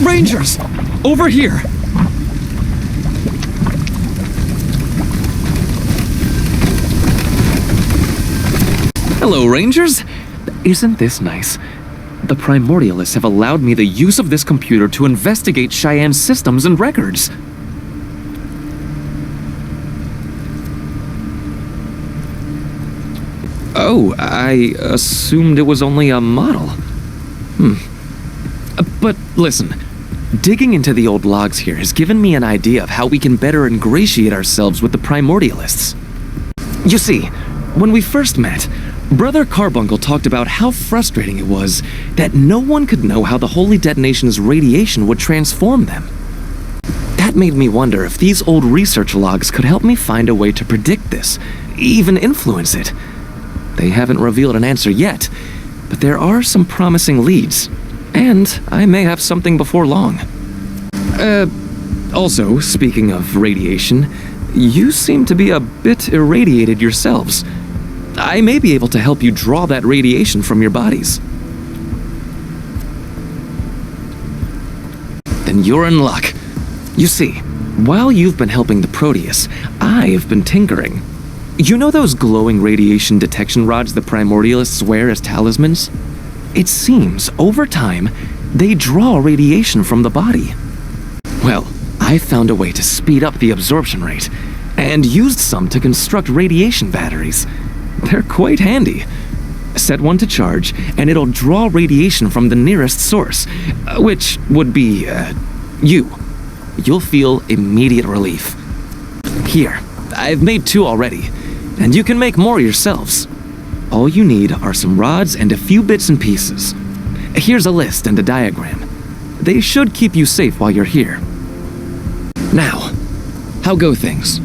Rangers! Over here! Hello, Rangers! Isn't this nice? The Primordialists have allowed me the use of this computer to investigate Cheyenne's systems and records. Oh, I assumed it was only a model. But listen, digging into the old logs here has given me an idea of how we can better ingratiate ourselves with the Primordialists. You see, when we first met, Brother Carbuncle talked about how frustrating it was that no one could know how the Holy Detonation's radiation would transform them. That made me wonder if these old research logs could help me find a way to predict this, even influence it. They haven't revealed an answer yet, but there are some promising leads, and I may have something before long. Also, speaking of radiation, you seem to be a bit irradiated yourselves. I may be able to help you draw that radiation from your bodies. Then you're in luck. You see, while you've been helping the Proteus, I've been tinkering. You know those glowing radiation detection rods the Primordialists wear as talismans? It seems, over time, they draw radiation from the body. Well, I found a way to speed up the absorption rate, and used some to construct radiation batteries. They're quite handy. Set one to charge, and it'll draw radiation from the nearest source, which would be, you. You'll feel immediate relief. Here, I've made 2 already, and you can make more yourselves. All you need are some rods and a few bits and pieces. Here's a list and a diagram. They should keep you safe while you're here. Now, how go things?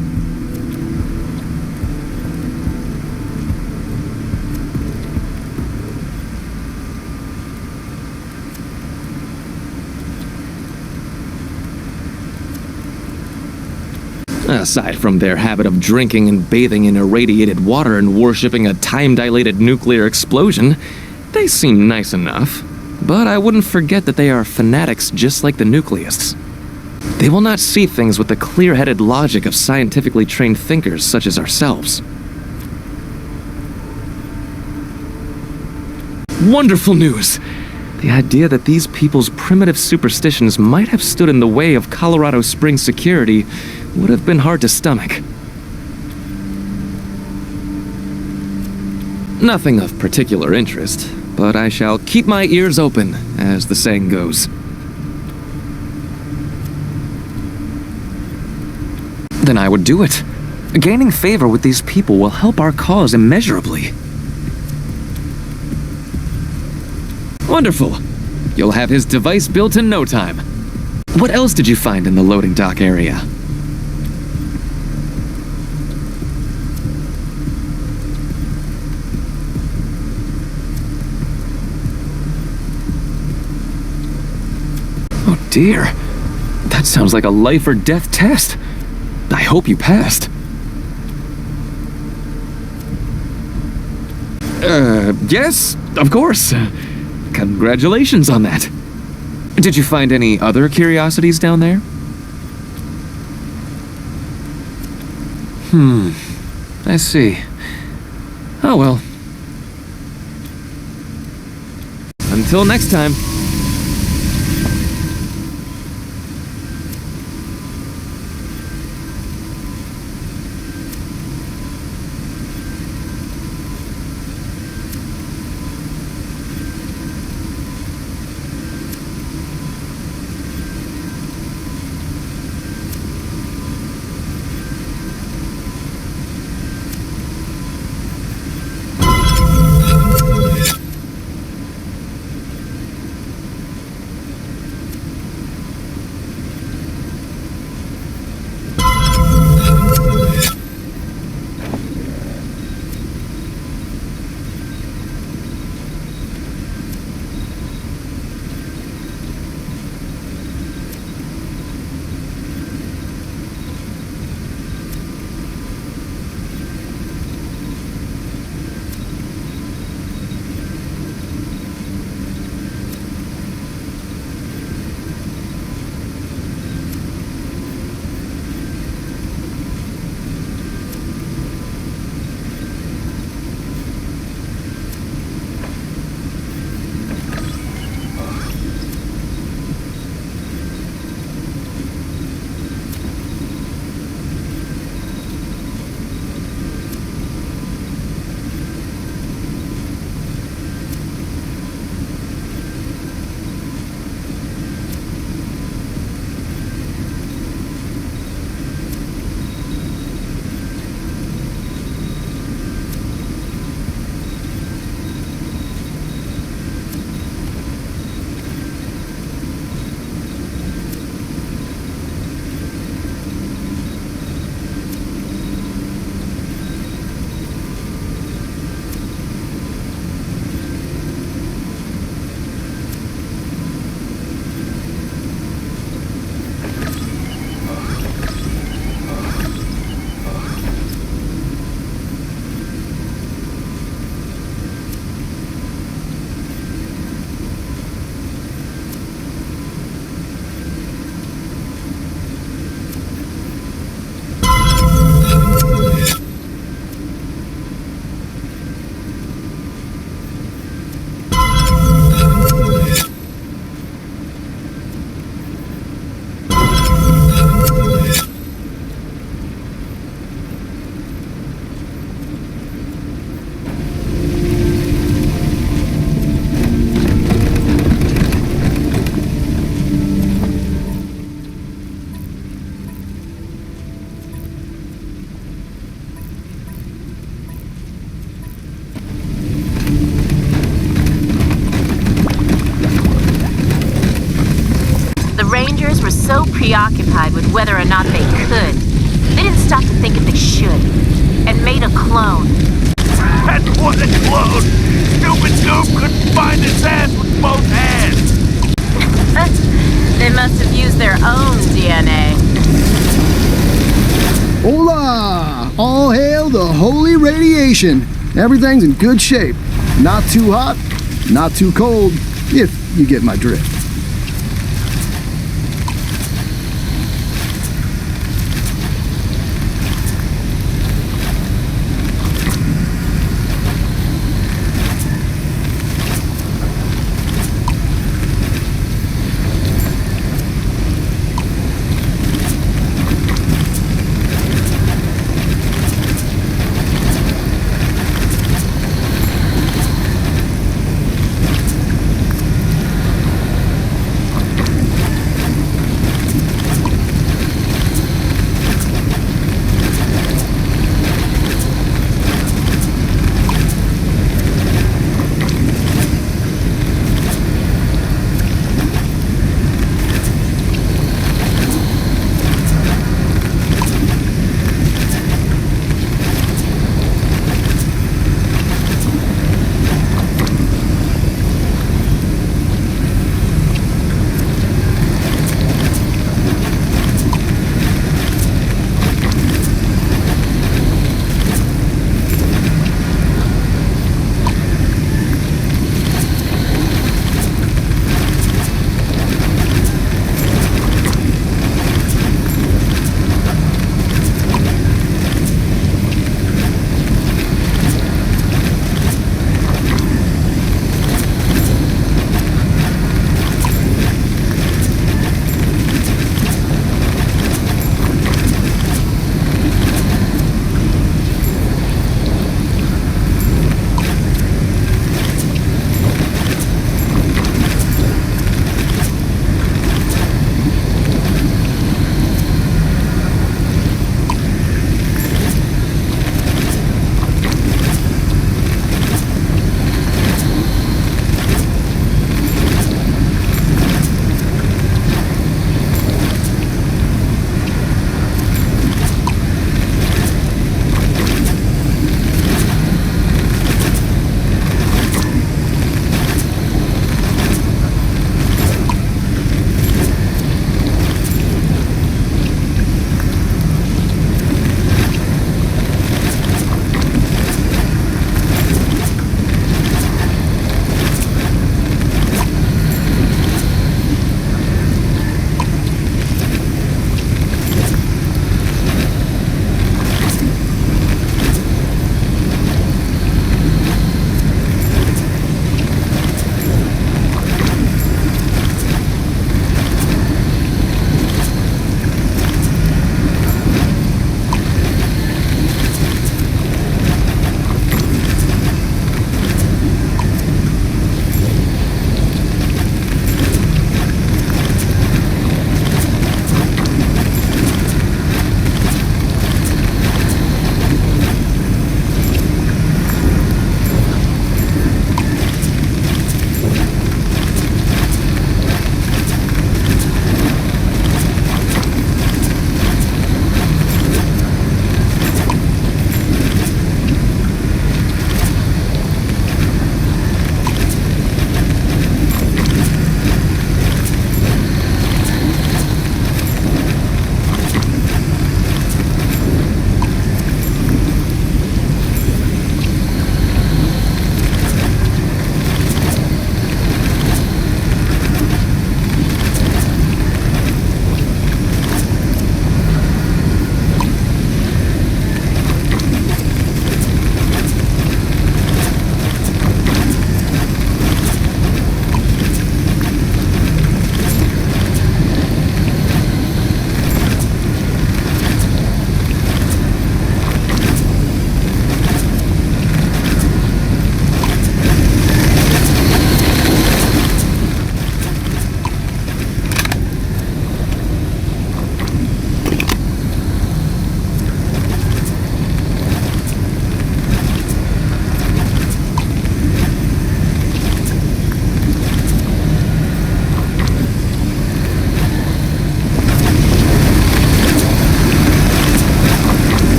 Aside from their habit of drinking and bathing in irradiated water and worshipping a time-dilated nuclear explosion, they seem nice enough. But I wouldn't forget that they are fanatics just like the Nucleists. They will not see things with the clear-headed logic of scientifically trained thinkers such as ourselves. Wonderful news! The idea that these people's primitive superstitions might have stood in the way of Colorado Springs security would have been hard to stomach. Nothing of particular interest, but I shall keep my ears open, as the saying goes. Then I would do it. Gaining favor with these people will help our cause immeasurably. Wonderful. You'll have his device built in no time. What else did you find in the loading dock area? Oh dear. That sounds like a life or death test. I hope you passed. Yes, of course. Congratulations on that. Did you find any other curiosities down there? I see. Oh well. Until next time. thinking they should. And made a clone. That's what a clone! Stupid Goob couldn't find his ass with both hands! They must have used their own DNA. Hola! All hail the holy radiation. Everything's in good shape. Not too hot, not too cold, if you get my drift.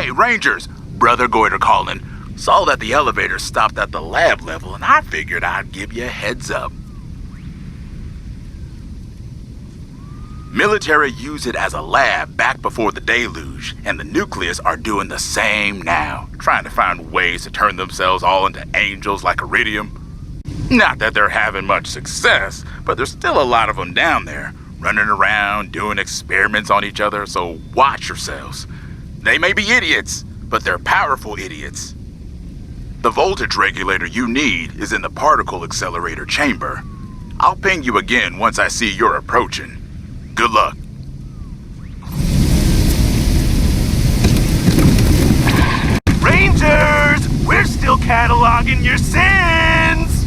Hey, Rangers! Brother Goiter calling. Saw that the elevator stopped at the lab level, and I figured I'd give you a heads up. Military used it as a lab back before the deluge, and the nucleus are doing the same now, trying to find ways to turn themselves all into angels like Iridium. Not that they're having much success, but there's still a lot of them down there, running around doing experiments on each other, so watch yourselves. They may be idiots, but they're powerful idiots. The voltage regulator you need is in the particle accelerator chamber. I'll ping you again once I see you're approaching. Good luck. Rangers! We're still cataloging your sins!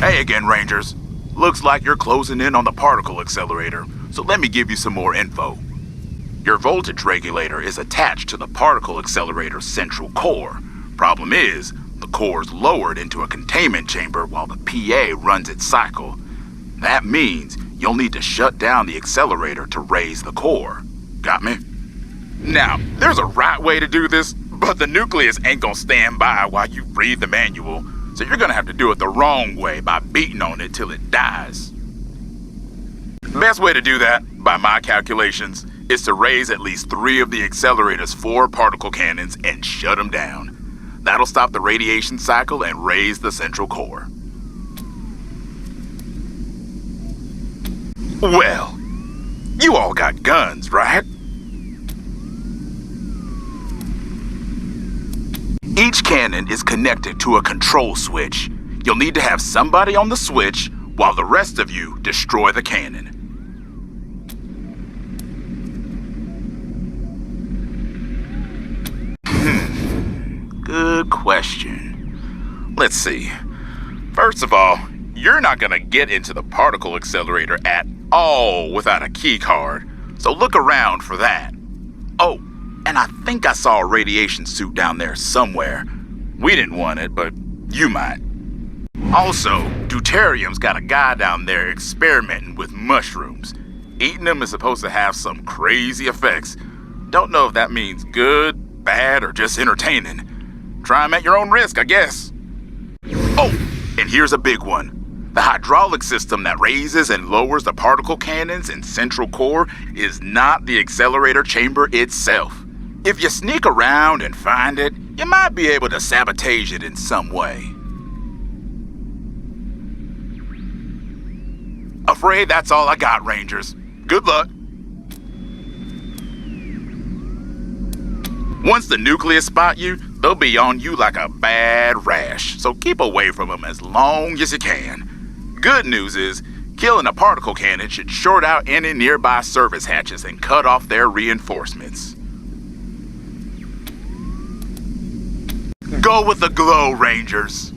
Hey again, Rangers. Looks like you're closing in on the particle accelerator, so let me give you some more info. Your voltage regulator is attached to the particle accelerator's central core. Problem is, the core's lowered into a containment chamber while the PA runs its cycle. That means you'll need to shut down the accelerator to raise the core. Got me? Now, there's a right way to do this, but the nucleus ain't gonna stand by while you read the manual, so you're gonna have to do it the wrong way by beating on it till it dies. Best way to do that, by my calculations, is to raise at least 3 of the accelerator's 4 particle cannons and shut them down. That'll stop the radiation cycle and raise the central core. Well, you all got guns, right? Each cannon is connected to a control switch. You'll need to have somebody on the switch while the rest of you destroy the cannon. Good question. Let's see. First of all, you're not gonna get into the particle accelerator at all without a key card, so look around for that. Oh, and I think I saw a radiation suit down there somewhere. We didn't want it, but you might. Also, Deuterium's got a guy down there experimenting with mushrooms. Eating them is supposed to have some crazy effects. Don't know if that means good, bad, or just entertaining. Try them at your own risk, I guess. Oh, and here's a big one. The hydraulic system that raises and lowers the particle cannons in central core is not the accelerator chamber itself. If you sneak around and find it, you might be able to sabotage it in some way. Afraid that's all I got, Rangers. Good luck. Once the nucleus spot you, they'll be on you like a bad rash, so keep away from them as long as you can. Good news is, killing a particle cannon should short out any nearby service hatches and cut off their reinforcements. Go with the glow, Rangers.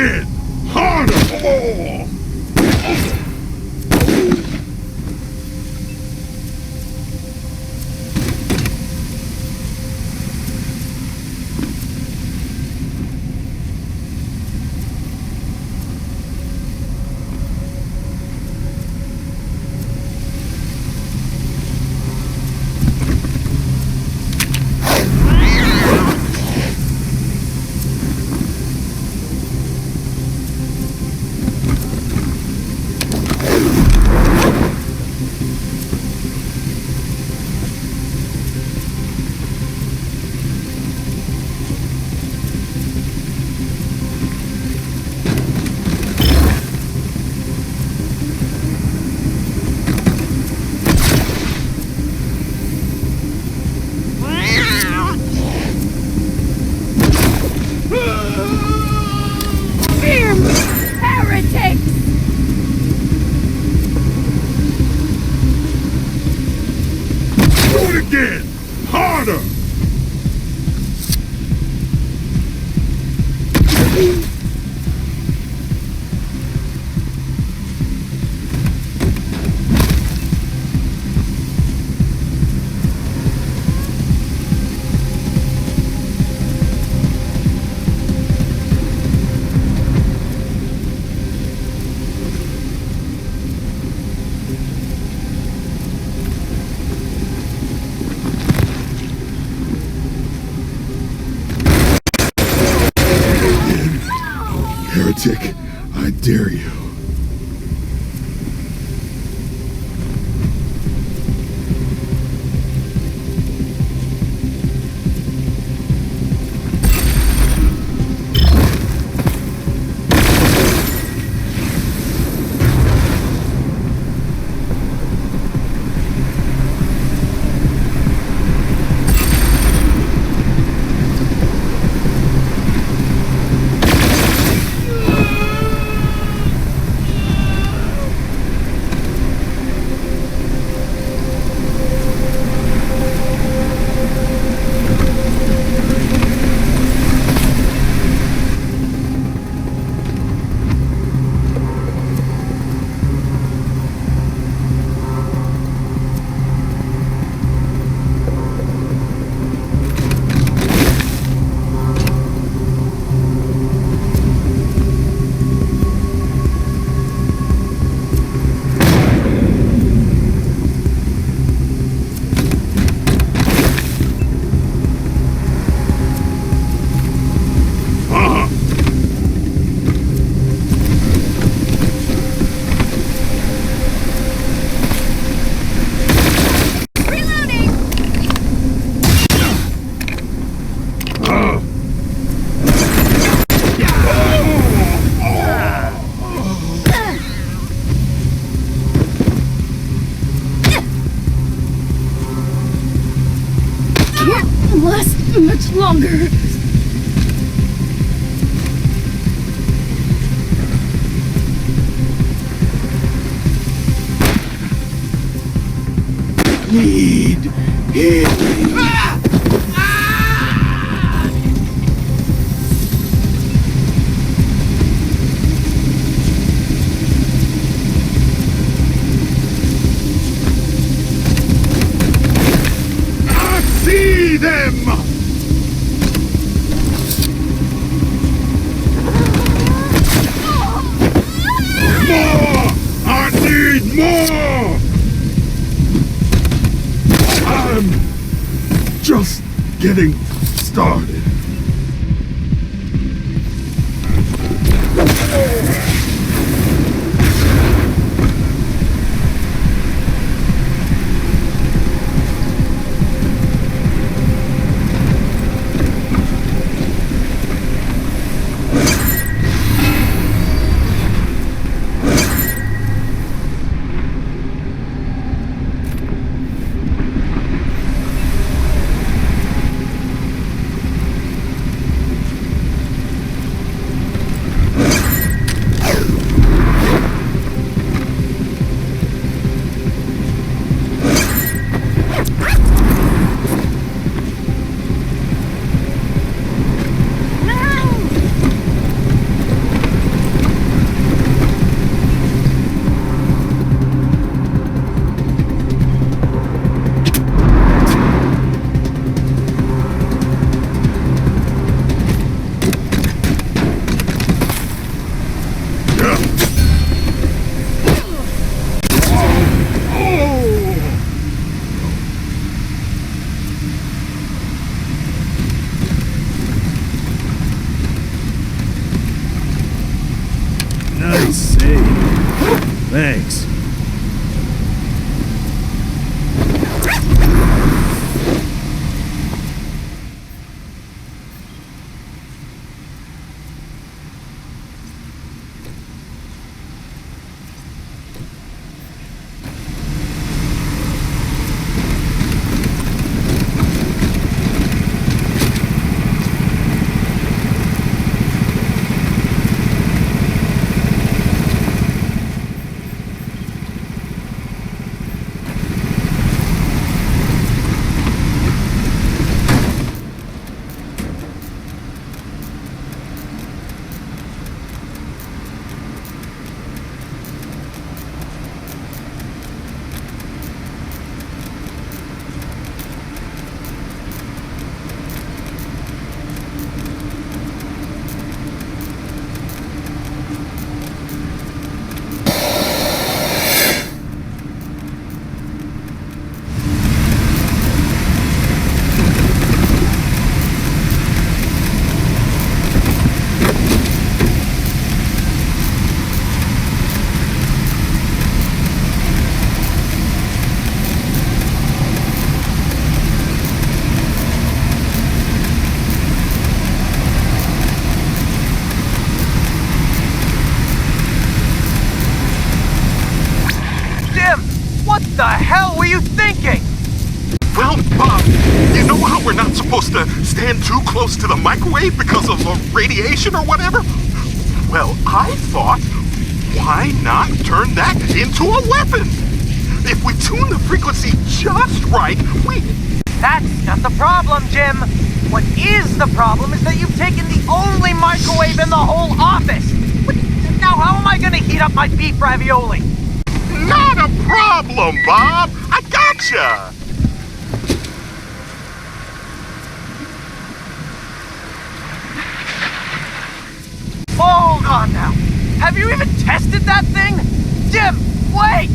again! Harder! Again! Harder! Heretic, I dare you. Much longer. Need healing. I see them! More! I need more! I'm just getting started. the hell were you thinking? Well, Bob, you know how we're not supposed to stand too close to the microwave because of radiation or whatever? Well, I thought, why not turn that into a weapon? If we tune the frequency just right, That's not the problem, Jim. What is the problem is that you've taken the only microwave in the whole office. Now how am I gonna heat up my beef ravioli? Not a problem, Bob. I gotcha. Hold on now. Have you even tested that thing? Jim, wait!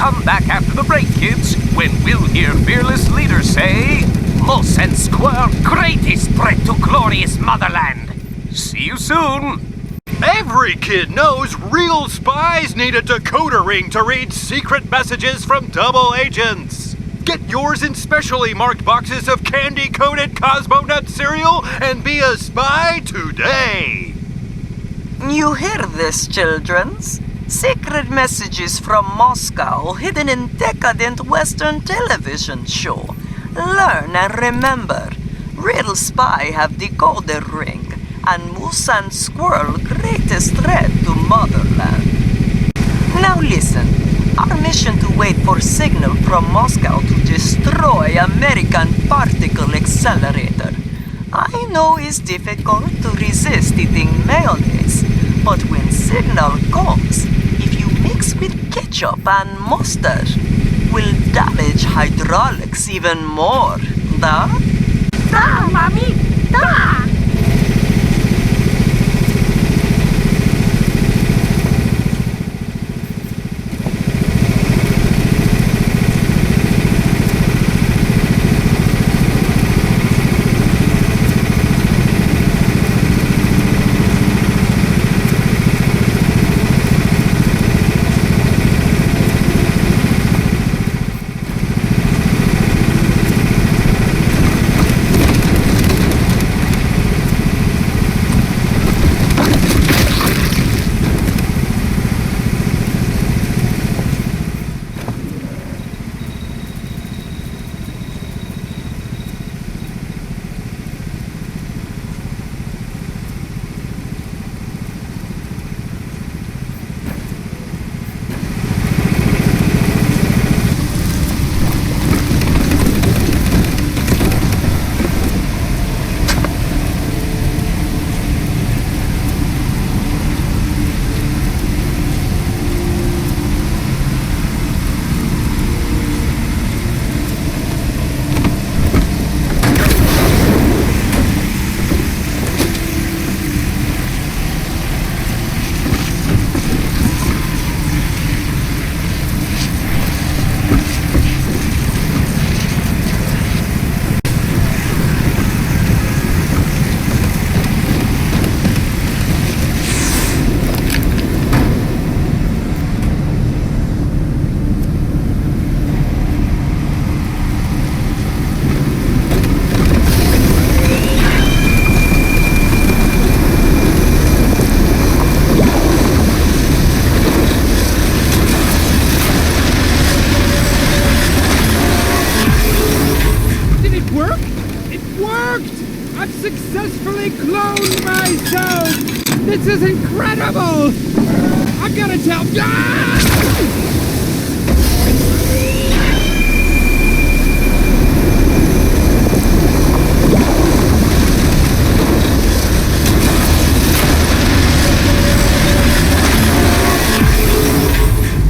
come back after the break, kids, when we'll hear fearless leaders say, Moss and Squirrel, greatest threat to glorious motherland. See you soon. Every kid knows real spies need a decoder ring to read secret messages from double agents. Get yours in specially marked boxes of candy-coated Cosmonut cereal and be a spy today. You hear this, childrens? Secret messages from Moscow hidden in decadent Western television show. Learn and remember. Real spy have decoder ring, and Moose and Squirrel greatest threat to motherland. Now listen. Our mission to wait for signal from Moscow to destroy American particle accelerator. I know it's difficult to resist eating mayonnaise, but when signal comes, if you mix with ketchup and mustard, will damage hydraulics even more, da? Da, Mommy! Da! Successfully cloned myself! This is incredible! I gotta tell...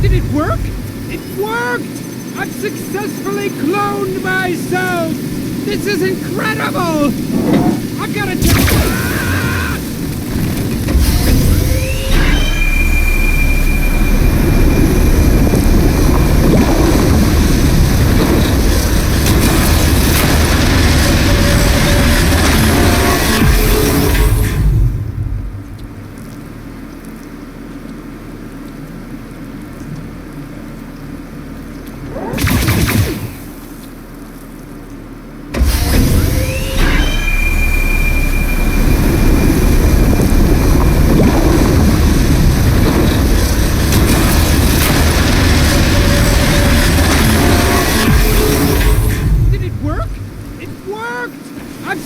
Did it work? It worked! I've successfully cloned myself! This is incredible! I gotta tell...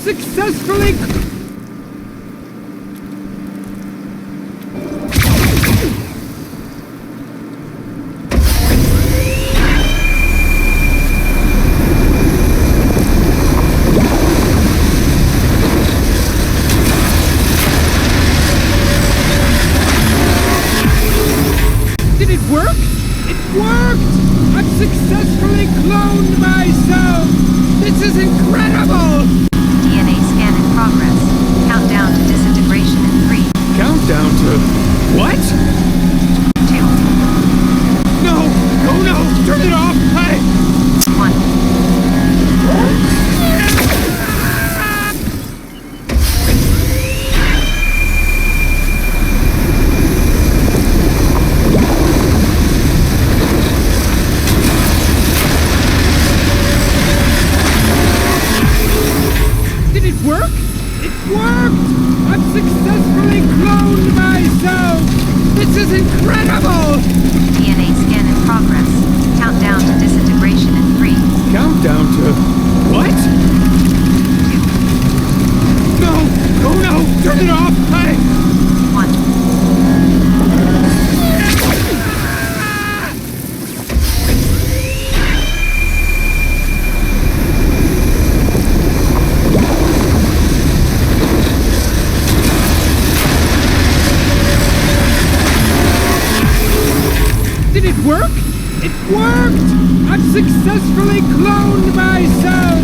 Successfully... Did it work? It worked! I've successfully cloned myself! This is incredible! DNA scan in progress. Countdown to disintegration in 3. Countdown to... what? 2. No! Oh no! incredible! DNA scan in progress. Countdown to disintegration in 3. Countdown to... what? No! Oh no! Turn it off! 1. Did it work? It worked! I've successfully cloned myself!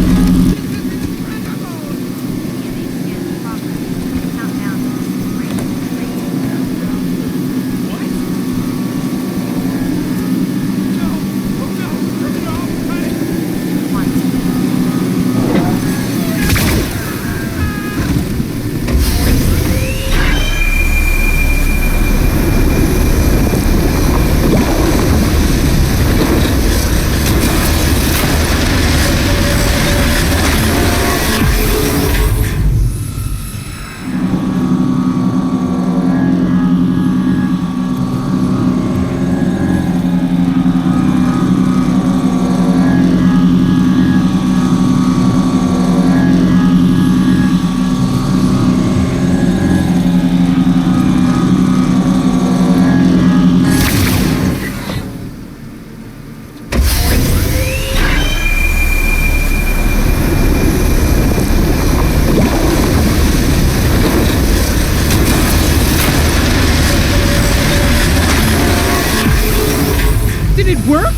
Did it work?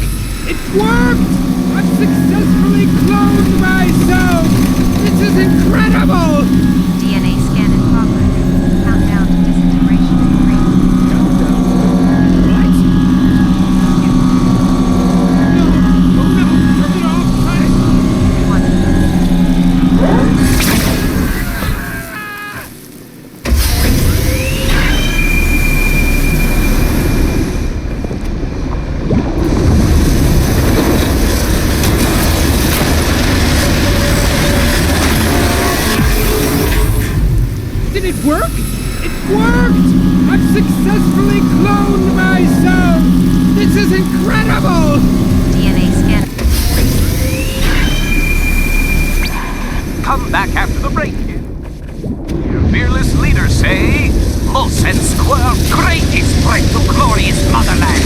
It worked! I've successfully cloned myself! This is incredible! DNA scan in progress. Countdown to disintegration in 3. Countdown to... what? No! Oh no! Turn it off! 1. Did it work? It worked! I've successfully cloned myself! This is incredible! DNA scan. Come back after the break, kid. Your fearless leaders say, Molsen Square, greatest threat to glorious motherland.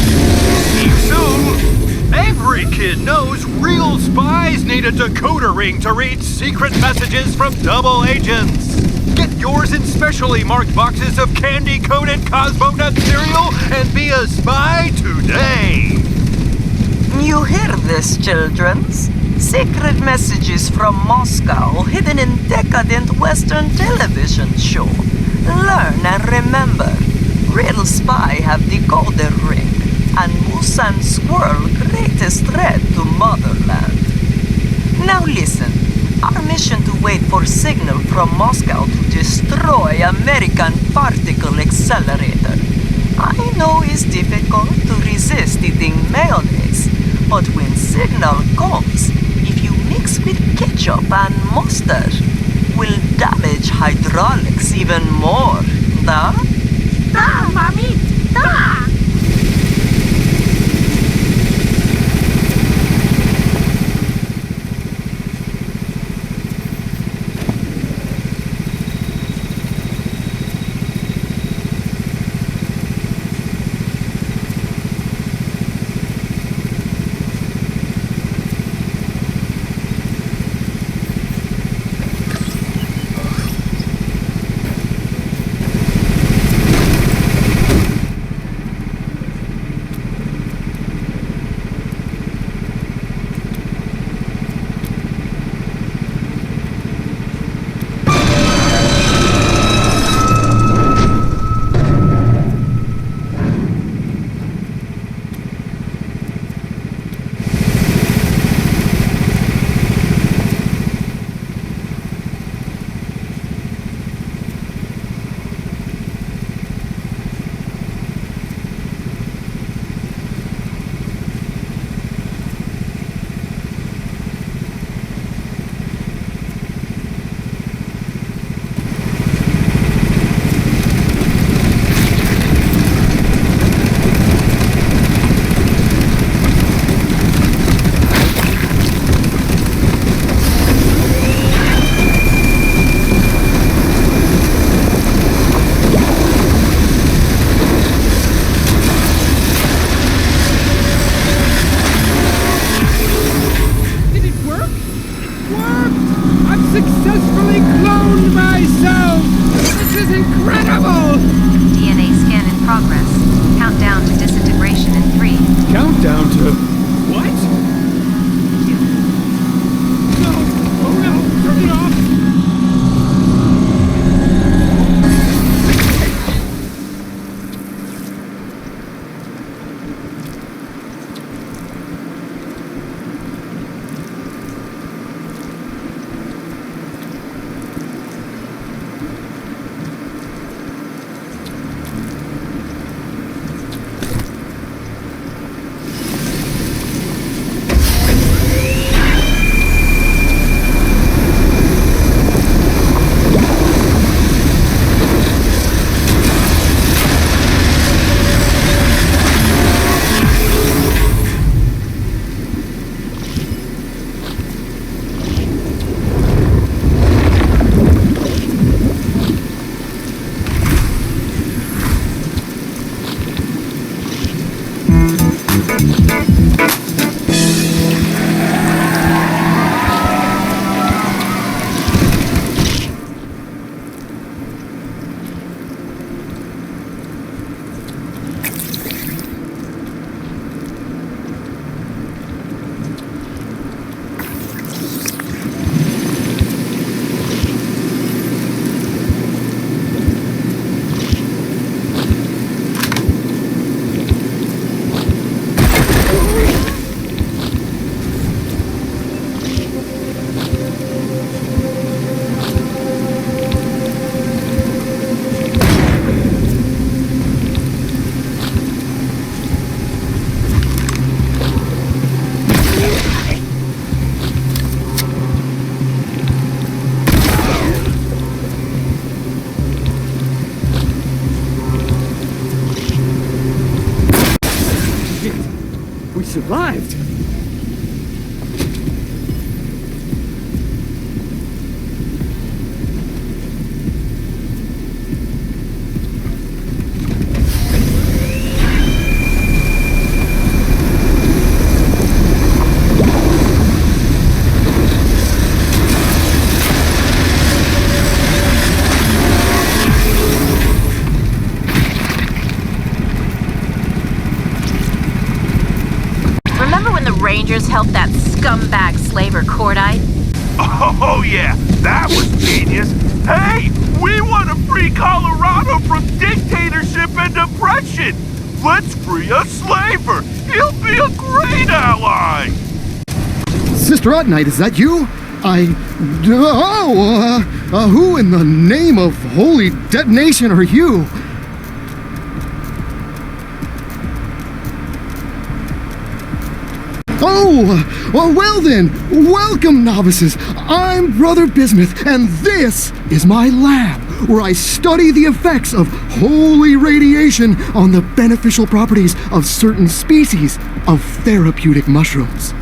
See you soon. Every kid knows real spies need a decoder ring to read secret messages from double agents. Get yours in specially marked boxes of candy-coated Cosmonut cereal and be a spy today! You hear this, childrens? Secret messages from Moscow hidden in decadent Western television show. Learn and remember. Real spy have decoder ring, and Moose and Squirrel greatest threat to motherland. Now listen. Our mission to wait for signal from Moscow to destroy American particle accelerator. I know it's difficult to resist eating mayonnaise, but when signal comes, if you mix with ketchup and mustard, will damage hydraulics even more, da? Da, mami, da! survived. Remember when the Rangers helped that scumbag slaver Cordite? Oh yeah, that was genius. Hey, we want to free Colorado from dictatorship and oppression. Let's free a slaver. He'll be a great ally. Sister Otnite, is that you? Who in the name of holy detonation are you? Well then, welcome novices. I'm Brother Bismuth, and this is my lab, where I study the effects of holy radiation on the beneficial properties of certain species of therapeutic mushrooms.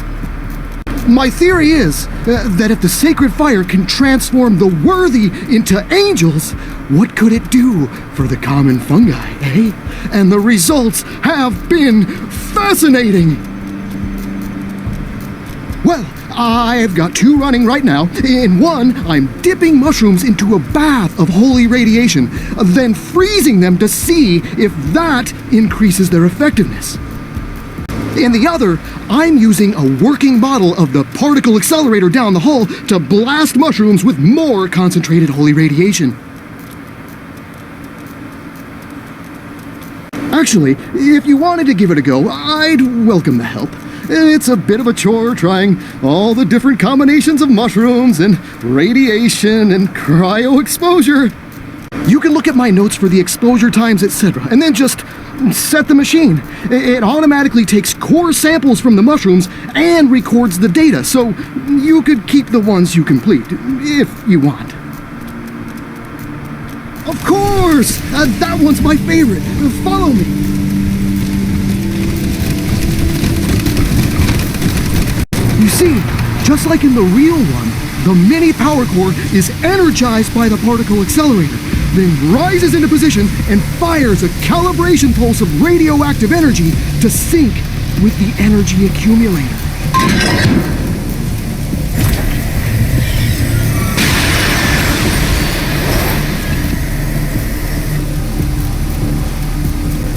My theory is that if the sacred fire can transform the worthy into angels, what could it do for the common fungi, eh? And the results have been fascinating! Well, I've got two running right now. In one, I'm dipping mushrooms into a bath of holy radiation, then freezing them to see if that increases their effectiveness. In the other, I'm using a working bottle of the particle accelerator down the hall to blast mushrooms with more concentrated holy radiation. Actually, if you wanted to give it a go, I'd welcome the help. It's a bit of a chore trying all the different combinations of mushrooms and radiation and cryo exposure. You can look at my notes for the exposure times, etc., and then just set the machine. It automatically takes core samples from the mushrooms and records the data, so you could keep the ones you complete, if you want. Of course! That one's my favorite. Follow me. You see, just like in the real one, the mini power core is energized by the particle accelerator, then rises into position and fires a calibration pulse of radioactive energy to sync with the energy accumulator.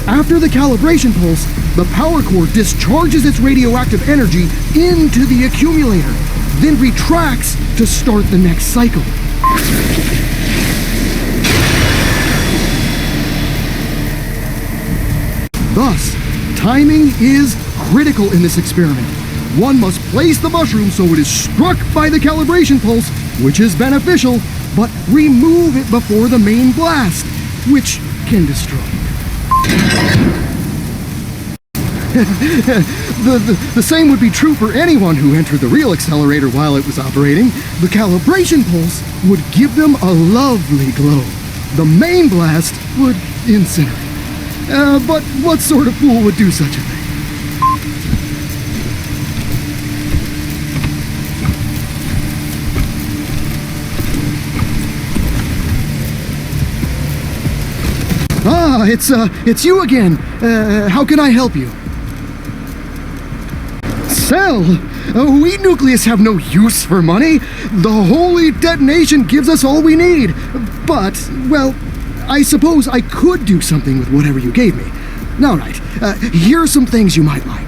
After the calibration pulse, the power core discharges its radioactive energy into the accumulator, then retracts to start the next cycle. Thus, timing is critical in this experiment. One must place the mushroom so it is struck by the calibration pulse, which is beneficial, but remove it before the main blast, which can destroy it. The same would be true for anyone who entered the real accelerator while it was operating. The calibration pulse would give them a lovely glow. The main blast would incinerate. But what sort of fool would do such a thing? Ah, it's you again. How can I help you? Sell? We Nucleus have no use for money. The holy detonation gives us all we need. But, well, I suppose I could do something with whatever you gave me. All right, here are some things you might like.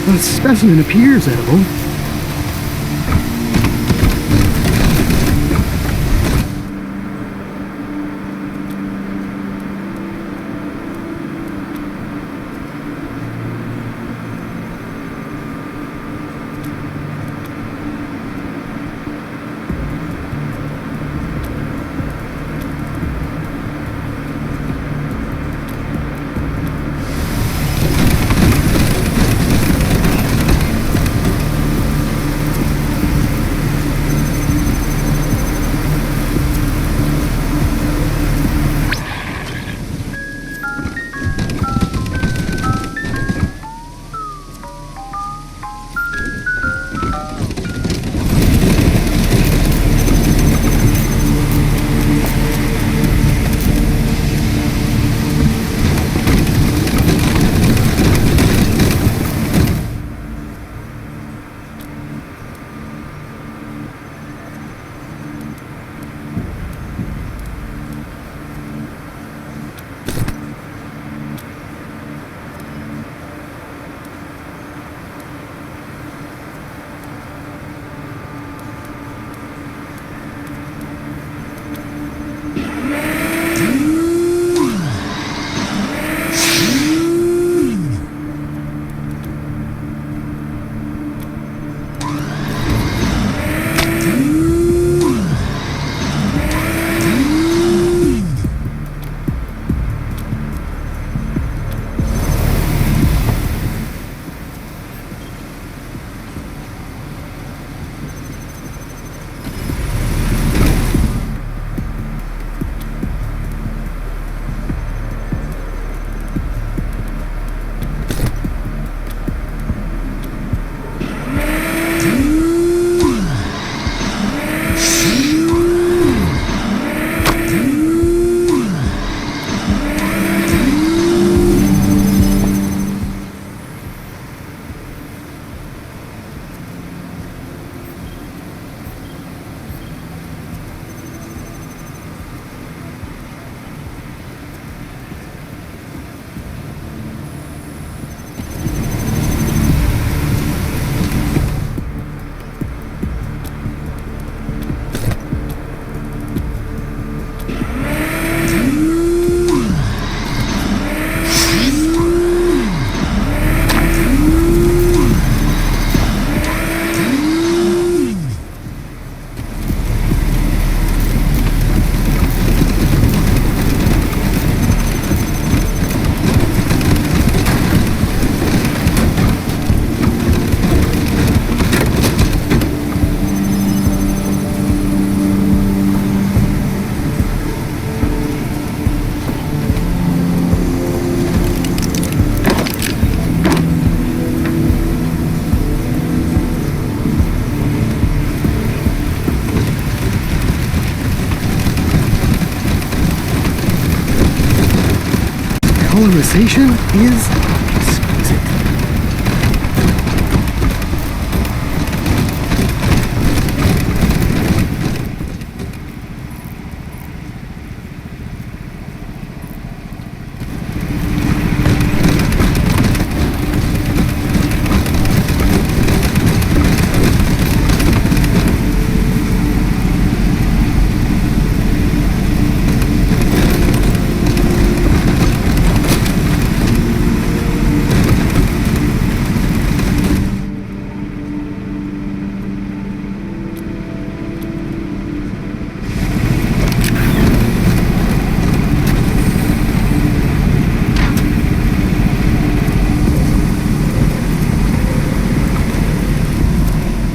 The specimen appears edible. Colorization is exquisite.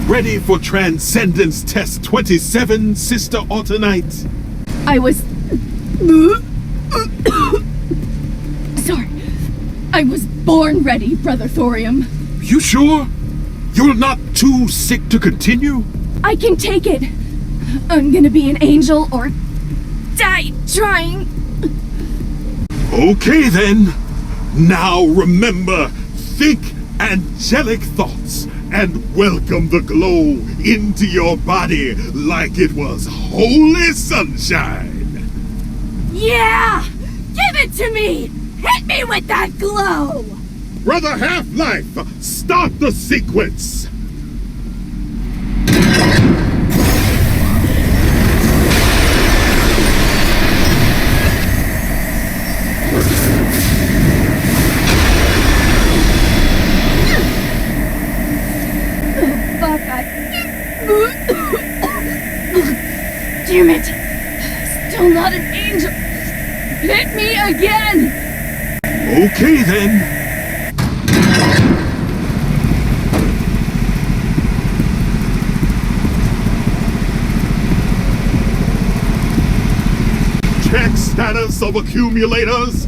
Ready for Transcendence Test 27, Sister Autonite? I was... Sorry. I was born ready, Brother Thorium. You sure? You're not too sick to continue? I can take it. I'm gonna be an angel or die trying. Okay then. Now remember, think angelic thoughts and welcome the glow into your body like it was holy sunshine. Yeah! Give it to me! Hit me with that glow! Brother Half-Life, start the sequence! Fuck, damn it. Still not an angel. Hit me again! Okay then. Check status of accumulators.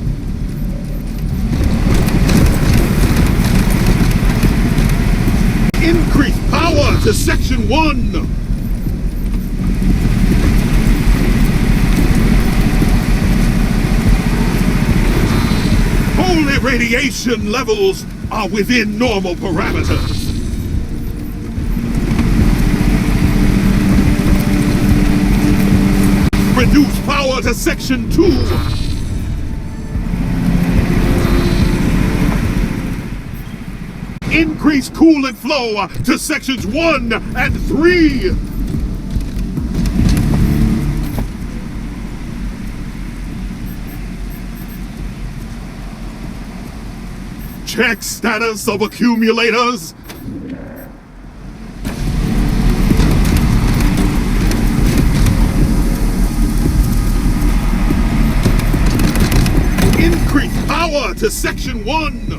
Increase power to Section 1. Holy radiation levels are within normal parameters. Reduce power to Section 2. Increase coolant flow to Sections 1 and 3. Check status of accumulators. Increase power to Section 1.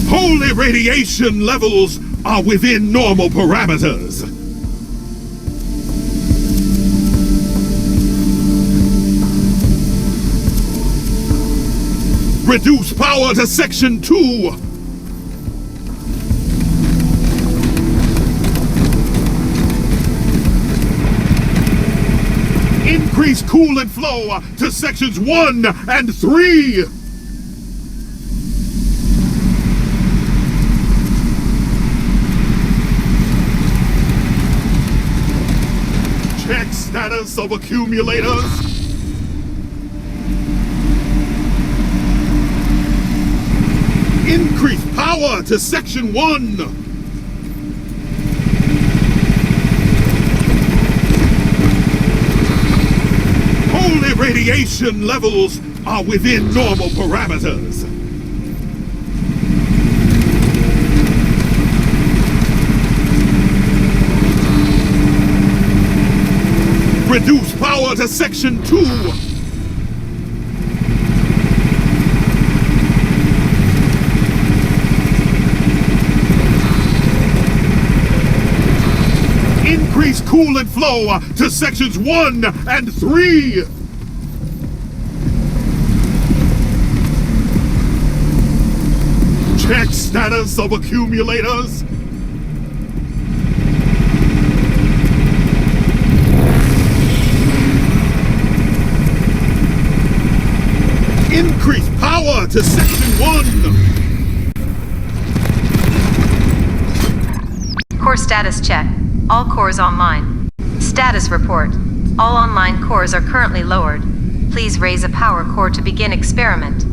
Holy radiation levels are within normal parameters. Reduce power to Section 2. Increase coolant flow to Sections 1 and 3. Check status of accumulators. Increase power to Section 1. Holy radiation levels are within normal parameters. Reduce power to Section 2. Increase coolant flow to Sections 1 and 3. Check status of accumulators. Increase power to Section 1. Core status check. All cores online. Status report. All online cores are currently lowered. Please raise a power core to begin experiment.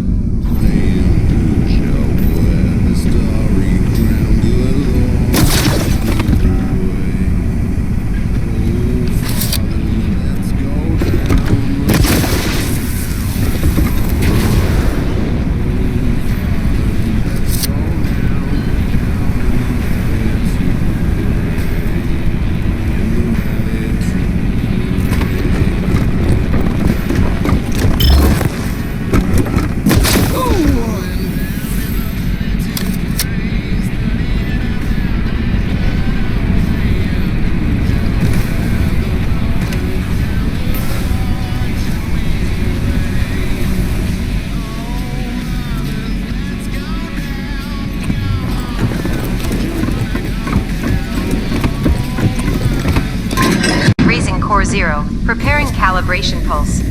Core 0. Preparing calibration pulse.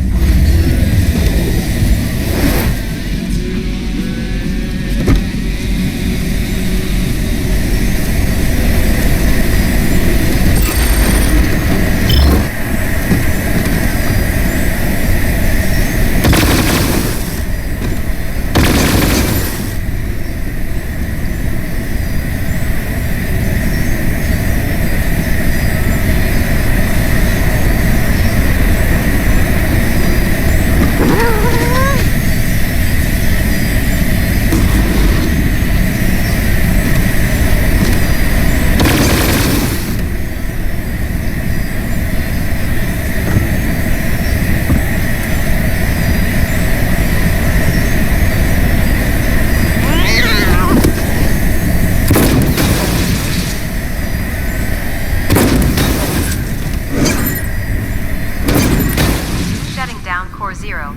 0.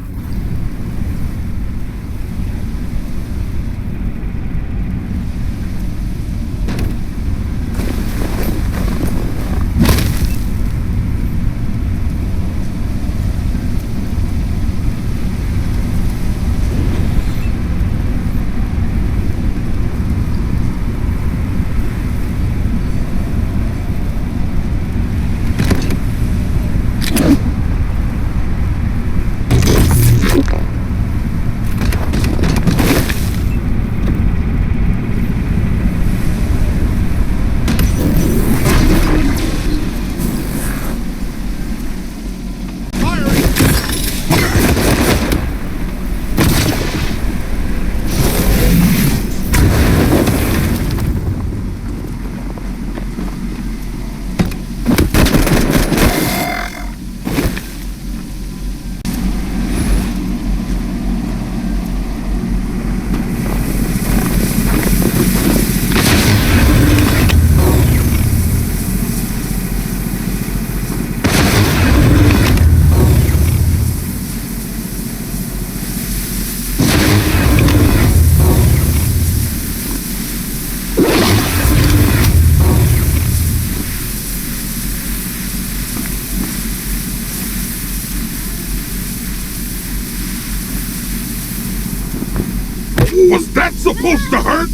Was that supposed to hurt?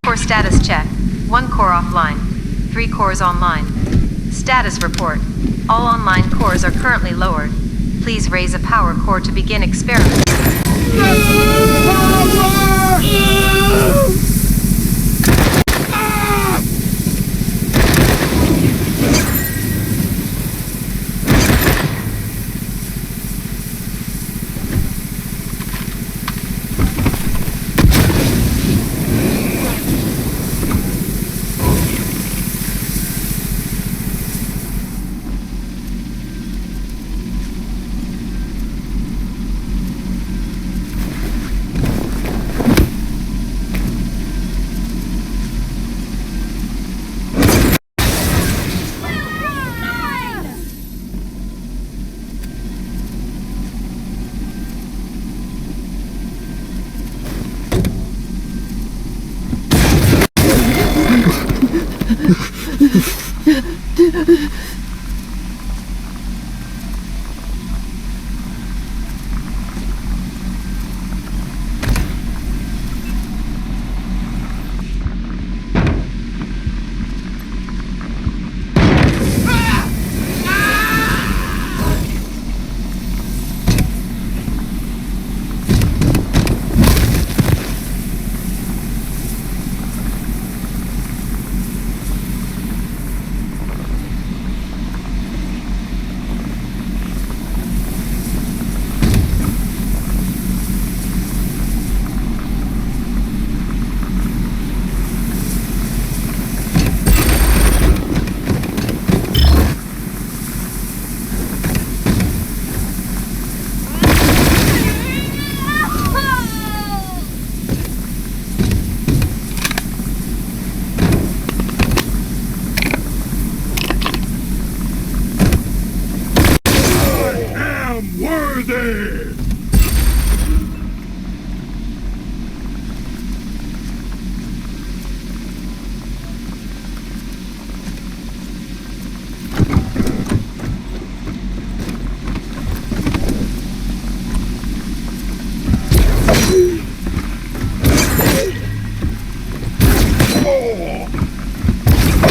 Core status check. 1 core offline. 3 cores online. Status report. All online cores are currently lowered. Please raise a power core to begin experiment.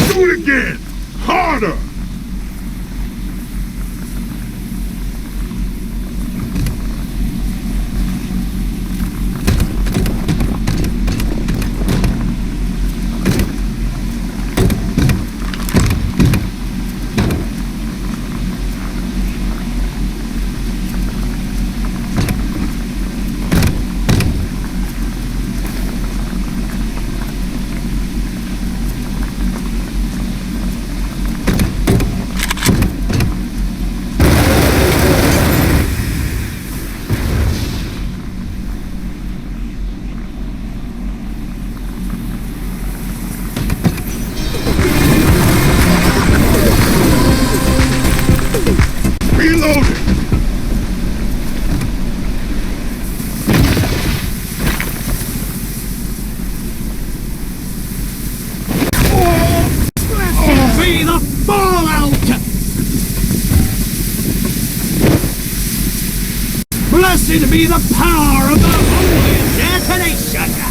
Do it again! Harder! see to be the power of the holy detonation!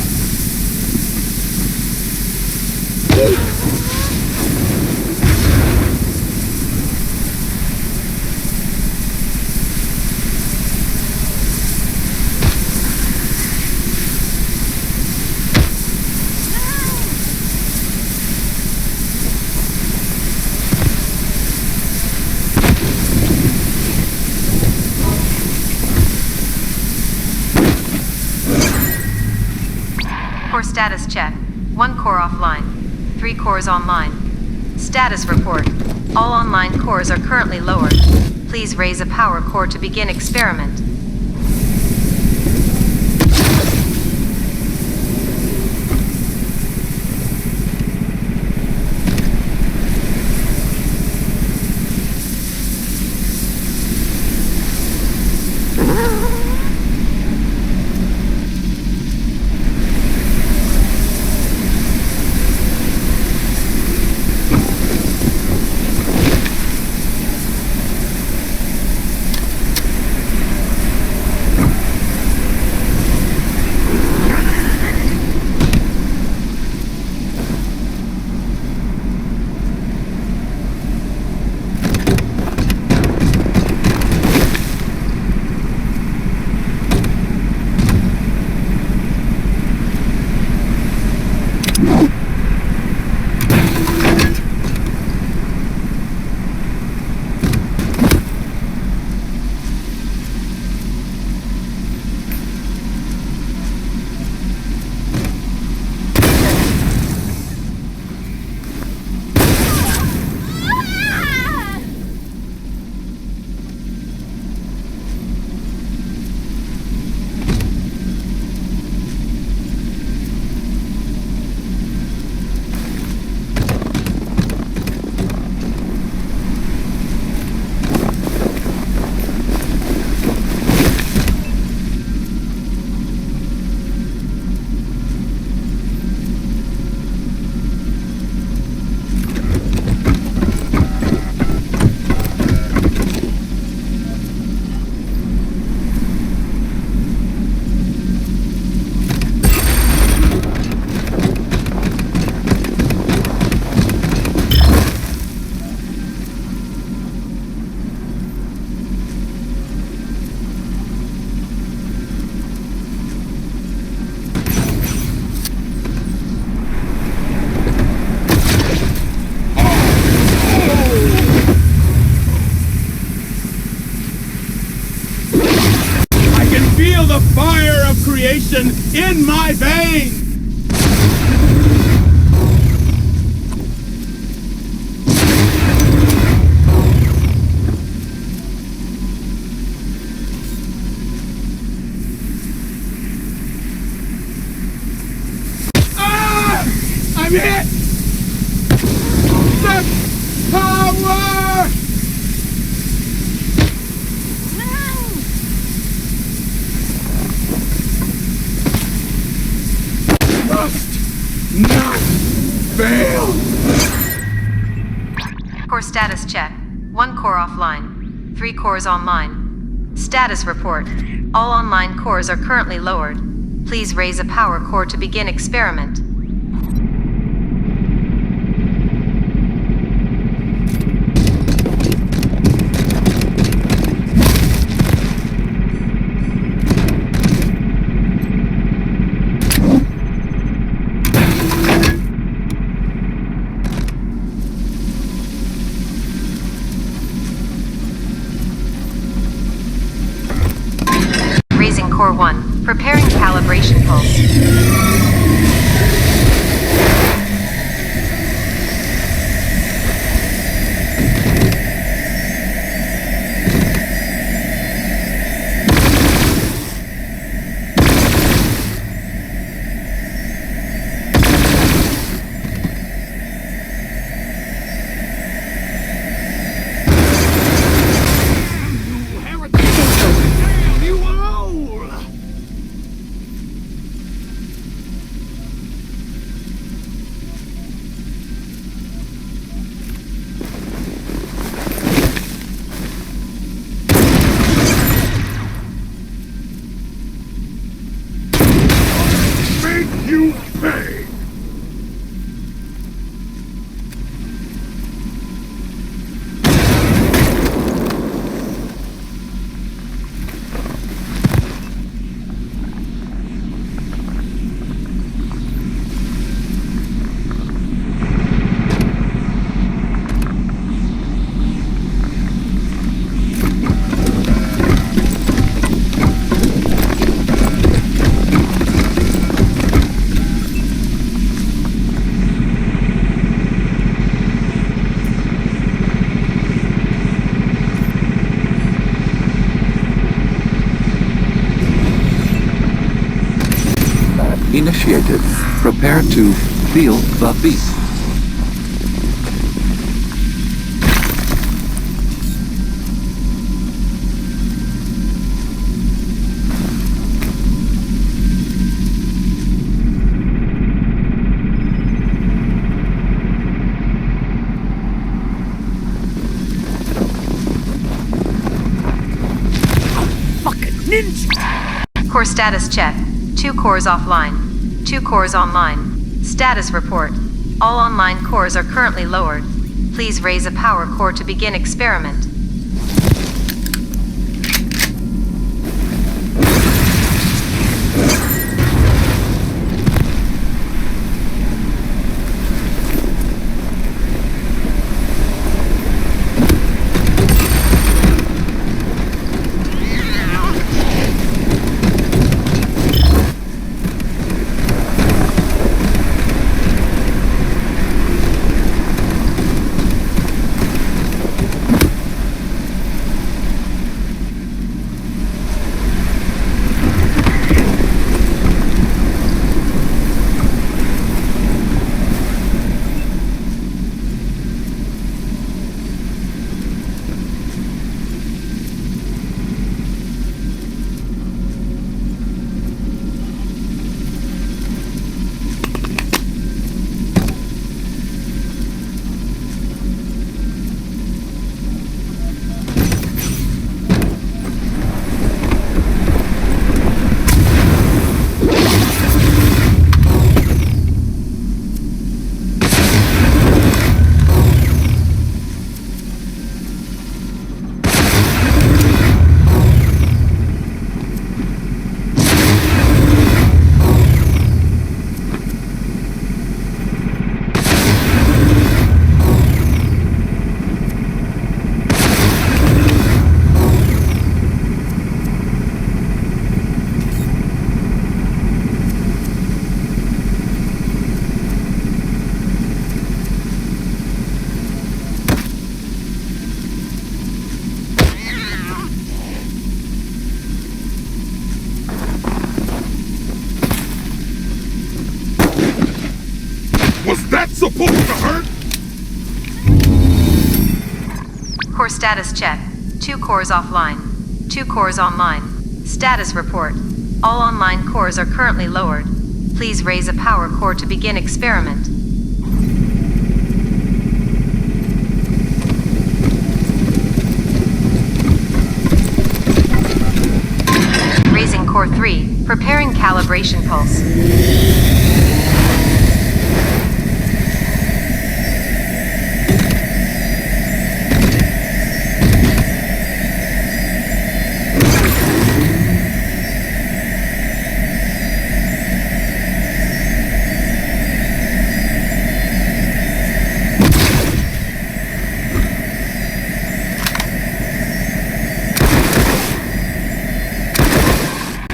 Core status check. 1 core offline. 3 cores online. Status report. All online cores are currently lowered. Please raise a power core to begin experiment. creation in my veins! Ah! I'm hit! The power! Must not fail! Core status check. 1 core offline. 3 cores online. Status report. All online cores are currently lowered. Please raise a power core to begin experiment. Raising Core 1. Preparing calibration pulse. initiated. Prepare to feel the beat. Core status check. 2 cores offline. 2 cores online. Status report. All online cores are currently lowered. Please raise a power core to begin experiment. Was that supposed to hurt? Core status check. 2 cores offline. 2 cores online. Status report. All online cores are currently lowered. Please raise a power core to begin experiment. Raising core 3. Preparing calibration pulse.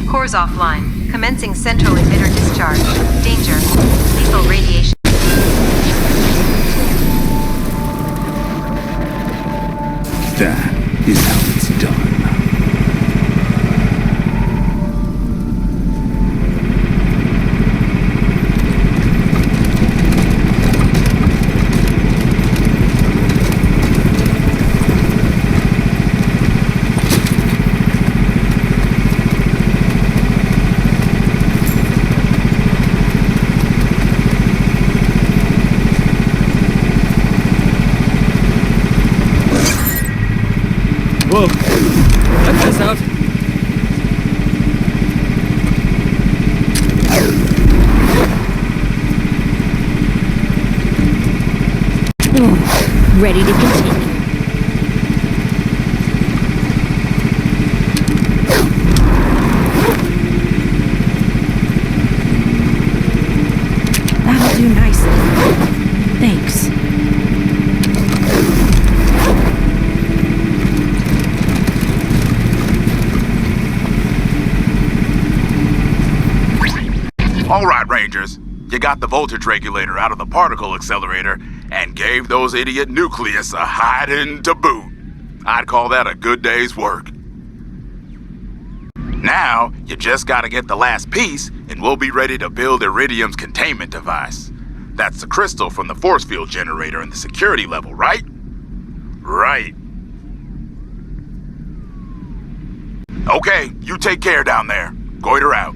Cores offline. Commencing central emitter discharge. Danger. Lethal radiation. That is how it's done. Whoa. Check this out. Ready to continue. That'll do nicely. Thanks. All right, Rangers. You got the voltage regulator out of the particle accelerator and gave those idiot nucleus a hiding to boot. I'd call that a good day's work. Now, you just gotta get the last piece and we'll be ready to build Iridium's containment device. That's the crystal from the force field generator in the security level, right? Right. Okay, you take care down there. Goiter out.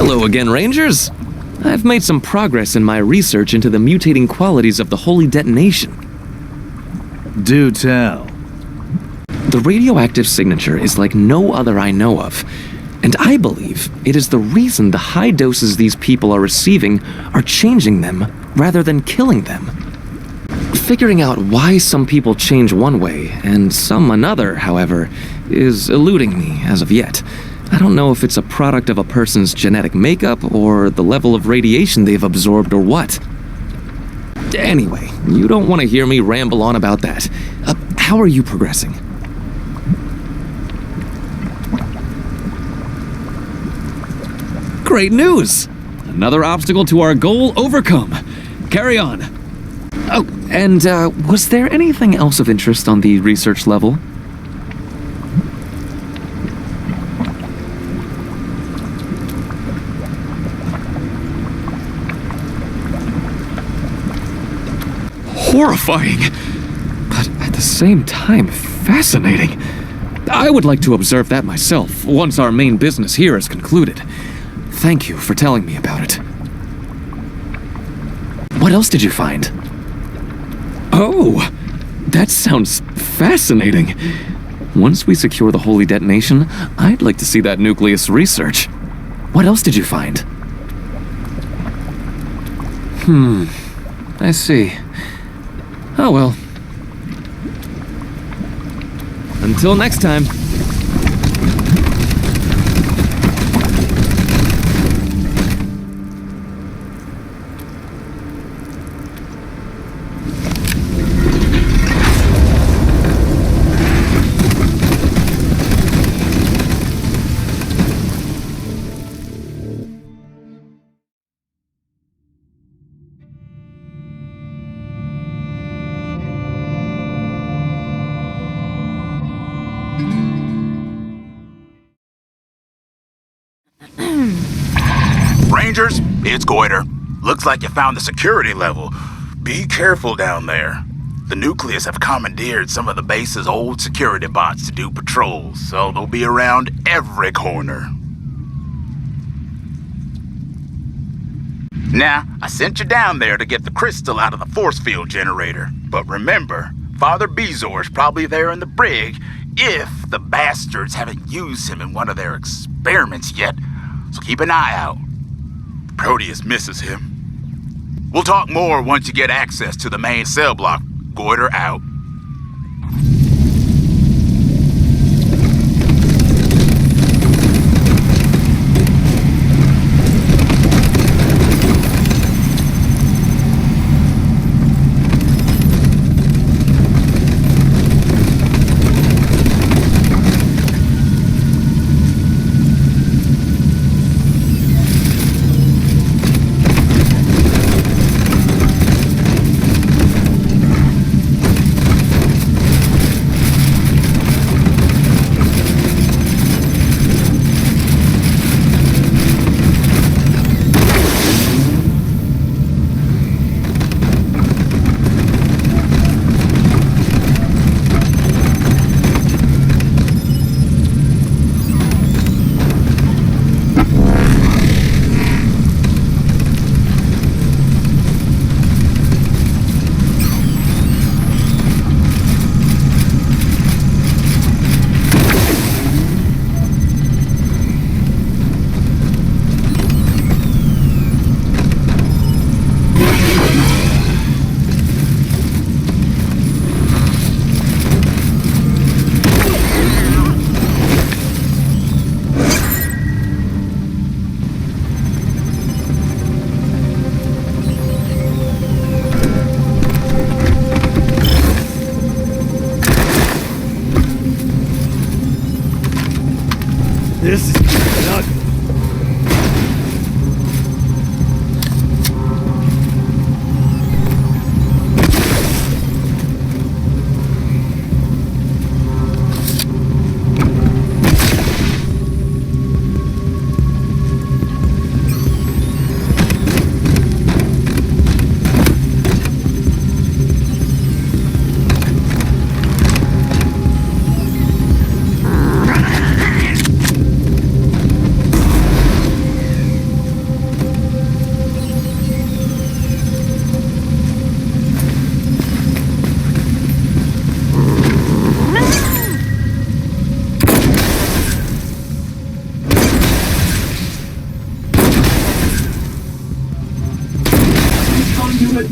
Hello again, Rangers. I've made some progress in my research into the mutating qualities of the holy detonation. Do tell. The radioactive signature is like no other I know of, and I believe it is the reason the high doses these people are receiving are changing them rather than killing them. Figuring out why some people change one way and some another, however, is eluding me as of yet. I don't know if it's a product of a person's genetic makeup or the level of radiation they've absorbed or what. Anyway, you don't want to hear me ramble on about that. How are you progressing? Great news! Another obstacle to our goal overcome. Carry on. Oh, and was there anything else of interest on the research level? Horrifying, but at the same time, fascinating. I would like to observe that myself once our main business here is concluded. Thank you for telling me about it. What else did you find? Oh, that sounds fascinating. Once we secure the holy detonation, I'd like to see that nucleus research. What else did you find? I see. Oh well. Until next time. Rangers, it's Goiter. Looks like you found the security level. Be careful down there. The Nucleus have commandeered some of the base's old security bots to do patrols, so they'll be around every corner. Now, I sent you down there to get the crystal out of the force field generator. But remember, Father Bezor's probably there in the brig if the bastards haven't used him in one of their experiments yet. So keep an eye out. Proteus misses him. We'll talk more once you get access to the main cell block. Goiter out.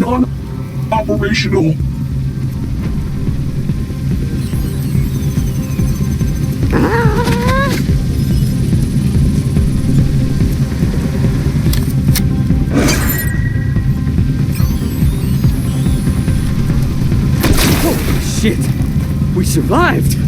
operational. Holy shit! We survived!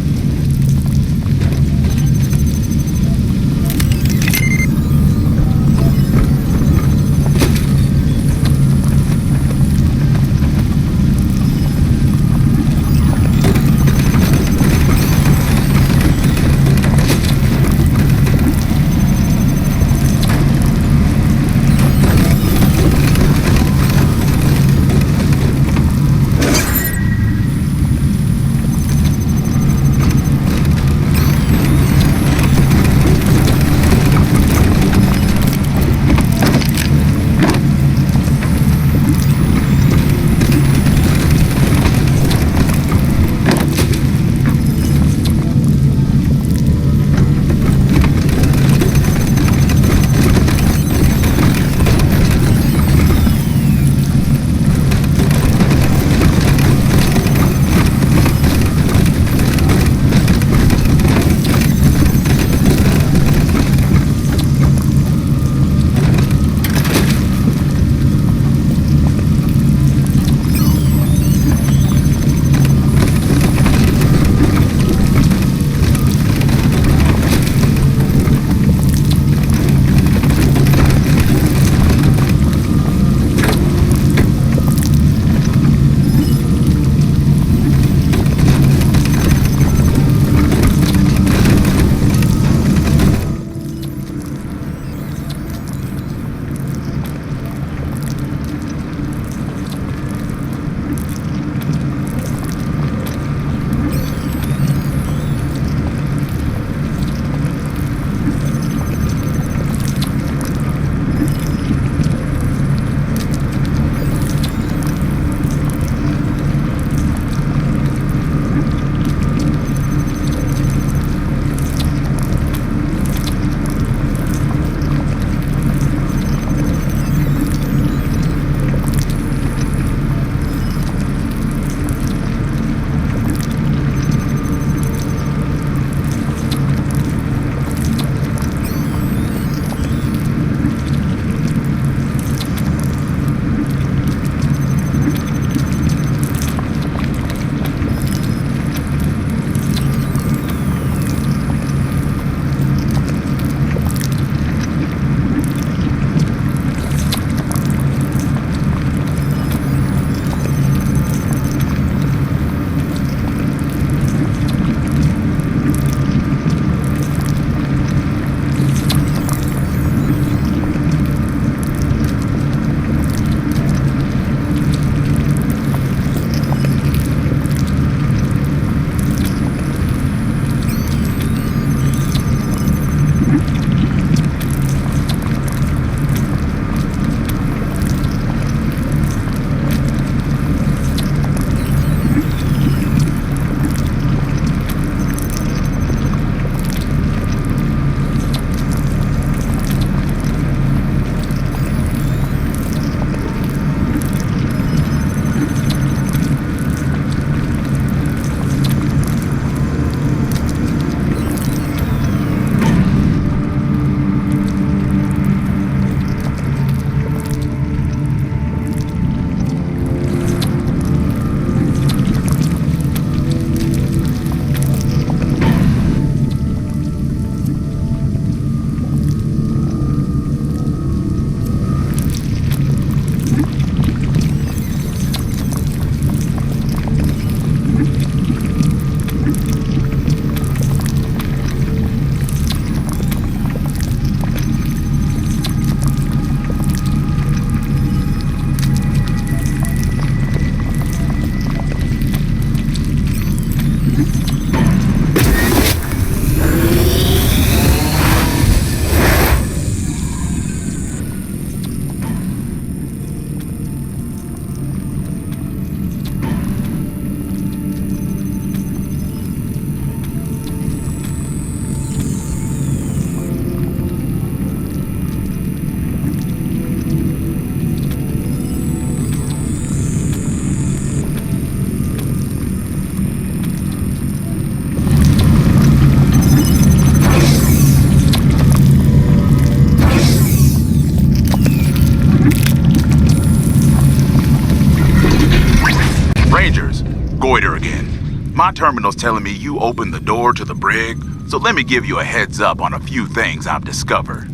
Goiter again. My terminal's telling me you opened the door to the brig, so let me give you a heads up on a few things I've discovered.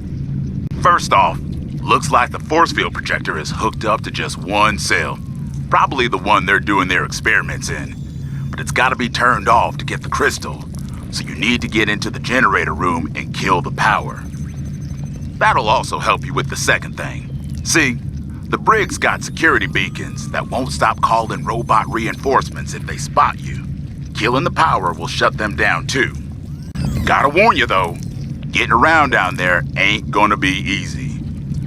First off, looks like the force field projector is hooked up to just one cell. Probably the one they're doing their experiments in. But it's gotta be turned off to get the crystal, so you need to get into the generator room and kill the power. That'll also help you with the second thing. See, the brig's got security beacons that won't stop calling robot reinforcements if they spot you. Killing the power will shut them down too. Gotta warn you though, getting around down there ain't gonna be easy.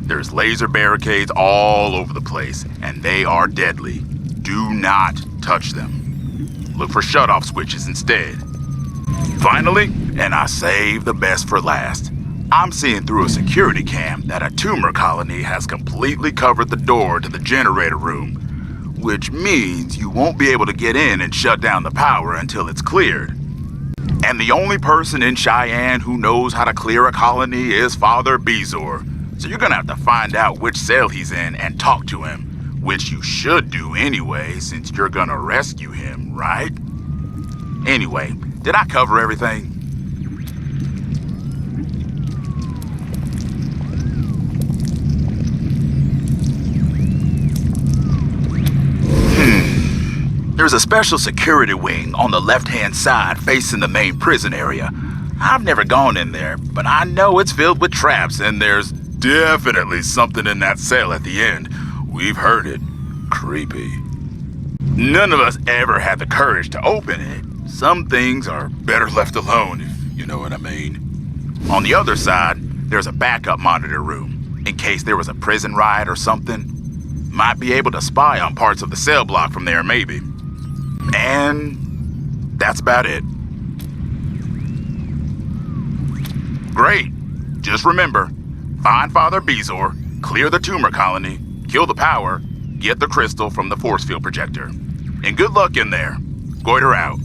There's laser barricades all over the place, and they are deadly. Do not touch them. Look for shutoff switches instead. Finally, and I saved the best for last, I'm seeing through a security cam that a tumor colony has completely covered the door to the generator room, which means you won't be able to get in and shut down the power until it's cleared. And the only person in Cheyenne who knows how to clear a colony is Father Bezor, so you're gonna have to find out which cell he's in and talk to him, which you should do anyway since you're gonna rescue him, right? Anyway, did I cover everything? There's a special security wing on the left-hand side facing the main prison area. I've never gone in there, but I know it's filled with traps and there's definitely something in that cell at the end. We've heard it. Creepy. None of us ever had the courage to open it. Some things are better left alone, if you know what I mean. On the other side, there's a backup monitor room, in case there was a prison riot or something. Might be able to spy on parts of the cell block from there, maybe. And that's about it. Great. Just remember, find Father Bezor, clear the tumor colony, kill the power, get the crystal from the force field projector. And good luck in there. Goiter out.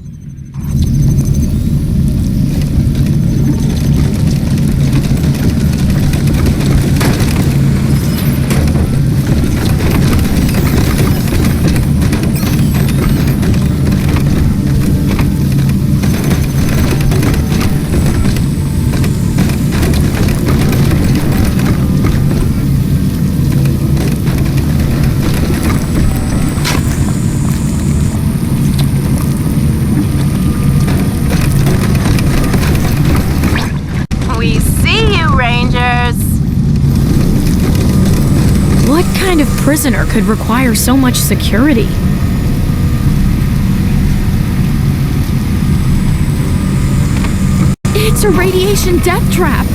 What kind of prisoner could require so much security? It's a radiation death trap!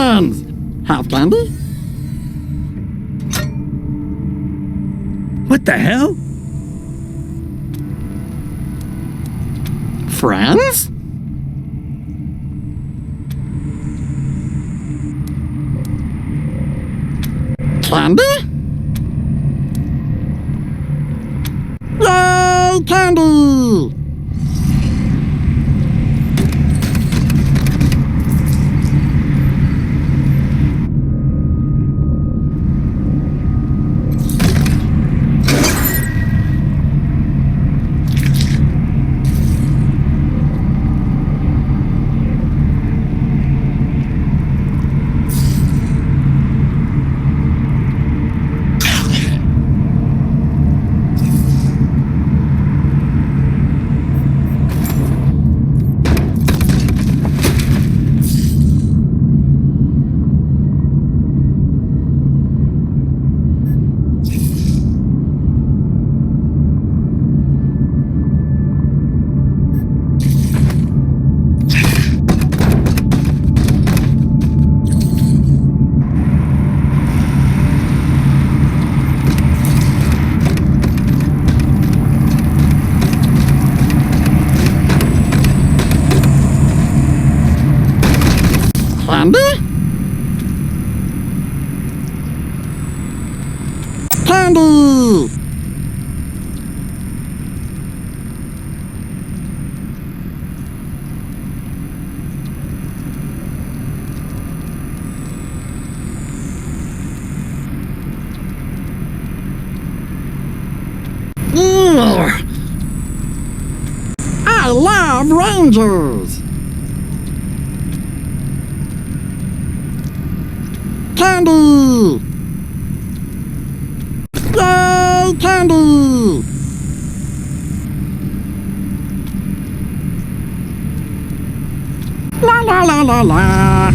friends! Have candy? What the hell? Friends? Candy? Yay, candy! Candy? Candy! Ugh. I love Rangers! Candy! Yay, candy! La la la la la!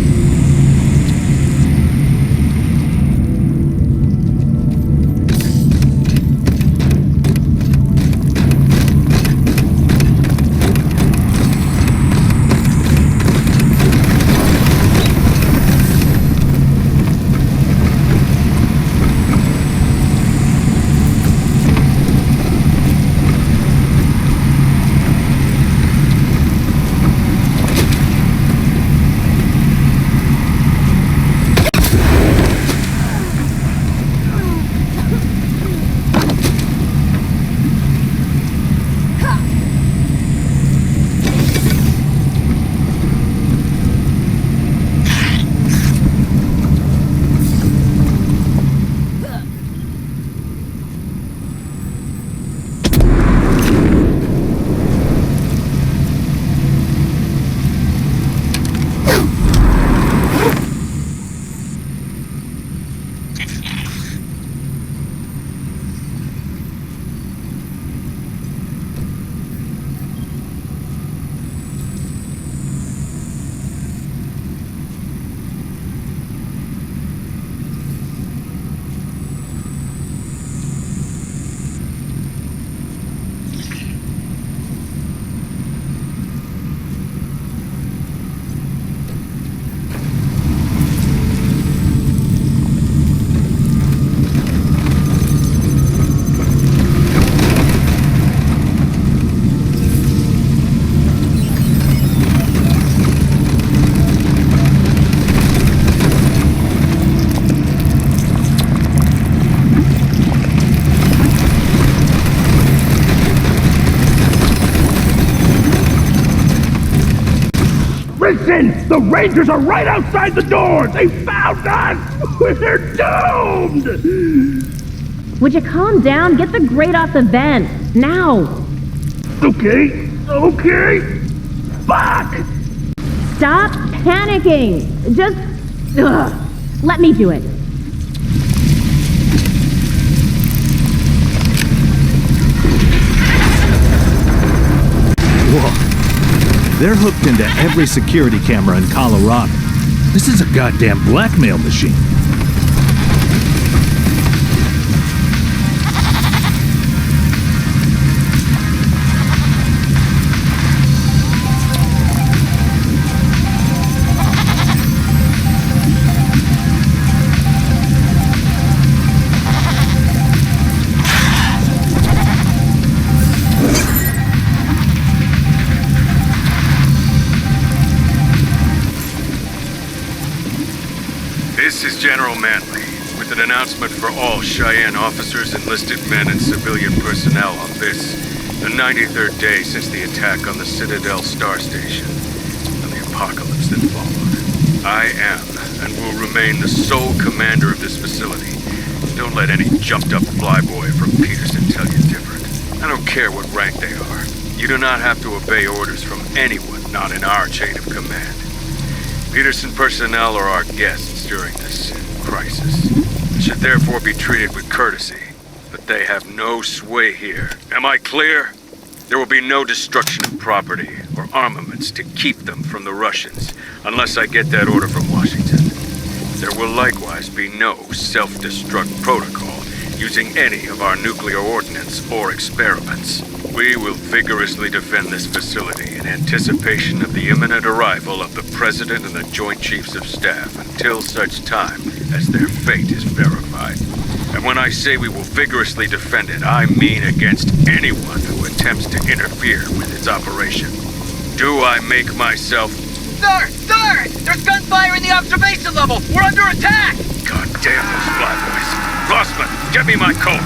Listen! The Rangers are right outside the door! They found us! We're doomed! Would you calm down? Get the grate off the vent. Now! Okay. Fuck! Stop panicking! Just... let me do it. Whoa. They're hooked into every security camera in Colorado. This is a goddamn blackmail machine. This is General Manley, with an announcement for all Cheyenne officers, enlisted men, and civilian personnel on this, the 93rd day since the attack on the Citadel Star Station, and the apocalypse that followed. I am, and will remain the sole commander of this facility. Don't let any jumped-up flyboy from Peterson tell you different. I don't care what rank they are. You do not have to obey orders from anyone not in our chain of command. Peterson personnel are our guests during this crisis, and should therefore be treated with courtesy, but they have no sway here. Am I clear? There will be no destruction of property or armaments to keep them from the Russians, unless I get that order from Washington. There will likewise be no self-destruct protocol using any of our nuclear ordnance or experiments. We will vigorously defend this facility in anticipation of the imminent arrival of the President and the Joint Chiefs of Staff until such time as their fate is verified. And when I say we will vigorously defend it, I mean against anyone who attempts to interfere with its operation. Do I make myself... Sir! Sir! There's gunfire in the observation level! We're under attack! God damn those flyboys! Glossman, get me my coat!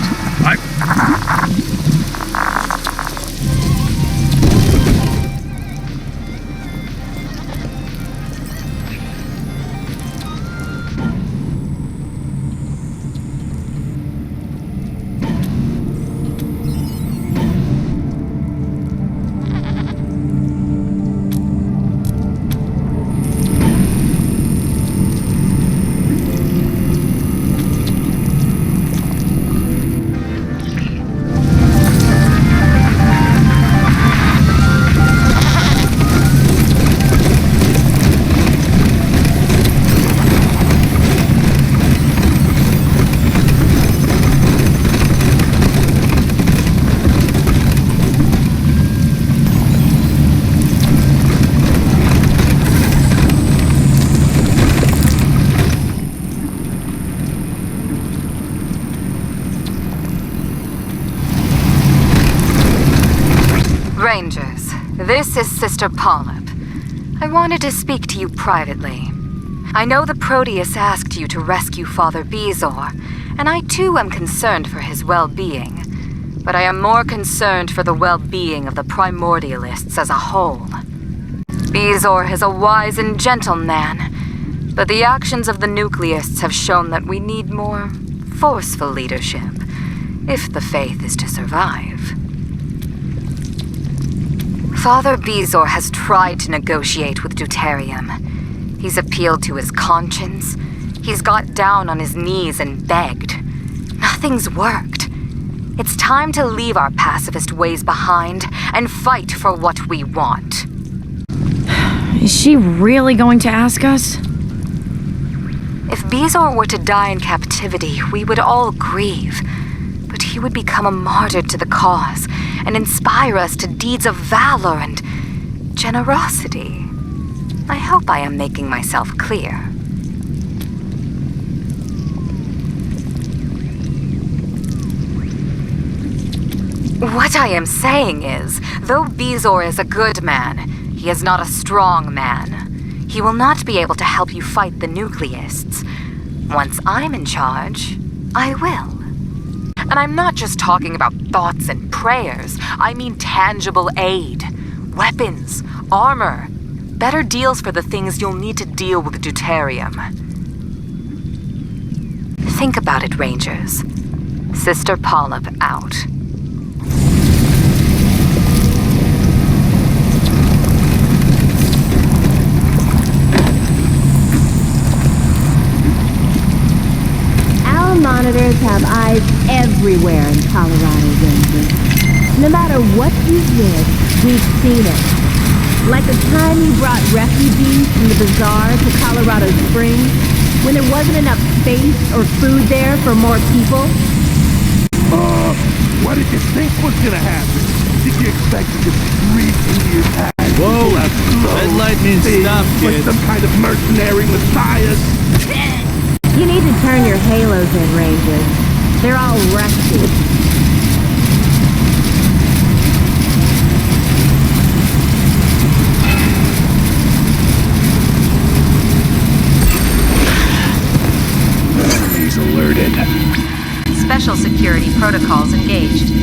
Rangers, this is Sister Polyp. I wanted to speak to you privately. I know the Proteus asked you to rescue Father Bezor, and I too am concerned for his well-being. But I am more concerned for the well-being of the Primordialists as a whole. Bezor is a wise and gentle man, but the actions of the Nucleists have shown that we need more forceful leadership, if the faith is to survive. Father Bezor has tried to negotiate with Deuterium. He's appealed to his conscience. He's got down on his knees and begged. Nothing's worked. It's time to leave our pacifist ways behind and fight for what we want. Is she really going to ask us? If Bezor were to die in captivity, we would all grieve. But he would become a martyr to the cause and inspire us to deeds of valor and generosity. I hope I am making myself clear. What I am saying is, though Bezor is a good man, he is not a strong man. He will not be able to help you fight the Nucleists. Once I'm in charge, I will. And I'm not just talking about thoughts and prayers. I mean tangible aid, weapons, armor, better deals for the things you'll need to deal with Deuterium. Think about it, Rangers. Sister Polyp out. Monitors have eyes everywhere in Colorado, Ranger. No matter what you did, we've seen it. Like the time you brought refugees from the bazaar to Colorado Springs, when there wasn't enough space or food there for more people. What did you think was gonna happen? Did you expect to just reach into your bag? Whoa, red light means stop, kid. Like some kind of mercenary messiahs? You need to turn your halos in, Rangers. They're all rusty. security protocols engaged.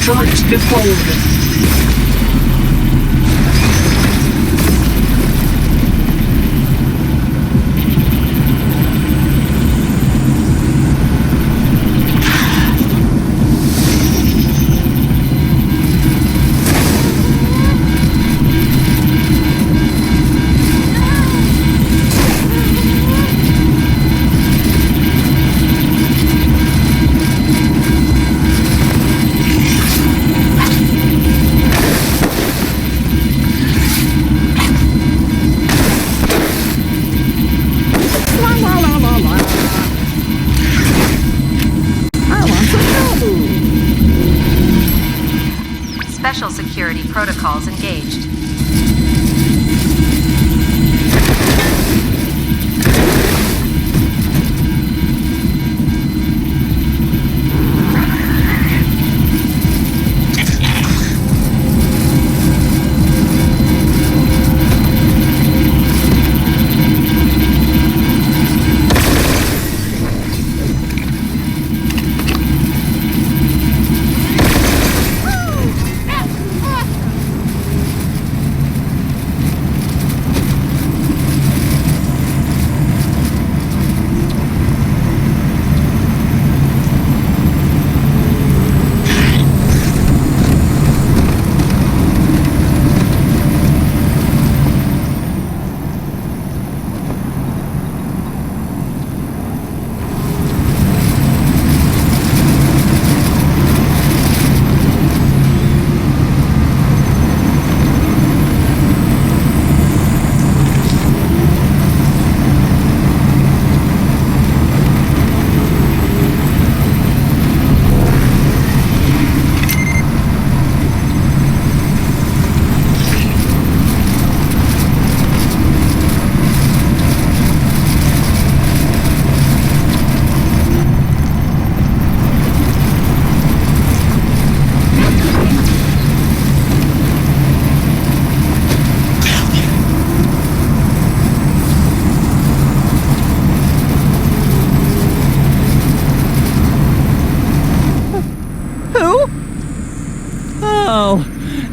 Charge deployed. Special security protocols engaged.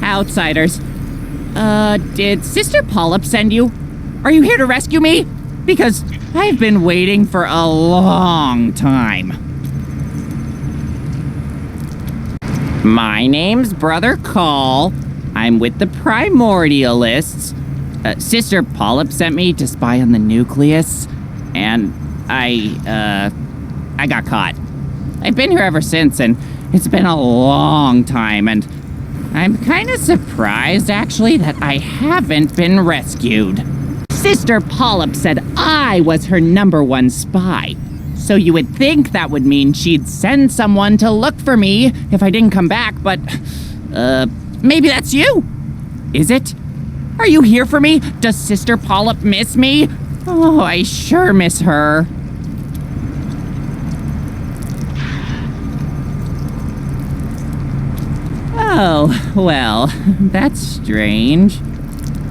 Outsiders. Did Sister Polyp send you? Are you here to rescue me? Because I've been waiting for a long time. My name's Brother Call. I'm with the Primordialists. Sister Polyp sent me to spy on the nucleus, and I got caught. I've been here ever since, and it's been a long time, and I'm kind of surprised, actually, that I haven't been rescued. Sister Polyp said I was her #1 spy. So you would think that would mean she'd send someone to look for me if I didn't come back, but, maybe that's you? Is it? Are you here for me? Does Sister Polyp miss me? Oh, I sure miss her. Oh, well, that's strange.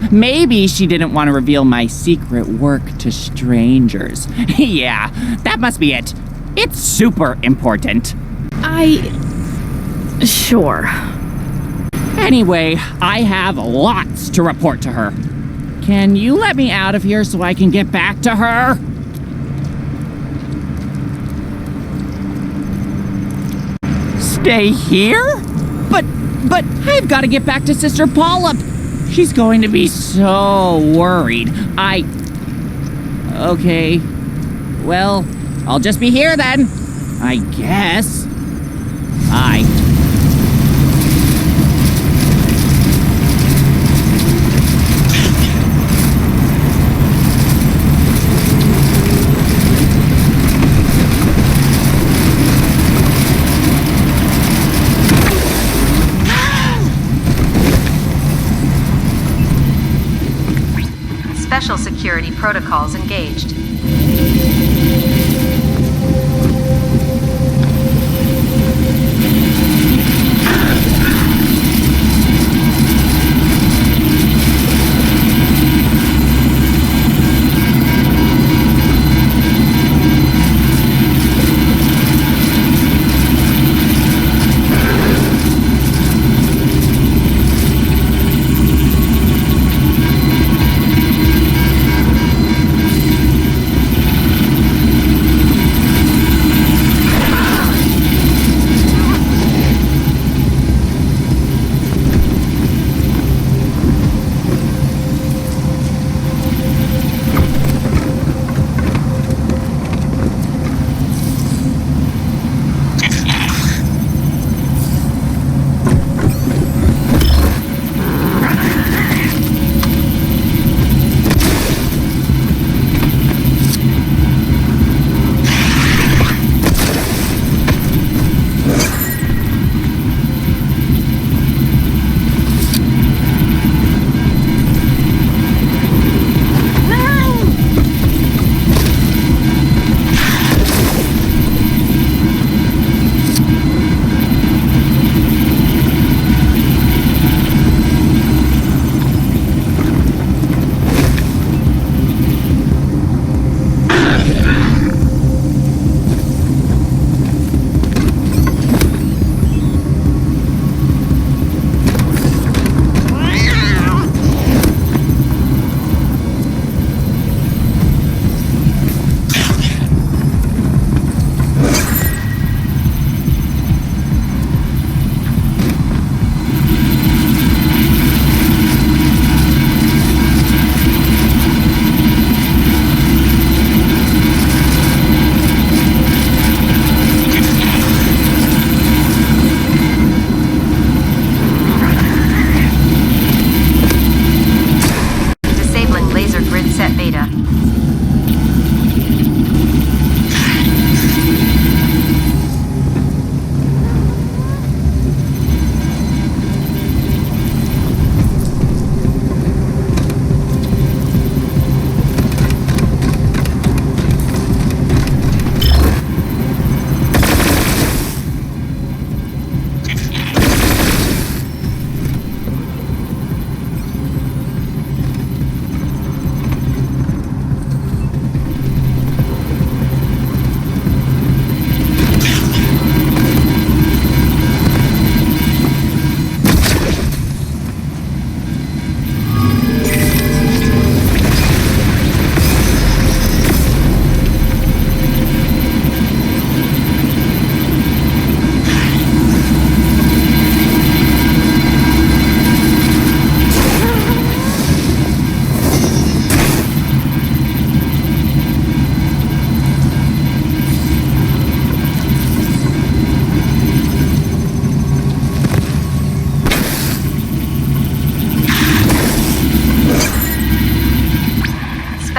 Maybe she didn't want to reveal my secret work to strangers. Yeah, that must be it. It's super important. Sure. Anyway, I have lots to report to her. Can you let me out of here so I can get back to her? stay here? But I've got to get back to Sister Polyp. She's going to be so worried. Okay. Well, I'll just be here then. I guess. Bye. Special security protocols engaged.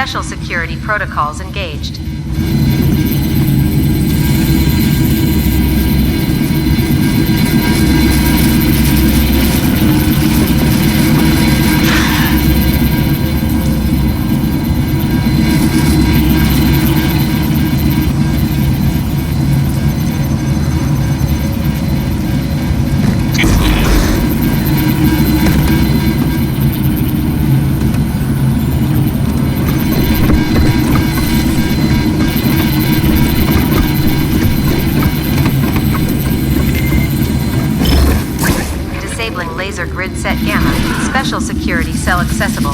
Special security protocols engaged. Laser grid set gamma. Special security cell accessible.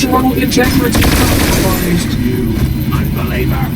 Structural integrity compromised, you unbeliever.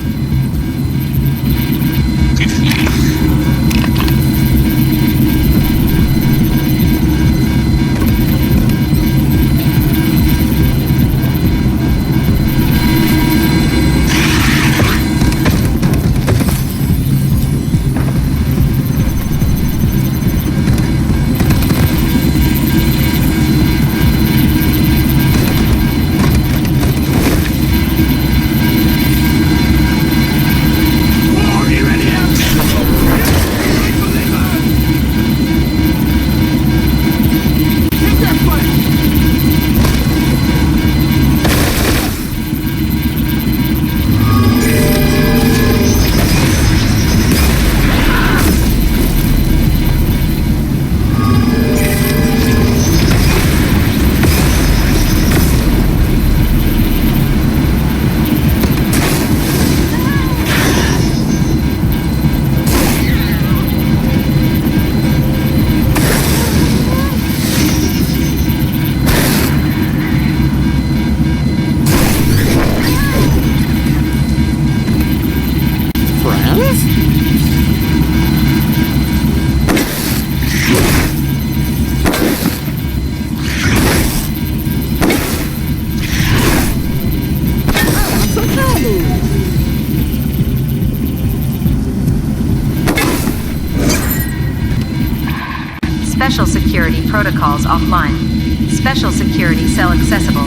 Special security protocols offline. Special security cell accessible.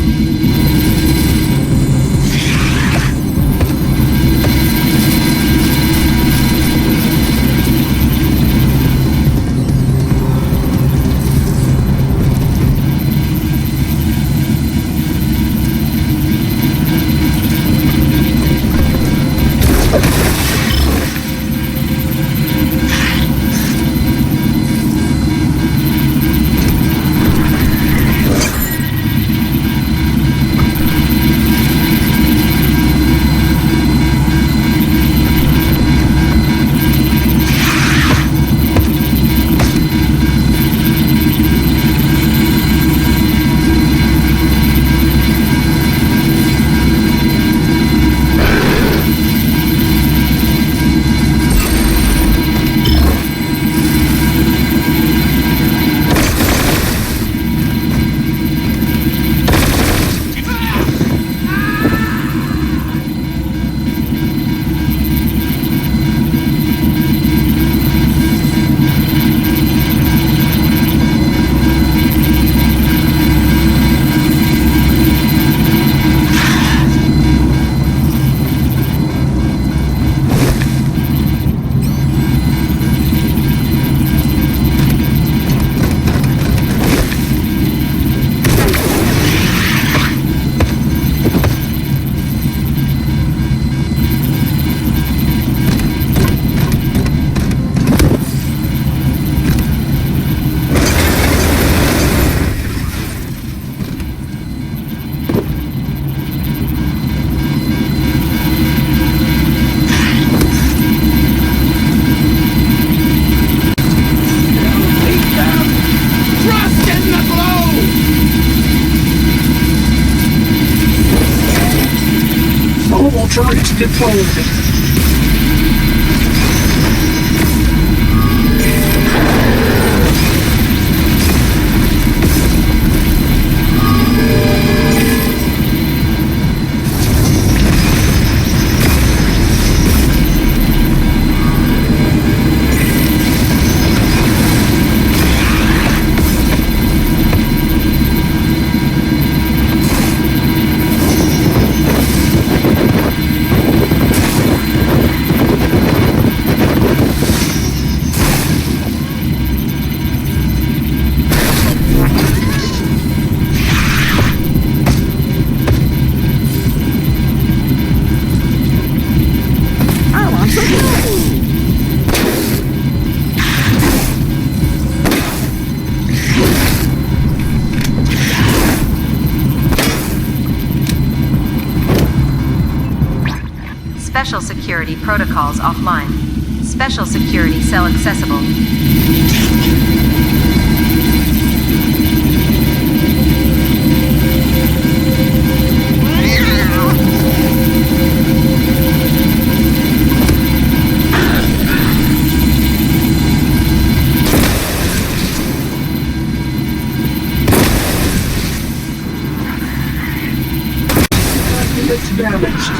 Turret deployed. Special security protocols offline. Special security cell accessible. damaged.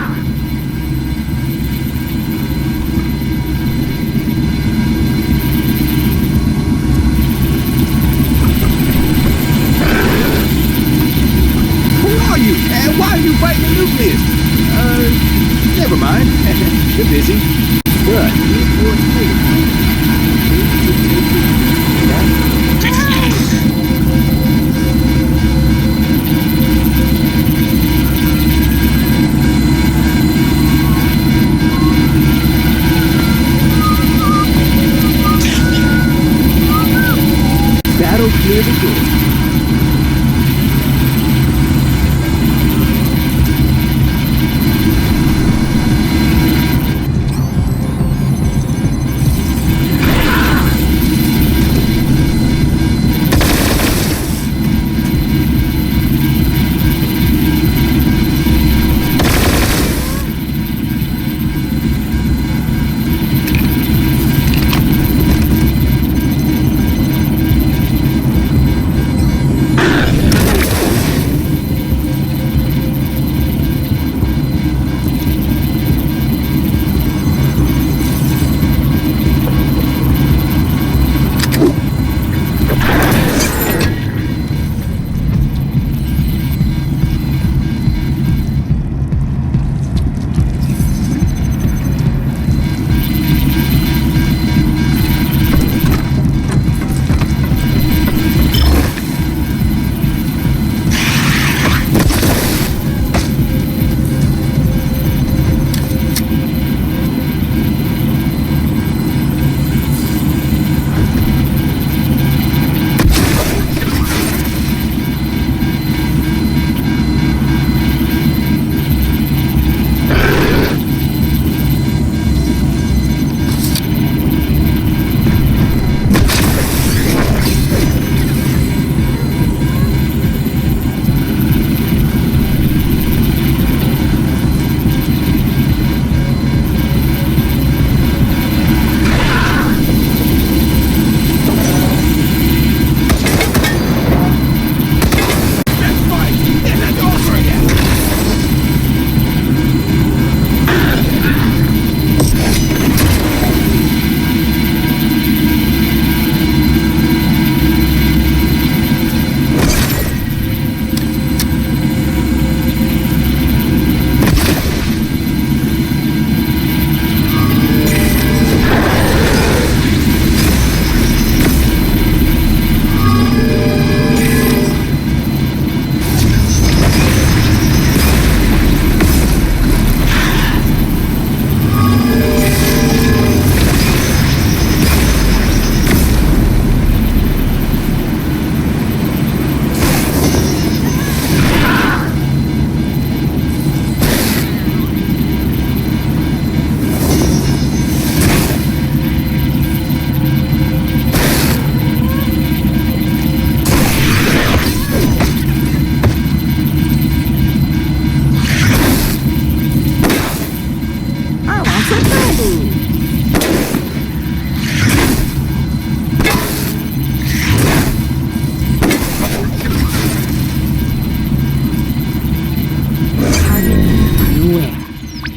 Who are you? And why are you fighting the nucleus? Never mind. You're busy. Good. That'll clear the door.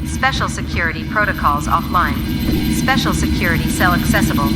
Special security protocols offline. Special security cell accessible.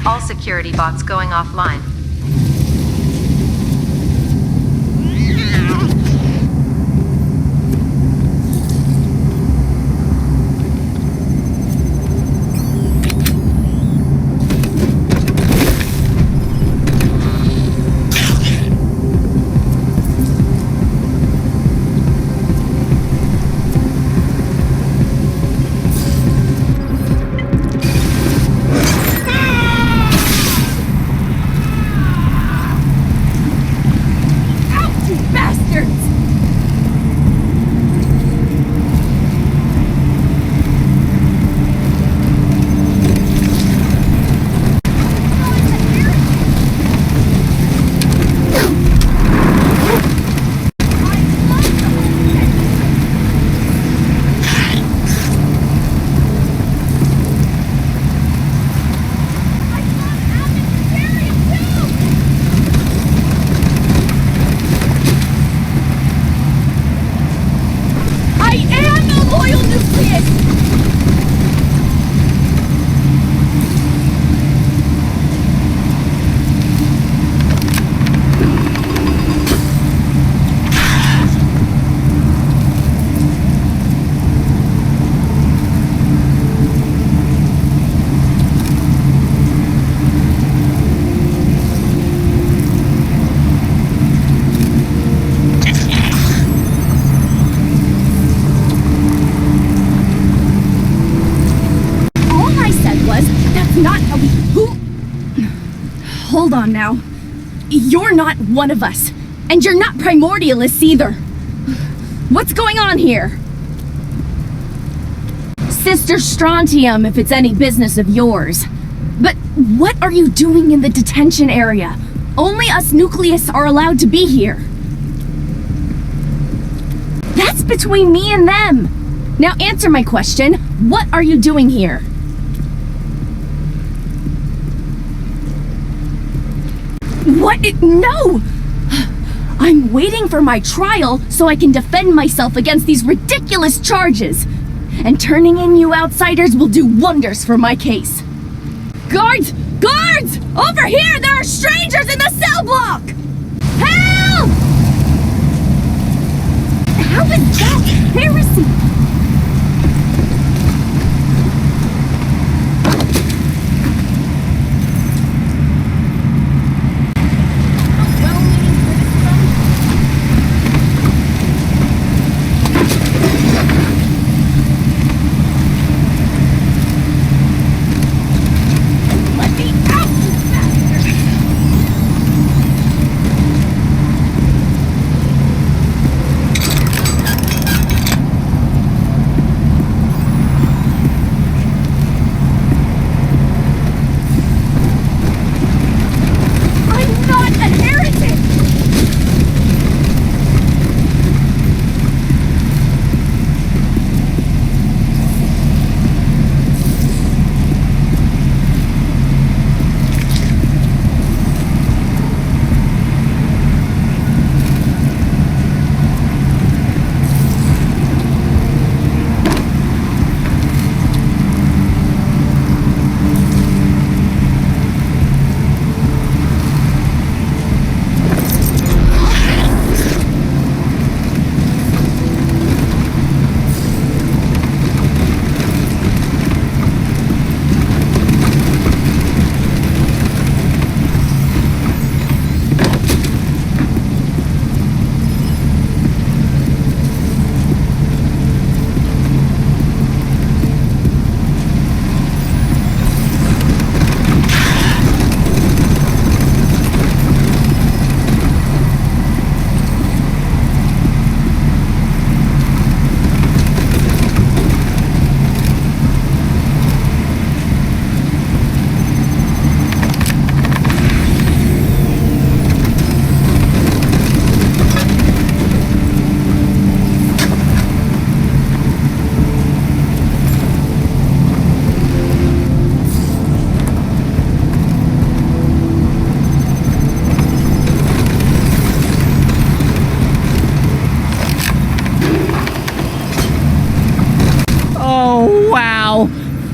All security bots going offline. hold on now. You're not one of us, and you're not primordialists either. What's going on here? Sister Strontium, if it's any business of yours. But what are you doing in the detention area? Only us Nucleus are allowed to be here. That's between me and them. Now answer my question. What are you doing here? What? No! I'm waiting for my trial so I can defend myself against these ridiculous charges. And turning in you outsiders will do wonders for my case. Guards! Guards! Over here! There are strangers in the cell block! Help! How is that heresy?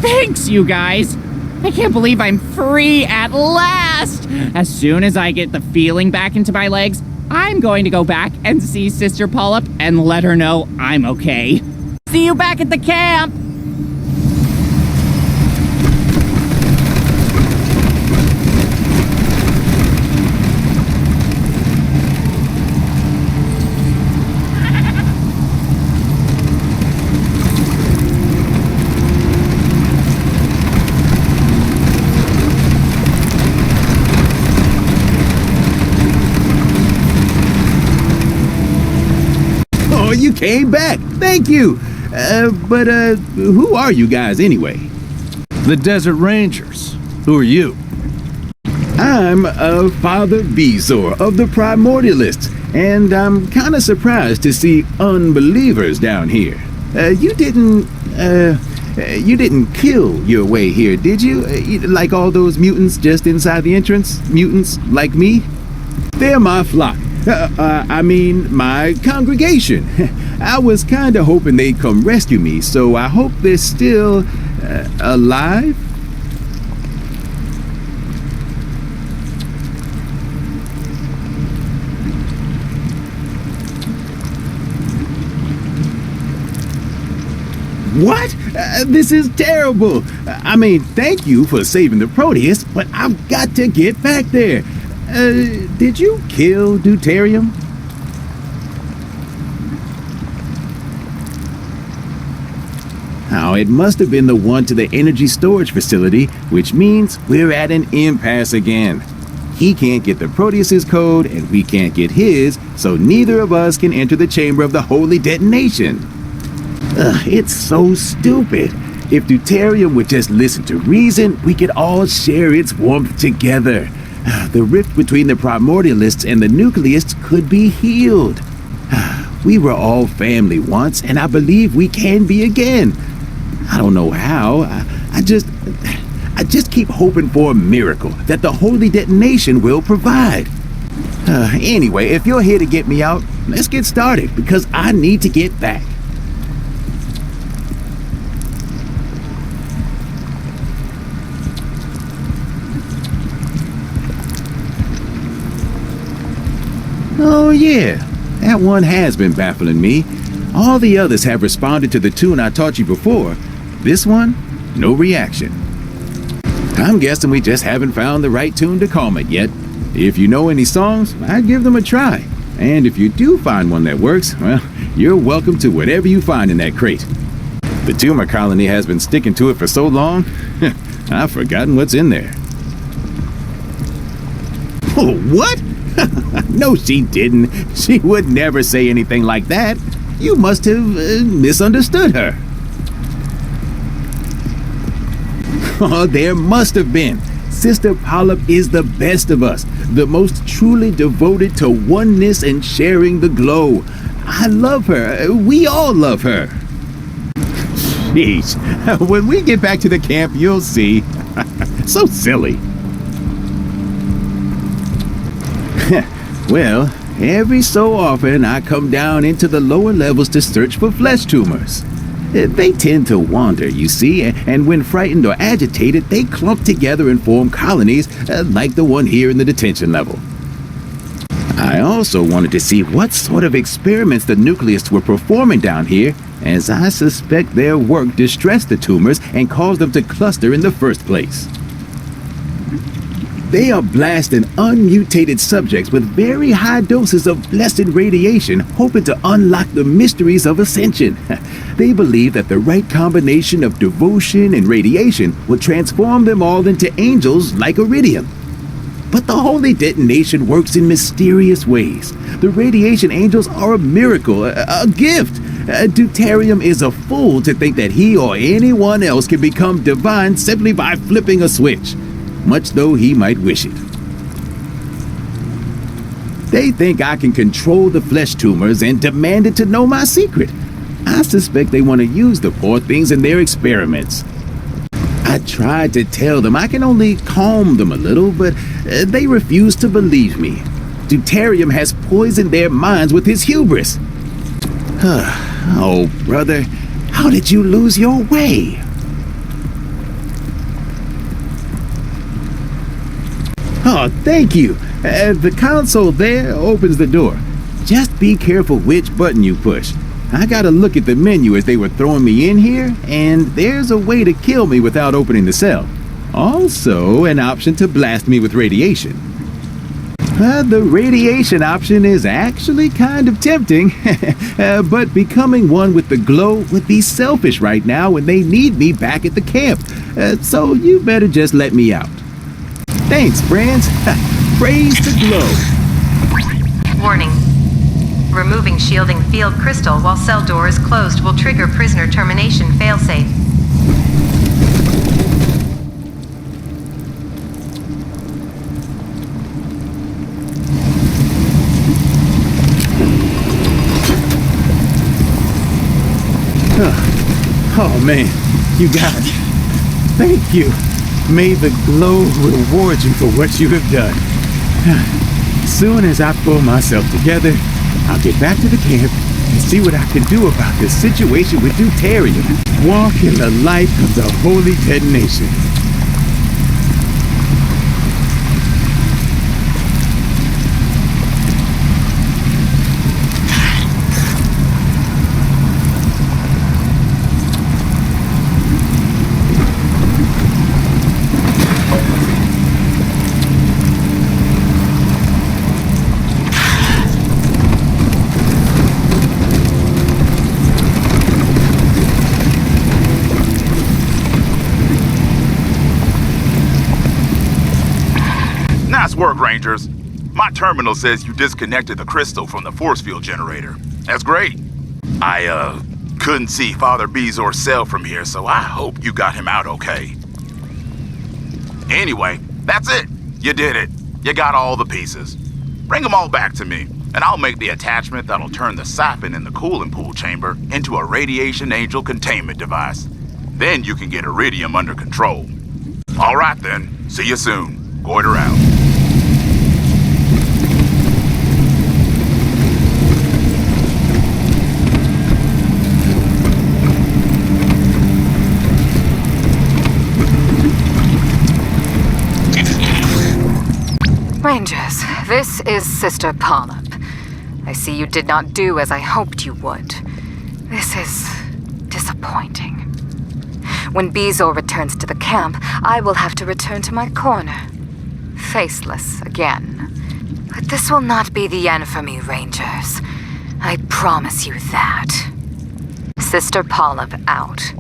Thanks, you guys! I can't believe I'm free at last! As soon as I get the feeling back into my legs, I'm going to go back and see Sister Polyp and let her know I'm okay. See you back at the camp! You came back. Thank you. But who are you guys anyway? The Desert Rangers. Who are you? I'm Father Bezor of the Primordialists, and I'm kind of surprised to see unbelievers down here. You didn't kill your way here, did you? Like all those mutants just inside the entrance? Mutants like me? They're my flock. I mean, my congregation. I was kind of hoping they'd come rescue me, so I hope they're still alive. What? This is terrible. I mean, thank you for saving the Proteus, but I've got to get back there. Did you kill Deuterium? Oh, it must have been the one to the energy storage facility, which means we're at an impasse again. He can't get the Proteus's code, and we can't get his, so neither of us can enter the chamber of the holy detonation. It's so stupid. If deuterium would just listen to reason, we could all share its warmth together. The rift between the primordialists and the nucleists could be healed. We were all family once, and I believe we can be again. I don't know how. I just keep hoping for a miracle that the holy detonation will provide. Anyway, if you're here to get me out, let's get started, because I need to get back. Oh yeah, that one has been baffling me. All the others have responded to the tune I taught you before. This one, no reaction. I'm guessing we just haven't found the right tune to calm it yet. If you know any songs, I'd give them a try. And if you do find one that works, well, you're welcome to whatever you find in that crate. The tumor colony has been sticking to it for so long, I've forgotten what's in there. Oh, what? No, she didn't. She would never say anything like that. You must have misunderstood her. Oh, there must have been. Sister Polyp is the best of us, the most truly devoted to oneness and sharing the glow. I love her. We all love her. Sheesh. When we get back to the camp, you'll see. So silly. Well, every so often I come down into the lower levels to search for flesh tumors. They tend to wander, you see, and when frightened or agitated, they clump together and form colonies like the one here in the detention level. I also wanted to see what sort of experiments the nucleists were performing down here, as I suspect their work distressed the tumors and caused them to cluster in the first place. They are blasting unmutated subjects with very high doses of blessed radiation, hoping to unlock the mysteries of ascension. They believe that the right combination of devotion and radiation will transform them all into angels like iridium. But the holy detonation works in mysterious ways. The radiation angels are a miracle, a gift. Deuterium is a fool to think that he or anyone else can become divine simply by flipping a switch, much though he might wish it. They think I can control the flesh tumors and demanded to know my secret. I suspect they want to use the poor things in their experiments. I tried to tell them I can only calm them a little, but they refuse to believe me. Deuterium has poisoned their minds with his hubris. Oh, brother, how did you lose your way? Oh, thank you. The console there opens the door. Just be careful which button you push. I got to look at the menu as they were throwing me in here, and there's a way to kill me without opening the cell. Also, an option to blast me with radiation. The radiation option is actually kind of tempting, but becoming one with the glow would be selfish right now when they need me back at the camp. So you better just let me out. Thanks, friends. Praise the glow. Warning. Removing shielding field crystal while cell door is closed will trigger prisoner termination failsafe. Oh man, you got it. Thank you. May the glow reward you for what you have done. Soon as I pull myself together, I'll get back to the camp and see what I can do about this situation with deuterium. Walk in the light of the holy detonation. Nice work, Rangers. My terminal says you disconnected the crystal from the force field generator. That's great. I, couldn't see Father Bezor's cell from here, so I hope you got him out okay. Anyway, that's it. You did it. You got all the pieces. Bring them all back to me, and I'll make the attachment that'll turn the siphon in the cooling pool chamber into a radiation angel containment device. Then you can get Iridium under control. All right then. See you soon. Goiter out. Rangers, this is Sister Polyp. I see you did not do as I hoped you would. This is disappointing. When Bezor returns to the camp, I will have to return to my corner. Faceless again. But this will not be the end for me, Rangers. I promise you that. Sister Polyp out.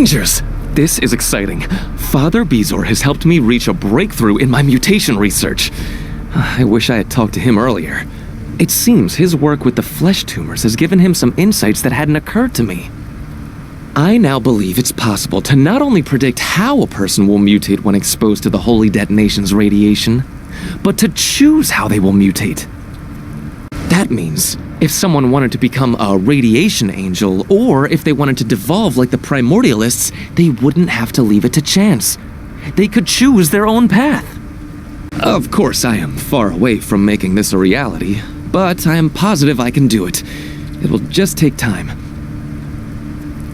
Rangers! This is exciting. Father Bezor has helped me reach a breakthrough in my mutation research. I wish I had talked to him earlier. It seems his work with the flesh tumors has given him some insights that hadn't occurred to me. I now believe it's possible to not only predict how a person will mutate when exposed to the Holy Detonation's radiation, but to choose how they will mutate. That means if someone wanted to become a radiation angel, or if they wanted to devolve like the Primordialists, they wouldn't have to leave it to chance. They could choose their own path. Of course, I am far away from making this a reality, but I am positive I can do it. It will just take time.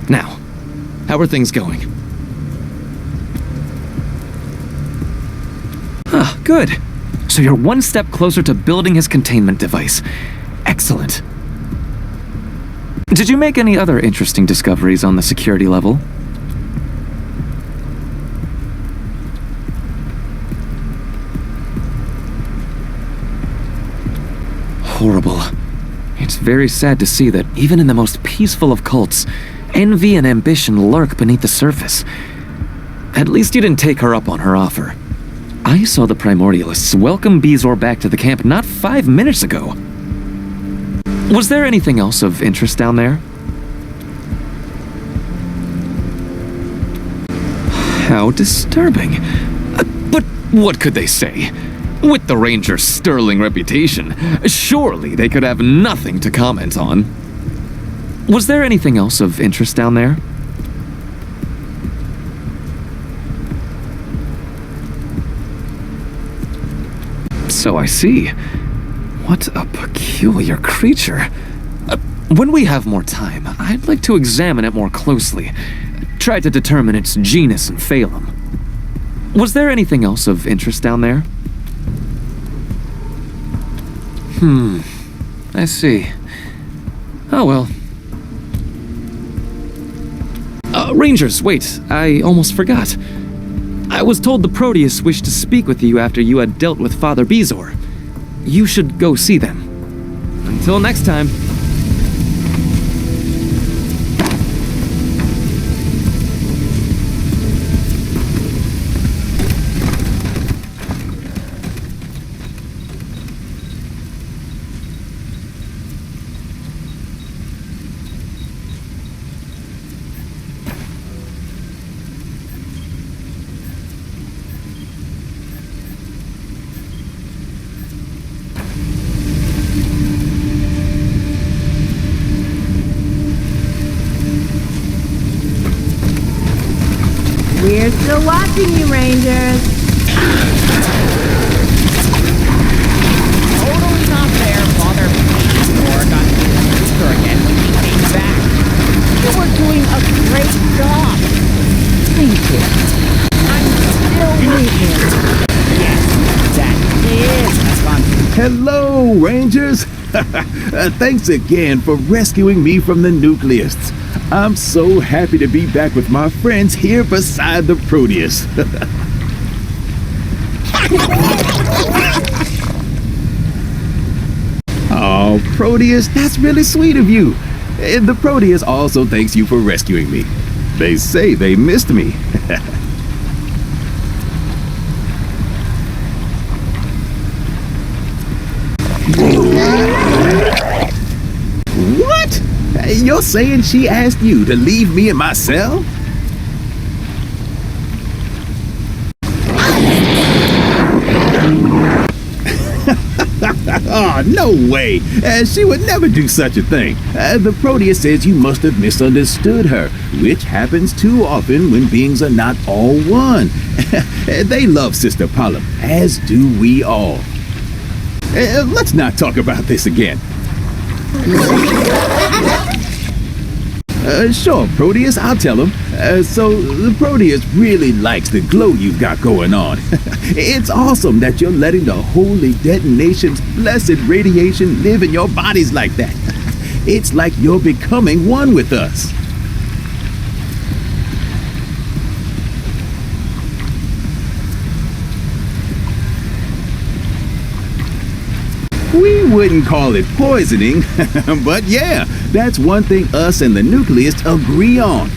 Now, how are things going? Ah, good. So you're one step closer to building his containment device. Excellent. Did you make any other interesting discoveries on the security level? Horrible. It's very sad to see that even in the most peaceful of cults, envy and ambition lurk beneath the surface. At least you didn't take her up on her offer. I saw the Primordialists welcome Bezoar back to the camp not 5 minutes ago. Was there anything else of interest down there? How disturbing. But what could they say? With the Ranger's sterling reputation, surely they could have nothing to comment on. Was there anything else of interest down there? So I see. What a peculiar creature. When we have more time, I'd like to examine it more closely. Try to determine its genus and phylum. Was there anything else of interest down there? I see. Oh well. Rangers, wait, I almost forgot. I was told the Proteus wished to speak with you after you had dealt with Father Bezoar. You should go see them. Until next time. We're still watching you, Rangers. Totally not fair, Father Bezoar got to again when he came back. You were doing a great job. Thank you. I'm still waiting. Yes, that is a fun. Hello, Rangers! Thanks again for rescuing me from the Nucleists. I'm so happy to be back with my friends here beside the Proteus. Oh, Proteus, that's really sweet of you. And the Proteus also thanks you for rescuing me. They say they missed me. What? You're saying she asked you to leave me in my cell? Oh, no way. She would never do such a thing. The Proteus says you must have misunderstood her, which happens too often when beings are not all one. They love Sister Polyp, as do we all. Let's not talk about this again. Sure, Proteus, I'll tell him. So, the Proteus really likes the glow you've got going on. It's awesome that you're letting the holy detonation's blessed radiation live in your bodies like that. It's like you're becoming one with us. We wouldn't call it poisoning, but yeah, that's one thing us and the Nucleists agree on.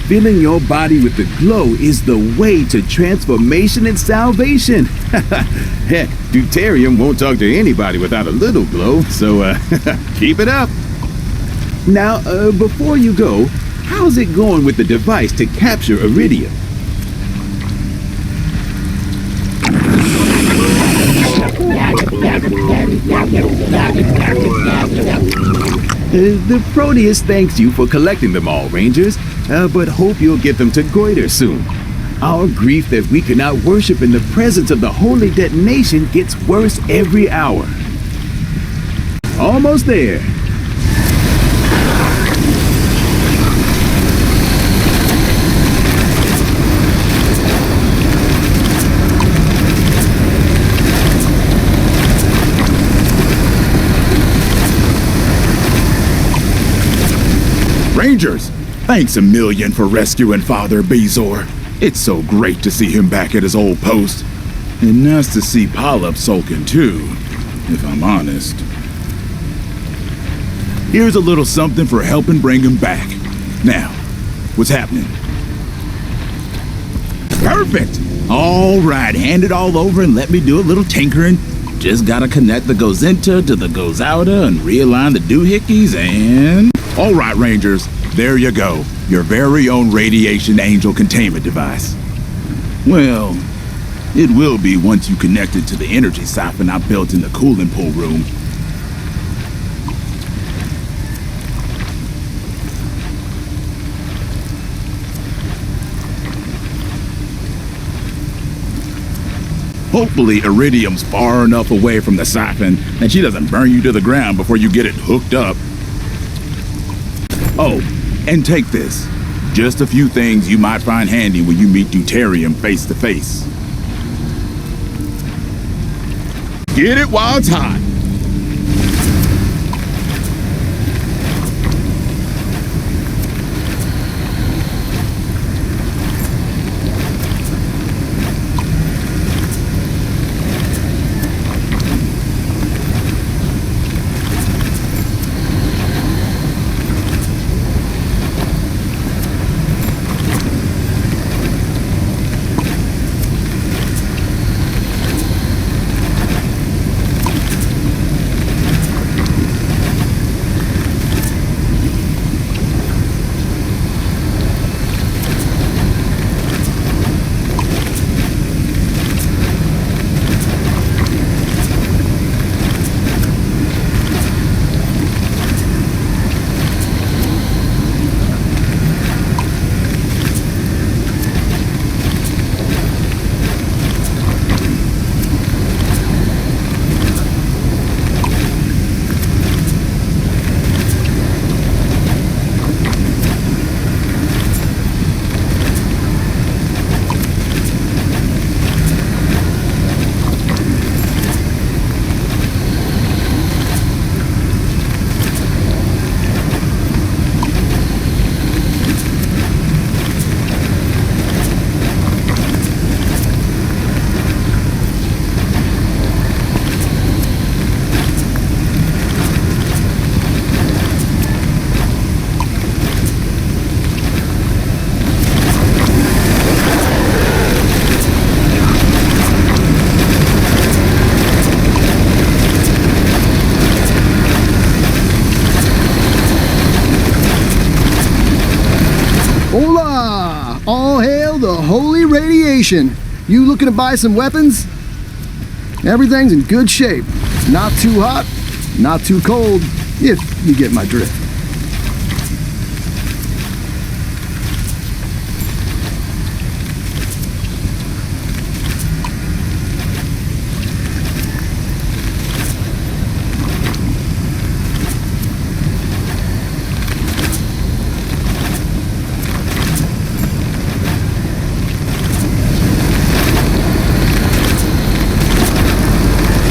Filling your body with the glow is the way to transformation and salvation. Heck, deuterium won't talk to anybody without a little glow, so keep it up. Now, before you go, how's it going with the device to capture Iridium? The Proteus thanks you for collecting them all, Rangers, but hope you'll get them to Goiter soon. Our grief that we cannot worship in the presence of the holy detonation gets worse every hour. Almost there. Rangers, thanks a million for rescuing Father Bezor. It's so great to see him back at his old post. And nice to see Polyp sulking too, if I'm honest. Here's a little something for helping bring him back. Now, what's happening? Perfect! All right, hand it all over and let me do a little tinkering. Just gotta connect the goes into to the goes outa and realign the doohickeys and... All right, Rangers, there you go. Your very own radiation angel containment device. Well, it will be once you connect it to the energy siphon I built in the cooling pool room. Hopefully Iridium's far enough away from the siphon that she doesn't burn you to the ground before you get it hooked up. Oh, and take this. Just a few things you might find handy when you meet Deuterium face to face. Get it while it's hot. Hola! All hail the holy radiation. You looking to buy some weapons? Everything's in good shape. Not too hot, not too cold, if you get my drift.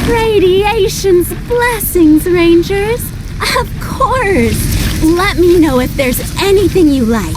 Radiation's blessings, Rangers. Of course. Let me know if there's anything you like.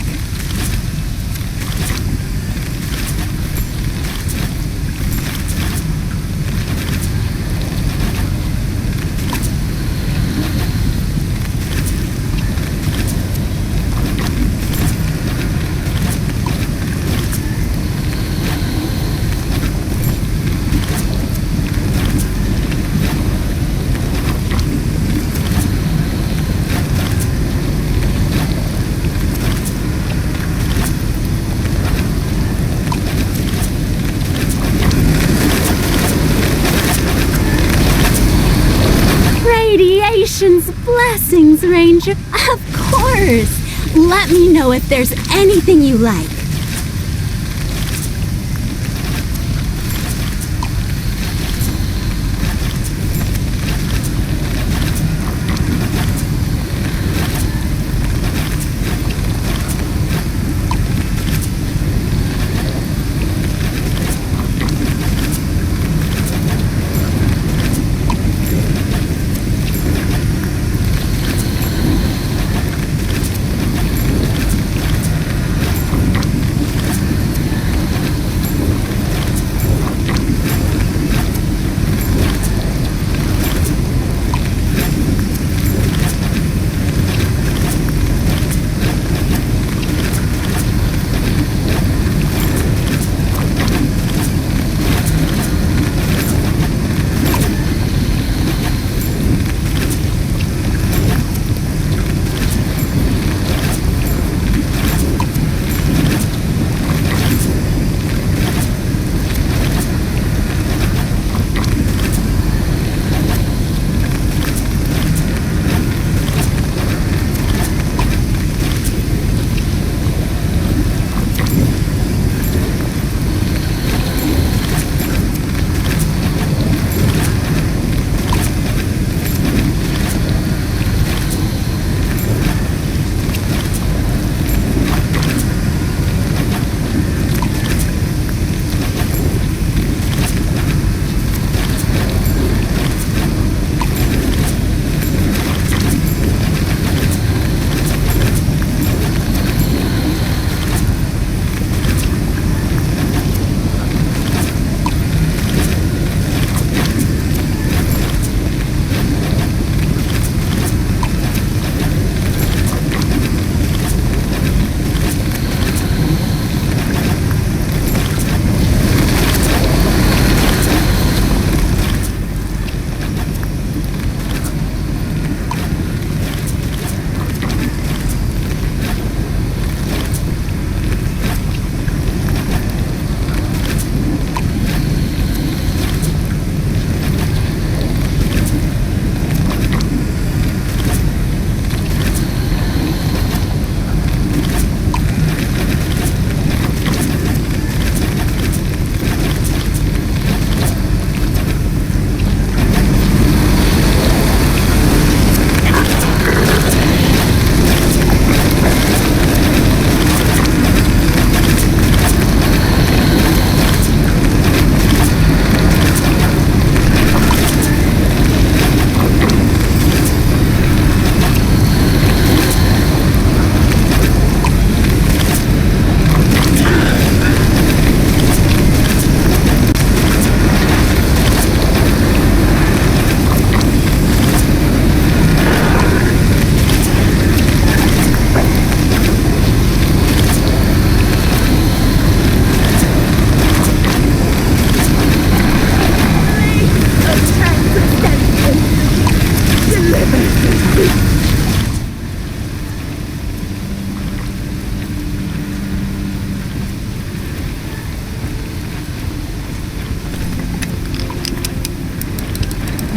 Radiation's blessings, Ranger. Of course. Let me know if there's anything you like.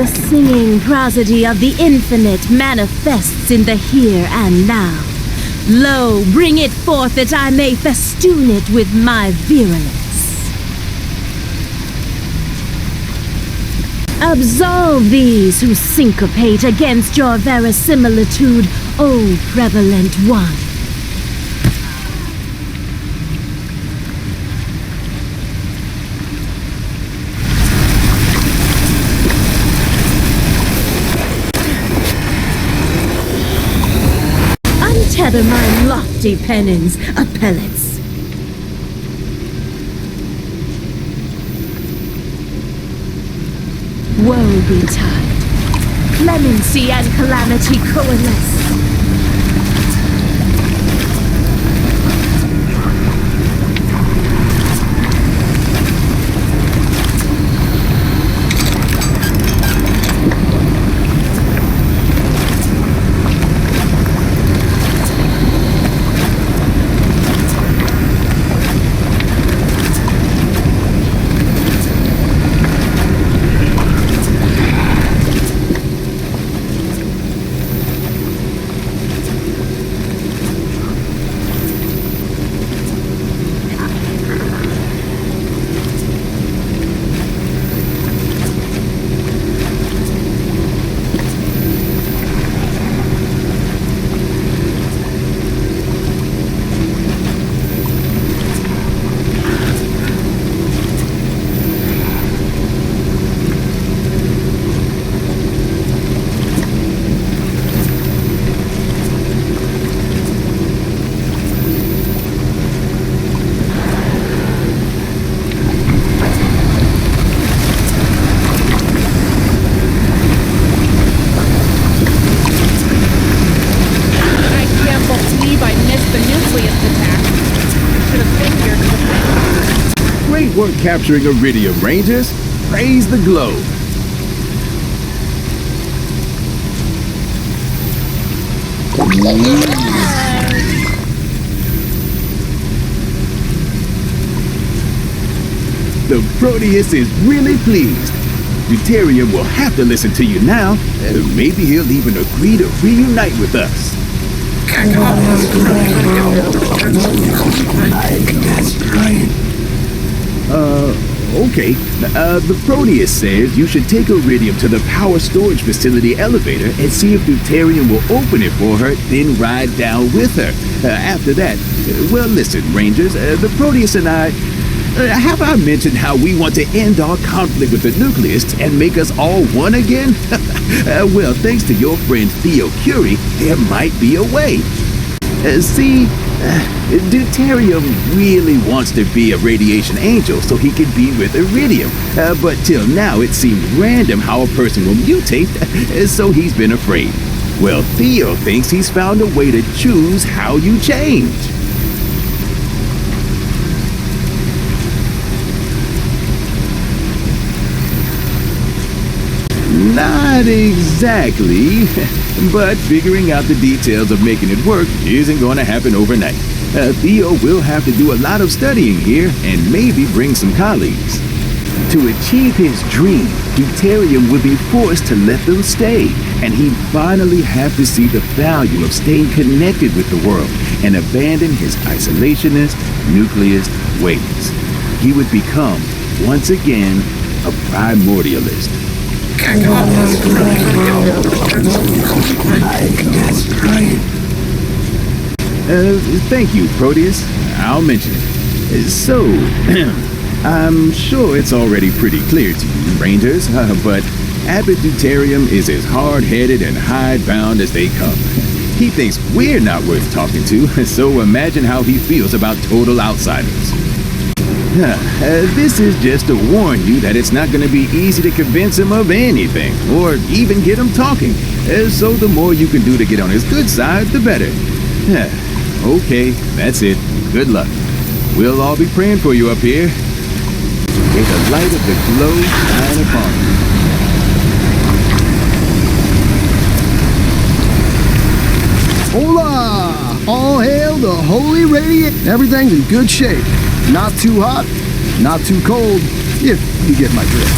The singing prosody of the infinite manifests in the here and now. Lo, bring it forth that I may festoon it with my virulence. Absolve these who syncopate against your verisimilitude, O prevalent one. Untether my lofty pennons, appellates. Woe betide. Clemency and calamity coalesce. Great work capturing Iridium, Rangers. Praise the globe. The Proteus is really pleased. Deuterium will have to listen to you now. Maybe he'll even agree to reunite with us. Okay. The Proteus says you should take Iridium to the power storage facility elevator and see if Deuterium will open it for her, then ride down with her. After that, well, listen, Rangers, the Proteus and I... have I mentioned how we want to end our conflict with the Nucleists and make us all one again? Well, thanks to your friend Theo Curie, there might be a way. See, Deuterium really wants to be a radiation angel so he can be with Iridium. But till now it seemed random how a person will mutate, so he's been afraid. Well, Theo thinks he's found a way to choose how you change. Not exactly, but figuring out the details of making it work isn't going to happen overnight. Theo will have to do a lot of studying here and maybe bring some colleagues. To achieve his dream, Deuterium would be forced to let them stay, and he'd finally have to see the value of staying connected with the world and abandon his isolationist, nucleist ways. He would become, once again, a primordialist. Thank you, Proteus. I'll mention it. So, I'm sure it's already pretty clear to you, Rangers, but Abbot Deuterium is as hard-headed and hidebound as they come. He thinks we're not worth talking to, so imagine how he feels about total outsiders. This is just to warn you that it's not going to be easy to convince him of anything, or even get him talking. So the more you can do to get on his good side, the better. Okay, that's it. Good luck. We'll all be praying for you up here. May the light of the glow shine upon you. Hola! All hail the holy radiant. Everything's in good shape. Not too hot, not too cold, if you get my drift.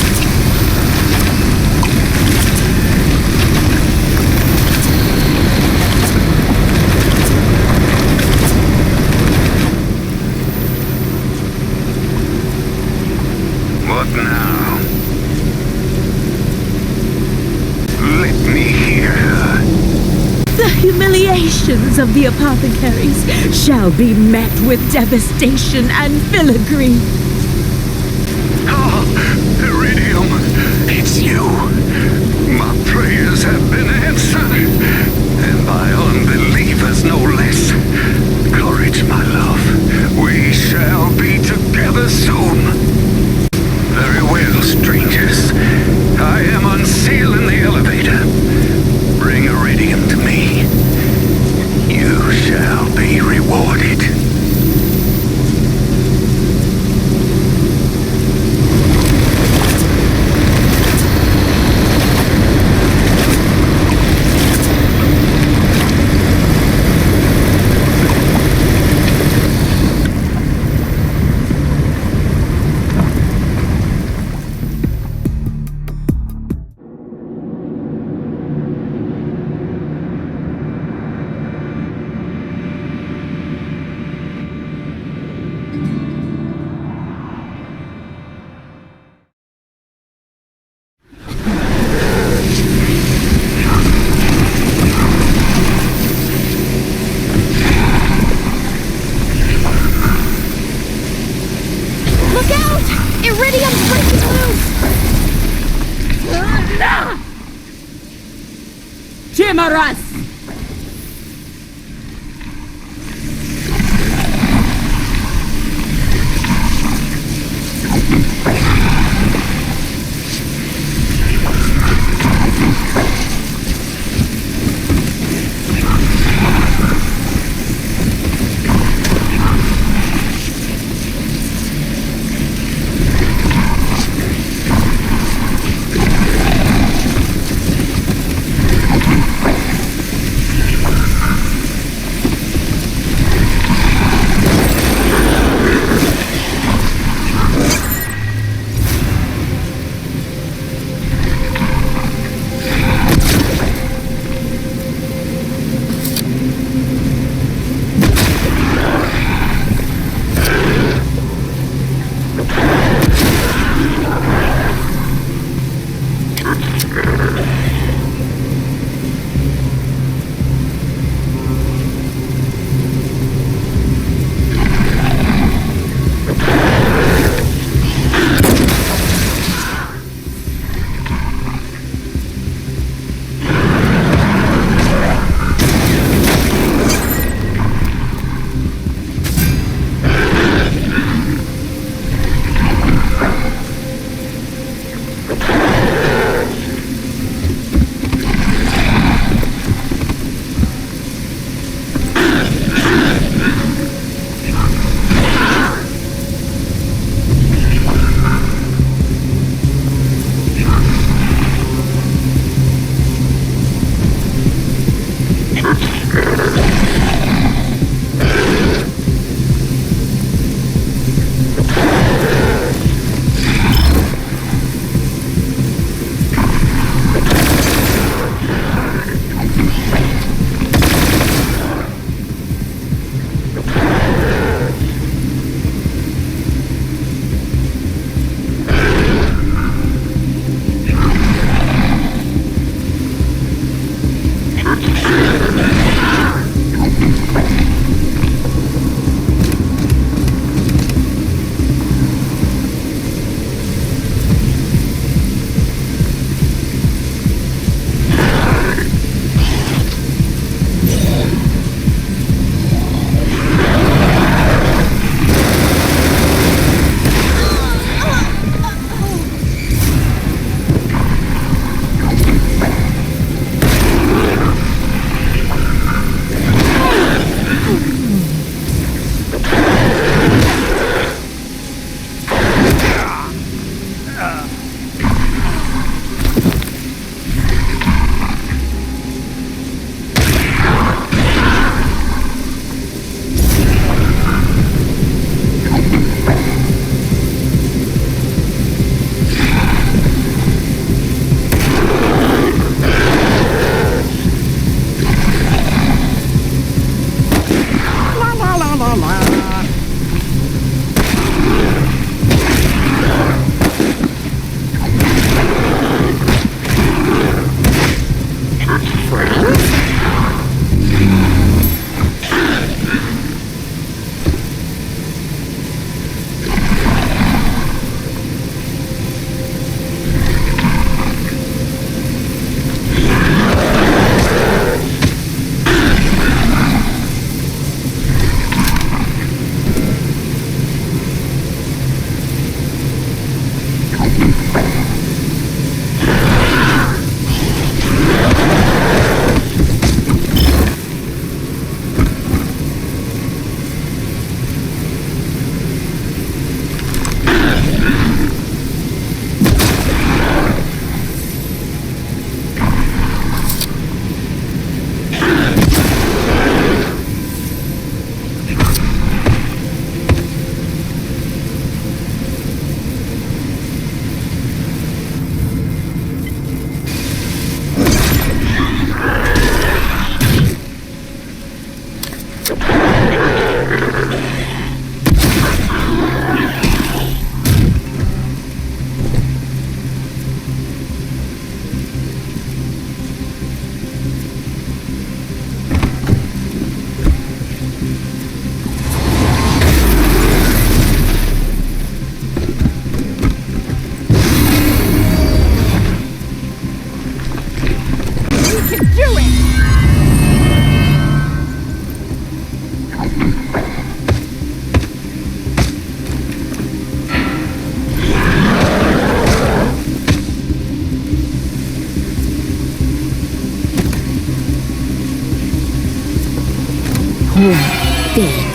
actions of the apothecaries shall be met with devastation and filigree. Ah, Iridium, it's you. My prayers have been answered, and by unbelievers no less. Courage, my love. We shall be together soon. Very well, strangers. I am unsealing the elevator. Bring Iridium to me. You shall be rewarded. Look out! Iridium's breaking loose! Timorous! Poor thing.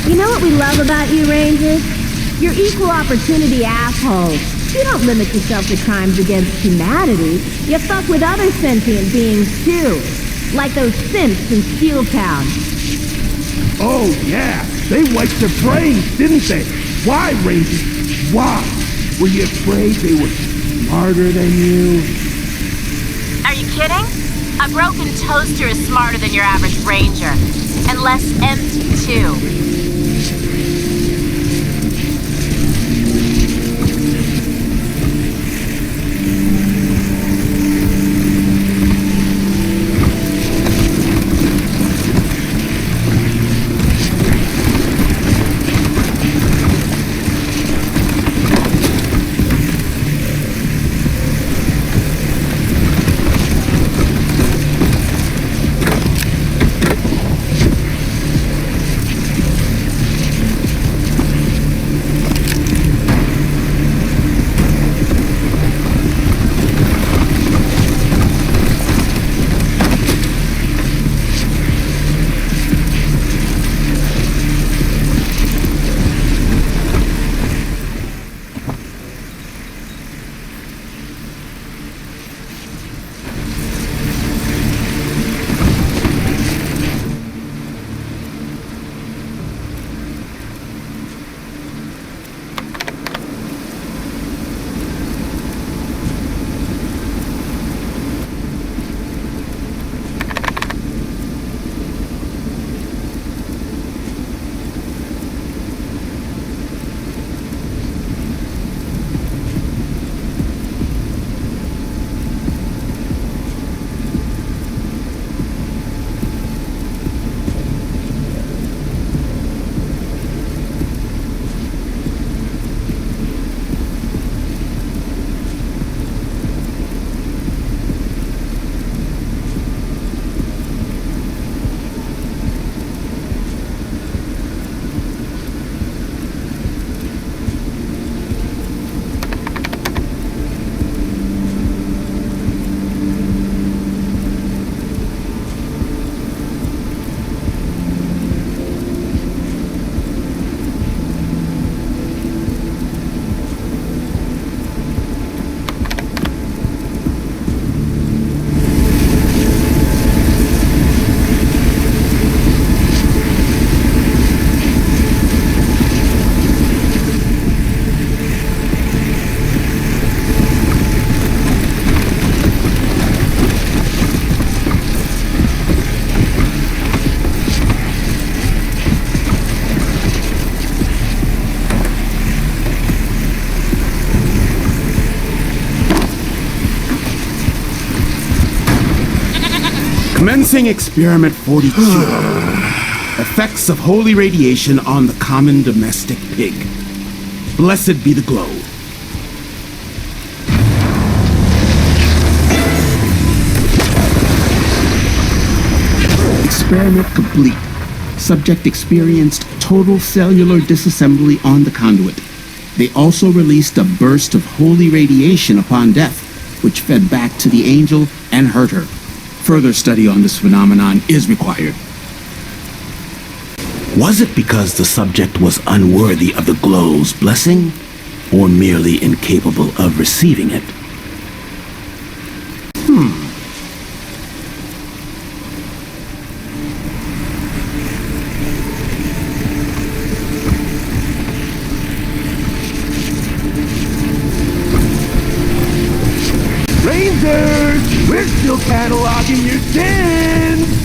You know what we love about you, Rangers? You're equal opportunity assholes. You don't limit yourself to crimes against humanity. You fuck with other sentient beings, too. Like those simps in Steel Town. Oh, yeah. They wiped their brains, didn't they? Why, Rangers? Why? Were you afraid they were smarter than you? Are you kidding? A broken toaster is smarter than your average ranger. And less empty, too. Commencing Experiment 42. Effects of holy radiation on the common domestic pig. Blessed be the glow. Experiment complete. Subject experienced total cellular disassembly on the conduit. They also released a burst of holy radiation upon death, which fed back to the angel and hurt her. Further study on this phenomenon is required. Was it because the subject was unworthy of the glow's blessing, or merely incapable of receiving it? Rangers, we're still cataloging your sins!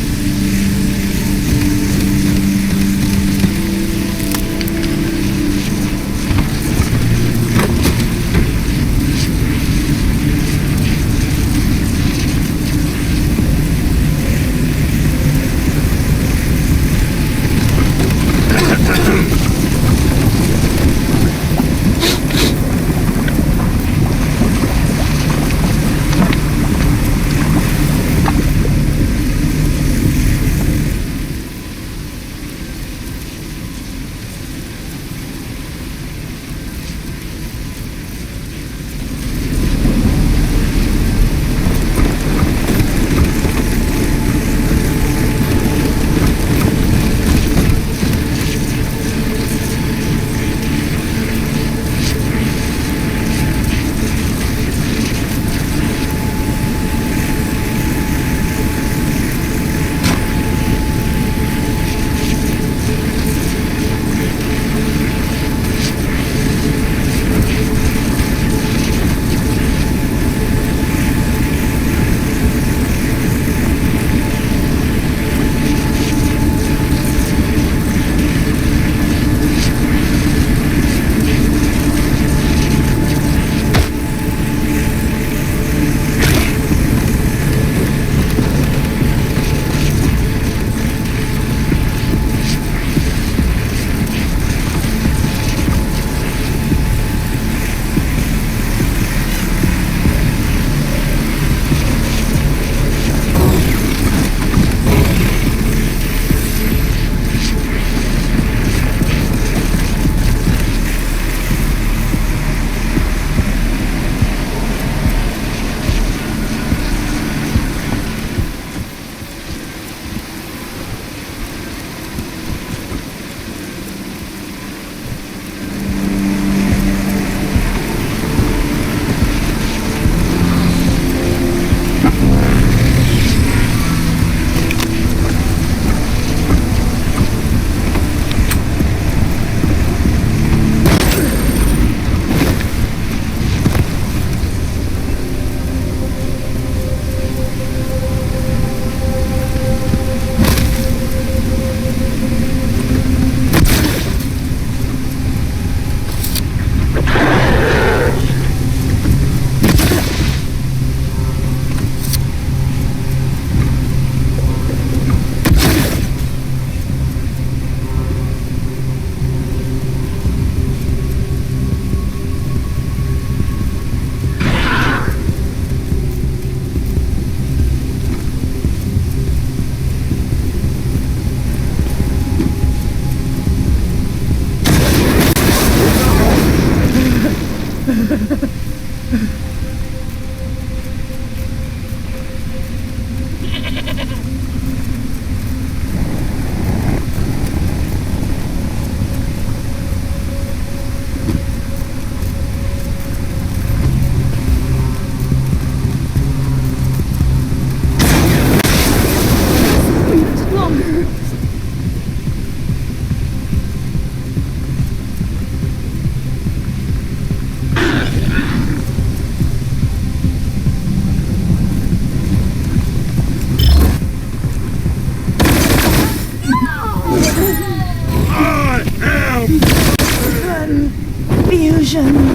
Confusion.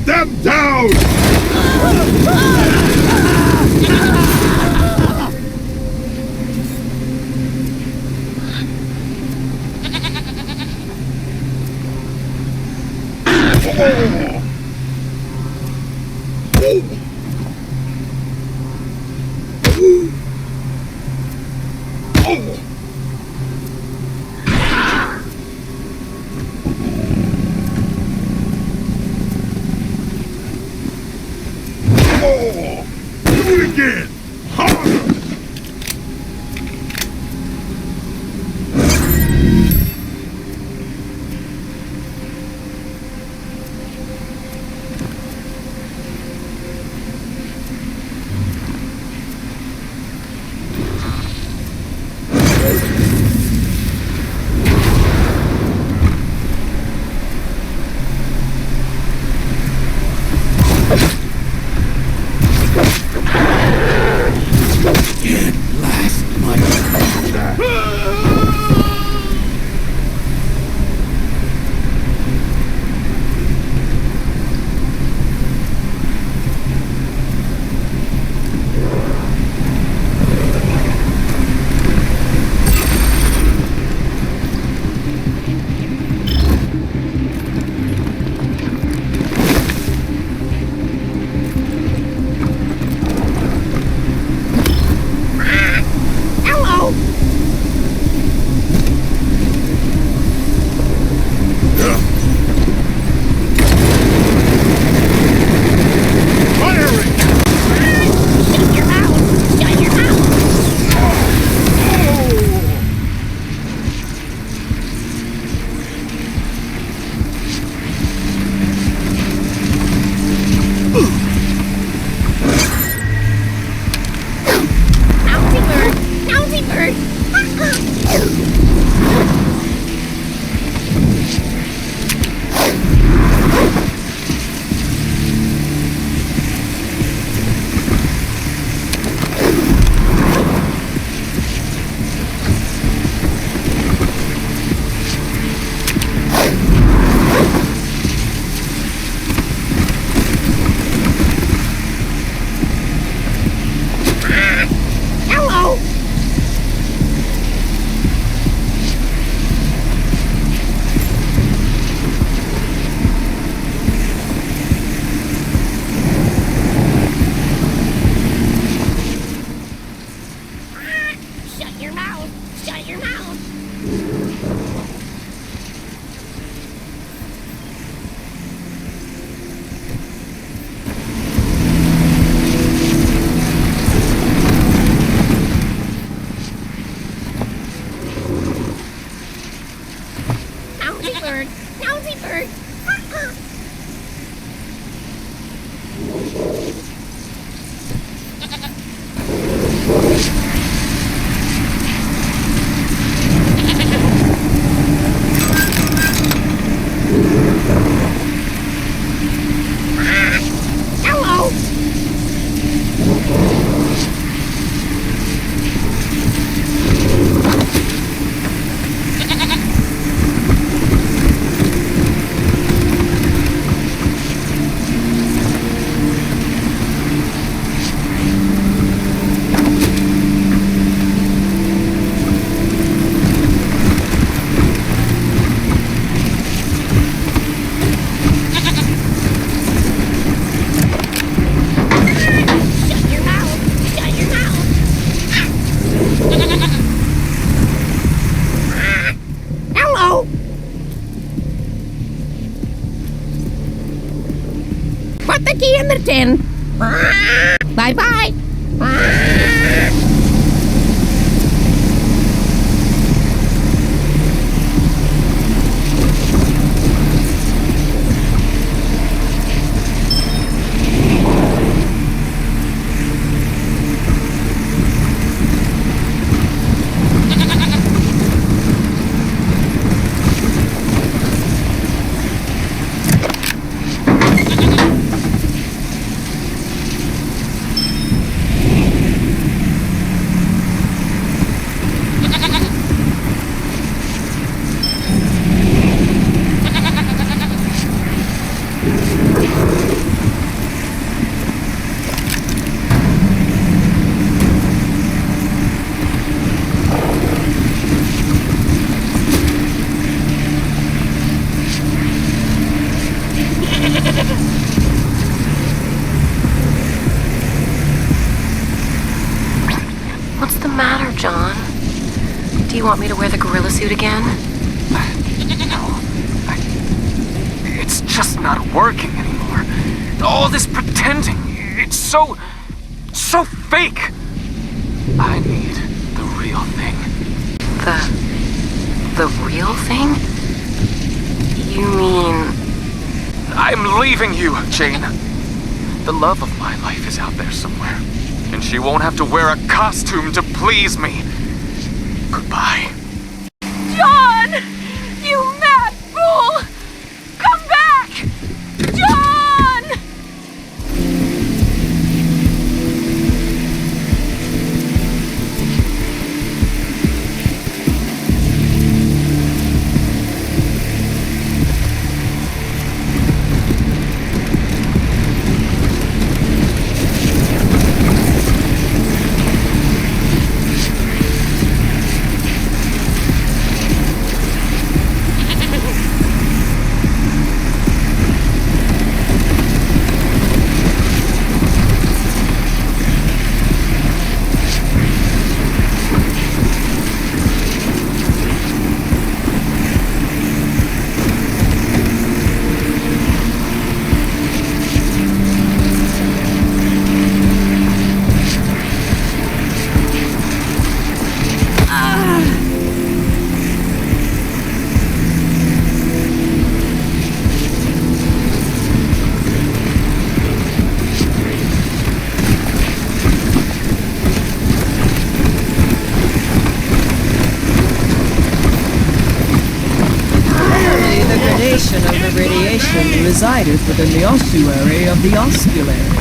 them down! Do it again! Harder! Put the key in the tin. Bye-bye. you want me to wear the gorilla suit again? No. It's just not working anymore. All this pretending, it's so fake. I need the real thing. The real thing? You mean... I'm leaving you, Jane. The love of my life is out there somewhere, and she won't have to wear a costume to please me. Goodbye. John! You mad fool! Come back! John! Of the radiation resideth within the ossuary of the osculary.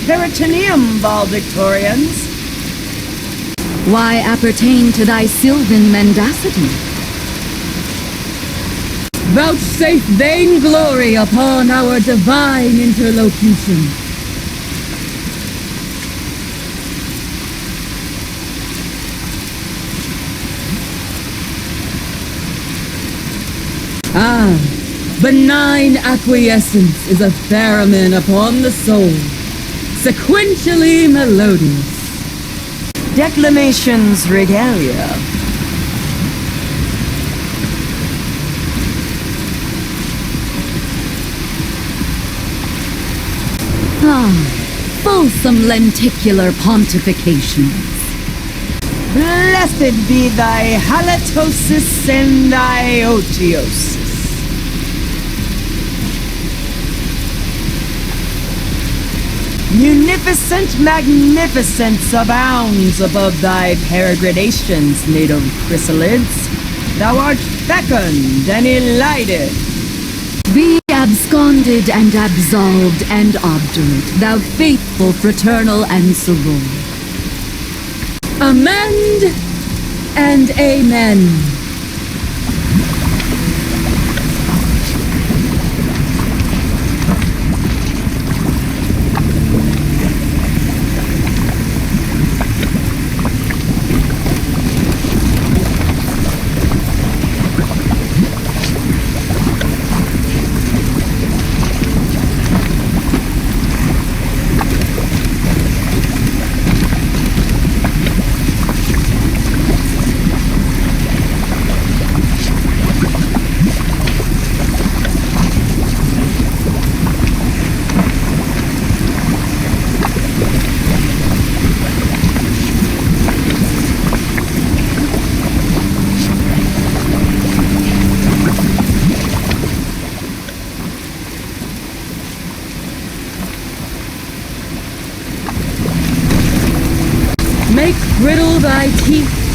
Peritoneum, valedictorians. Why appertain to thy sylvan mendacity? Vouchsafe vain glory upon our divine interlocution. Benign acquiescence is a theremin upon the soul, sequentially melodious. Declamations regalia. Fulsome lenticular pontifications. Blessed be thy halitosis and thy otiosis. Munificent magnificence abounds above thy peregrinations, native chrysalids. Thou art fecund and elided. Be absconded and absolved and obdurate, thou faithful fraternal and soror. Amend and amen.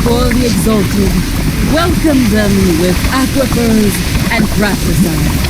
for the exalted. Welcome them with aquifers and fratricides.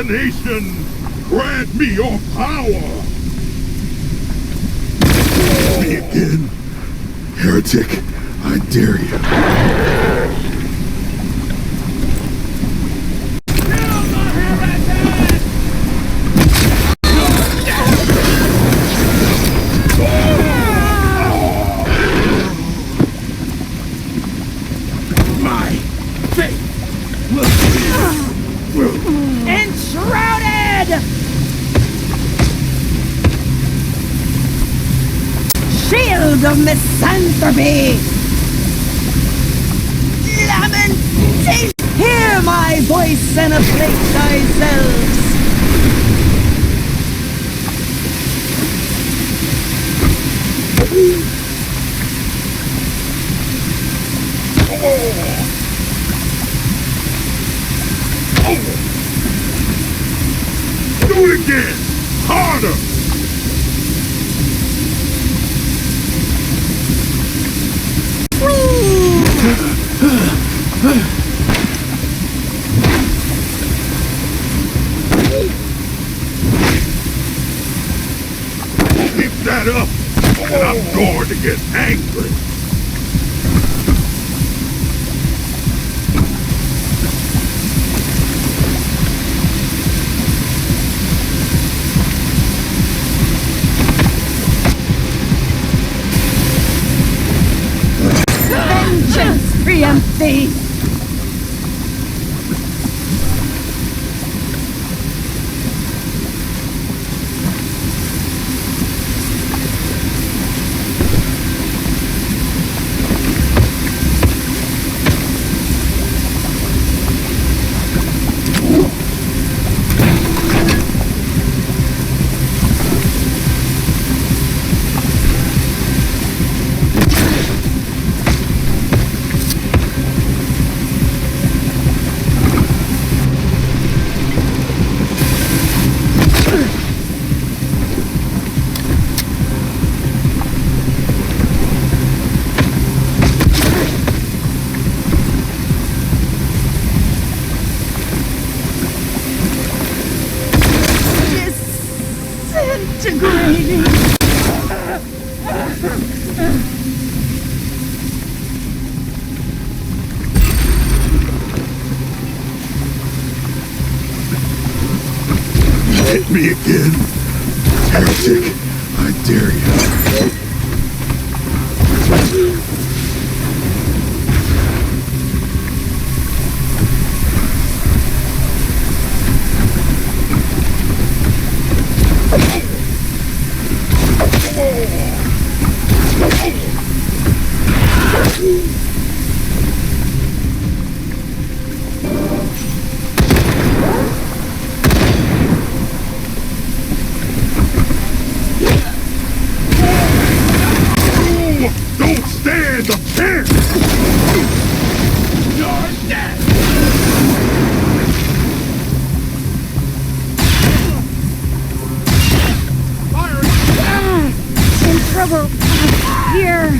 detonation! Grant me your power! Me again? Heretic, I dare you. My faith world of misanthropy. Lamentation! Hear my voice and afflict thyself. Do it again! Harder! Keep that up, and I'm going to get angry. Vengeance preempt thee! Disintegrating. Hit me again. Heretic, I dare you. Don't stand a chance! You're dead! In trouble. Here.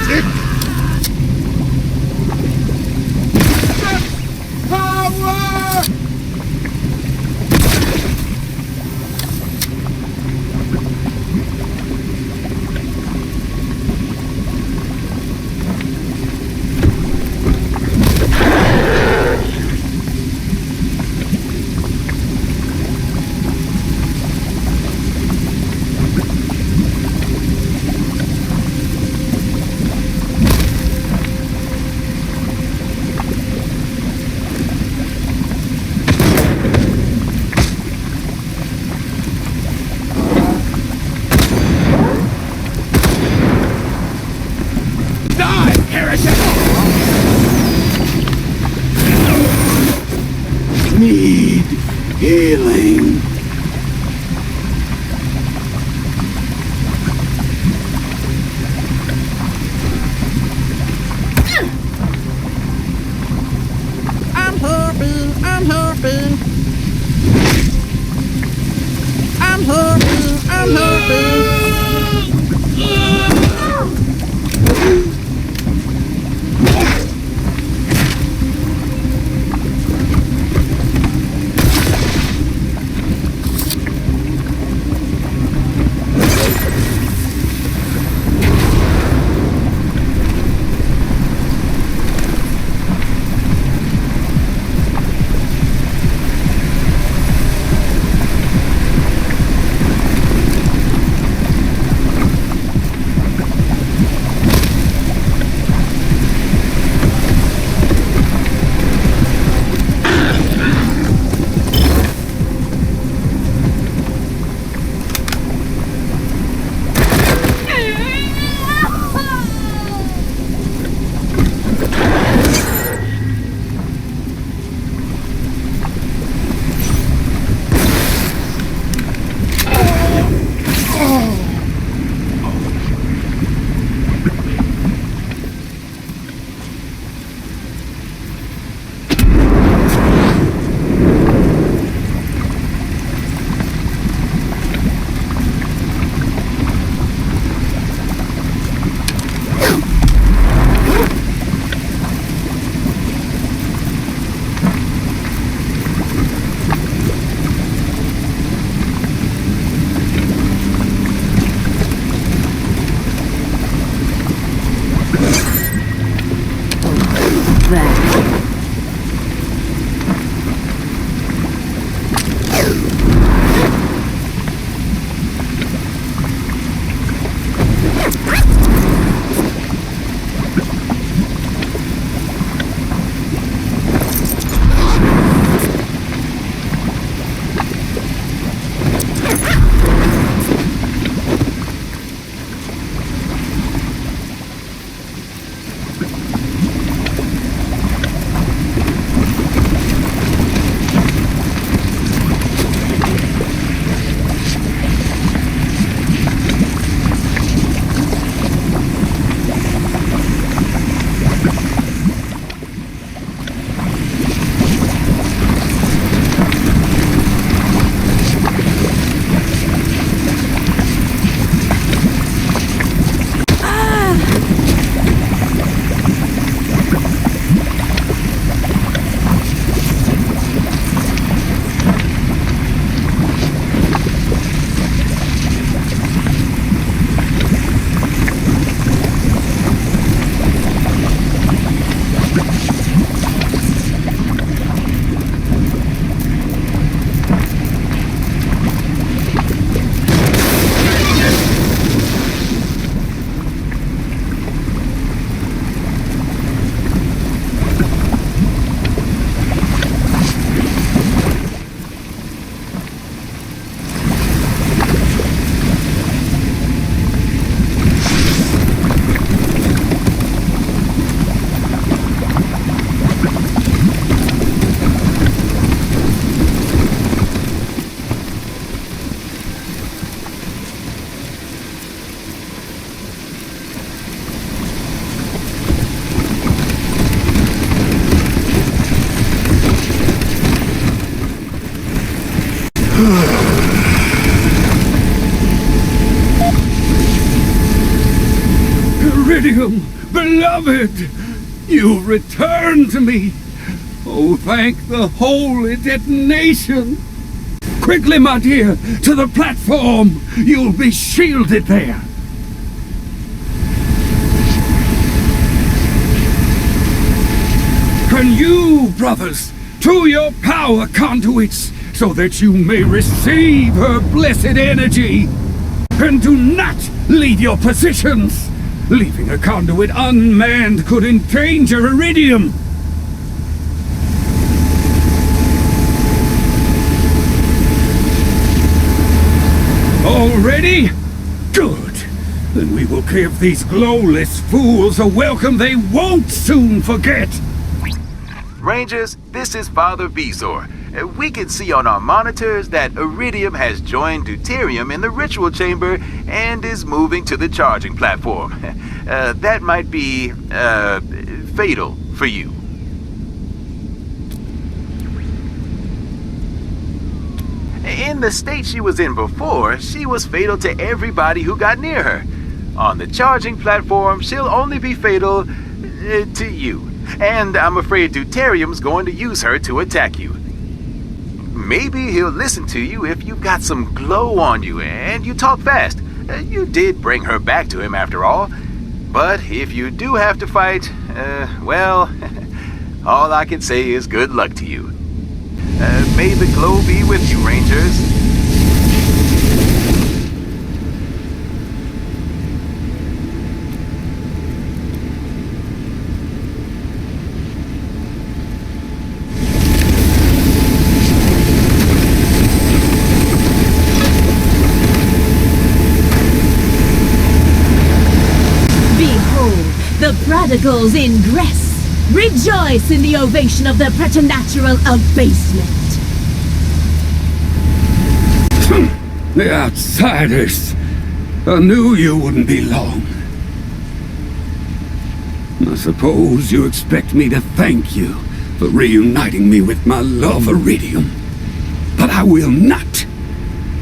Power! Iridium, beloved, you've returned to me. Oh, thank the holy detonation. Quickly, my dear, to the platform. You'll be shielded there. And you, brothers, to your power conduits, so that you may receive her blessed energy. And do not leave your positions. Leaving a conduit unmanned could endanger Iridium. All ready? Good. Then we will give these glowless fools a welcome they won't soon forget. Rangers, this is Father Bezor. We can see on our monitors that Iridium has joined deuterium in the ritual chamber and is moving to the charging platform. That might be, fatal for you. In the state she was in before, she was fatal to everybody who got near her. On the charging platform, she'll only be fatal to you. And I'm afraid deuterium's going to use her to attack you. Maybe he'll listen to you if you've got some glow on you and you talk fast. You did bring her back to him after all. But if you do have to fight, well, all I can say is good luck to you. May the glow be with you, Rangers. The prodigals ingress. Rejoice in the ovation of the preternatural abasement. The outsiders. I knew you wouldn't be long. I suppose you expect me to thank you for reuniting me with my love Iridium. But I will not.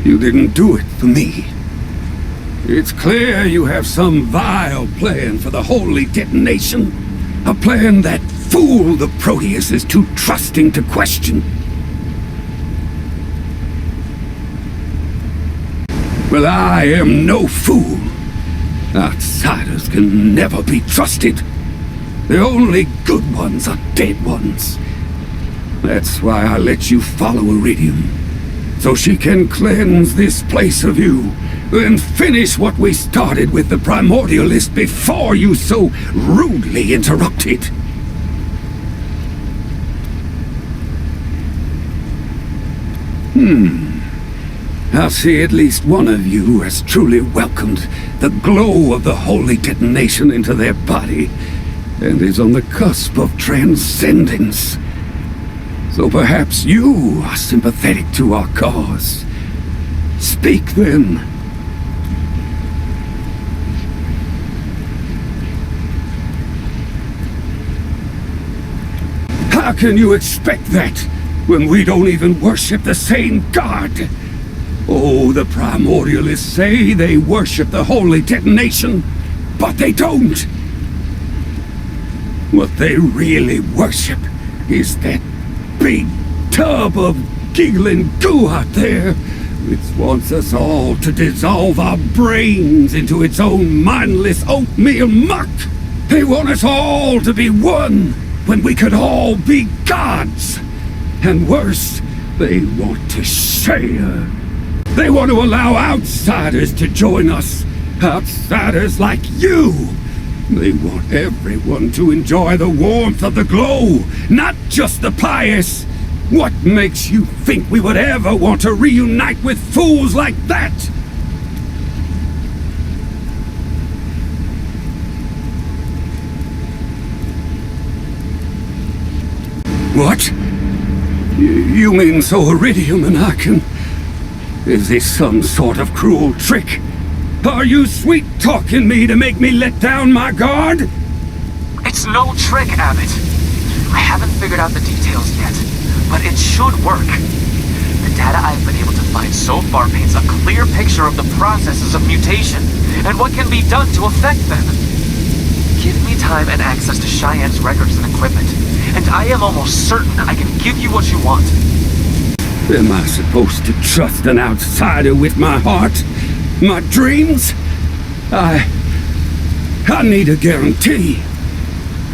You didn't do it for me. It's clear you have some vile plan for the holy detonation. A plan that fool the Proteus is too trusting to question. Well, I am no fool. Outsiders can never be trusted. The only good ones are dead ones. That's why I let you follow Iridium, so she can cleanse this place of you. And finish what we started with the Primordialist before you so rudely interrupted. I see at least one of you has truly welcomed the glow of the holy detonation into their body and is on the cusp of transcendence. So perhaps you are sympathetic to our cause. Speak then. How can you expect that when we don't even worship the same God? Oh, the Primordialists say they worship the holy detonation, but they don't. What they really worship is that big tub of giggling goo out there, which wants us all to dissolve our brains into its own mindless oatmeal muck. They want us all to be one, when we could all be gods. And worse, they want to share. They want to allow outsiders to join us. Outsiders like you. They want everyone to enjoy the warmth of the glow, not just the pious. What makes you think we would ever want to reunite with fools like that? What? You mean so Iridium and I can... Is this some sort of cruel trick? Are you sweet-talking me to make me let down my guard? It's no trick, Abbott. I haven't figured out the details yet, but it should work. The data I've been able to find so far paints a clear picture of the processes of mutation and what can be done to affect them. Give me time and access to Cheyenne's records and equipment, and I am almost certain I can give you what you want. Am I supposed to trust an outsider with my heart? My dreams? I need a guarantee.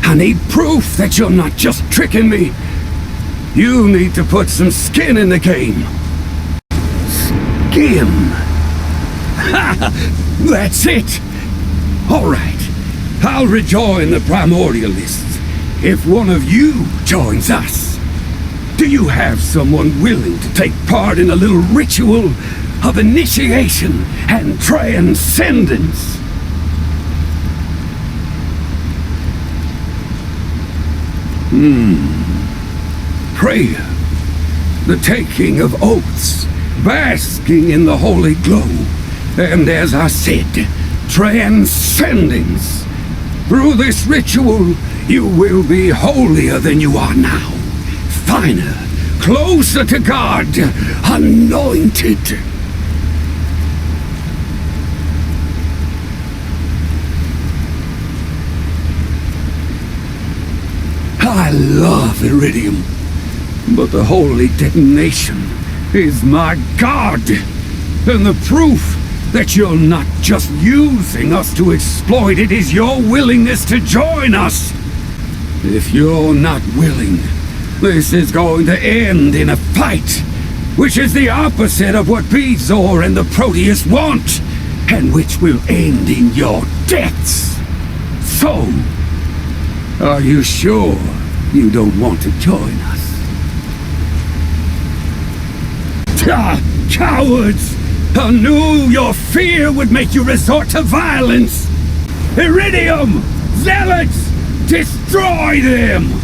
I need proof that you're not just tricking me. You need to put some skin in the game. Skin. Ha! That's it. All right. I'll rejoin the Primordialists if one of you joins us. Do you have someone willing to take part in a little ritual of initiation and transcendence? Prayer, the taking of oaths, basking in the holy glow, and as I said, transcendence. Through this ritual, you will be holier than you are now. Finer, closer to God, anointed. I love Iridium, but the holy detonation is my God, and the proof that you're not just using us to exploit it is your willingness to join us. If you're not willing, this is going to end in a fight, which is the opposite of what Bezoar and the Proteus want, and which will end in your deaths. So, are you sure you don't want to join us? Cowards! I knew your fear would make you resort to violence! Iridium! Zealots! Destroy them!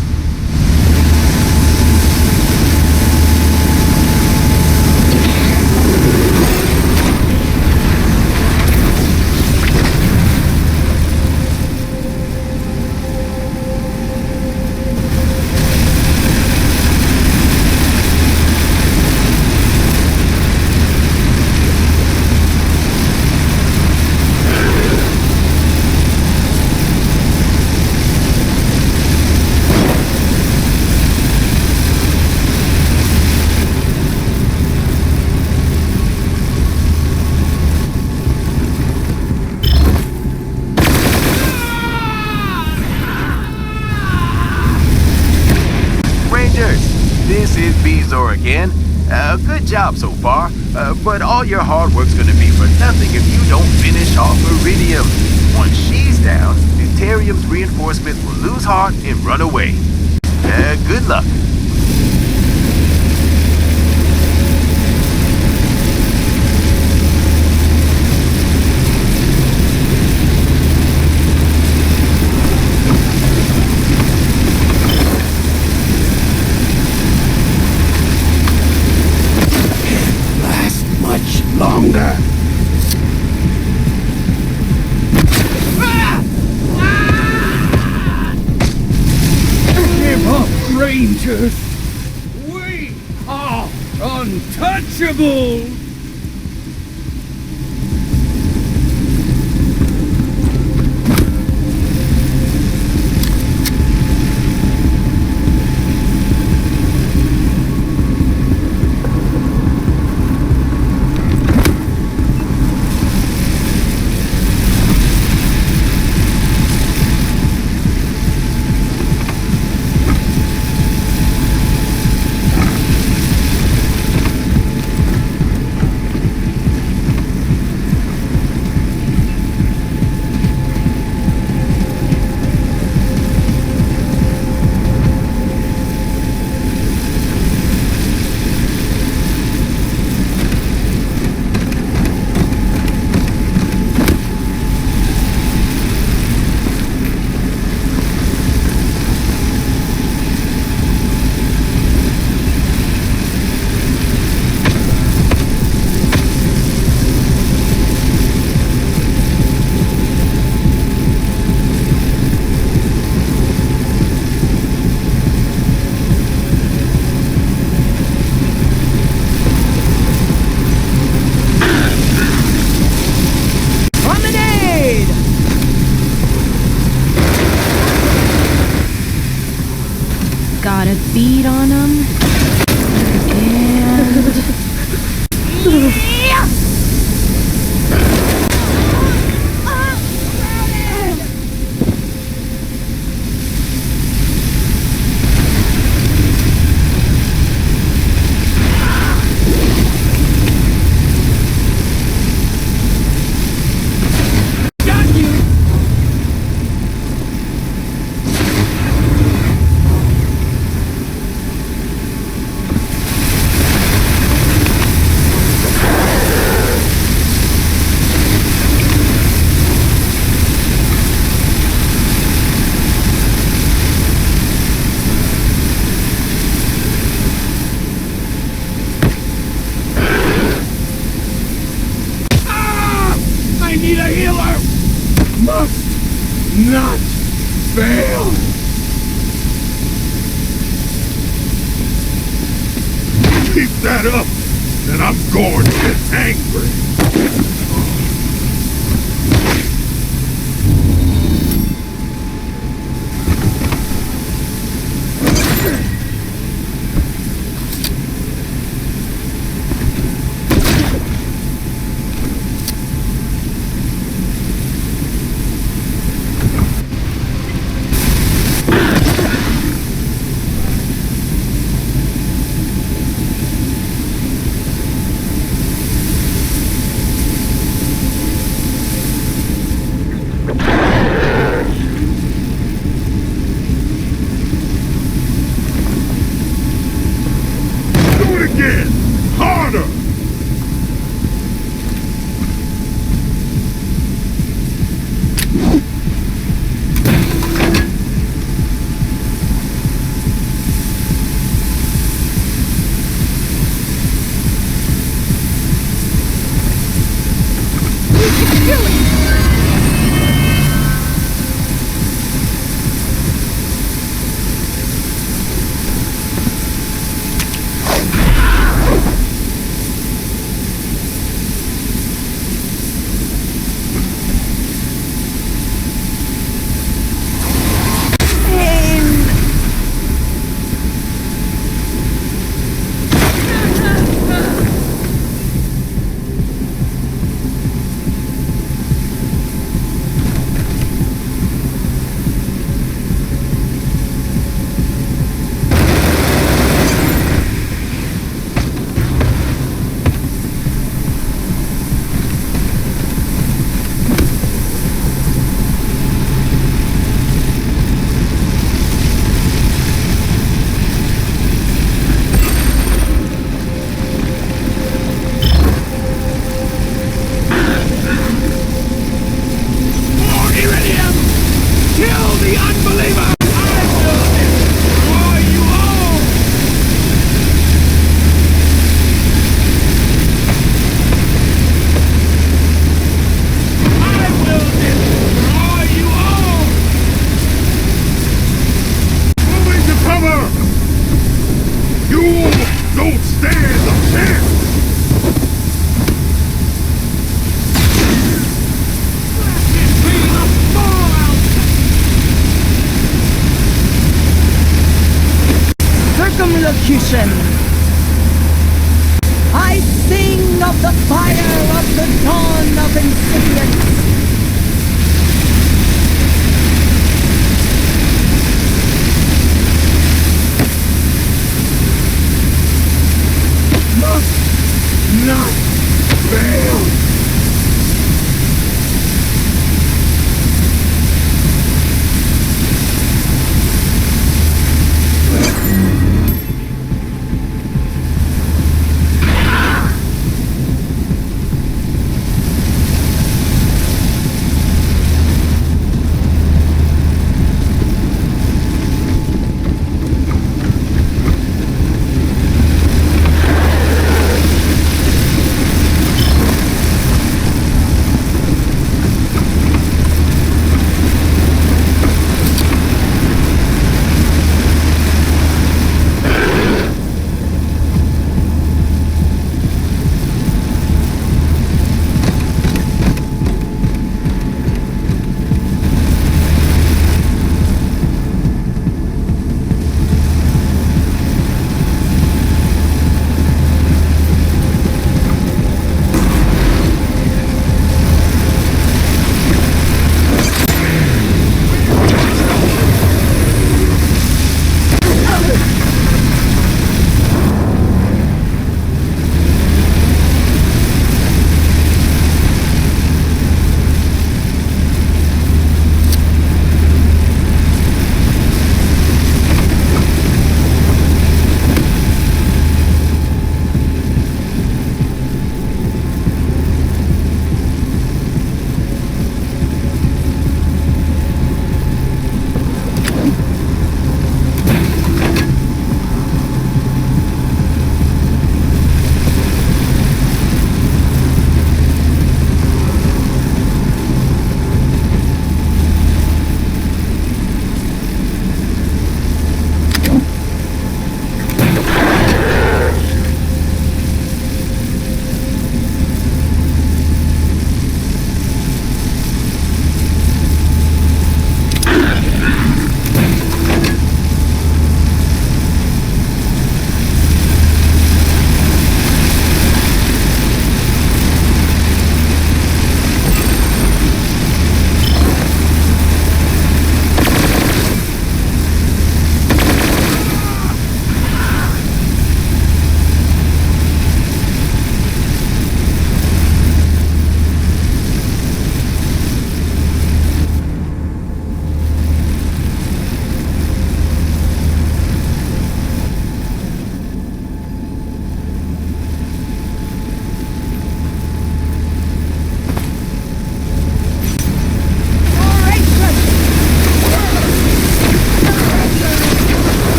This is Bezoar again. Good job so far, but all your hard work's gonna be for nothing if you don't finish off Iridium. Once she's down, Deuterium's reinforcements will lose heart and run away. Good luck. Longer. Give up, Rangers! We are untouchable! I need a healer! Must not fail! Keep that up, and I'm going to get angry!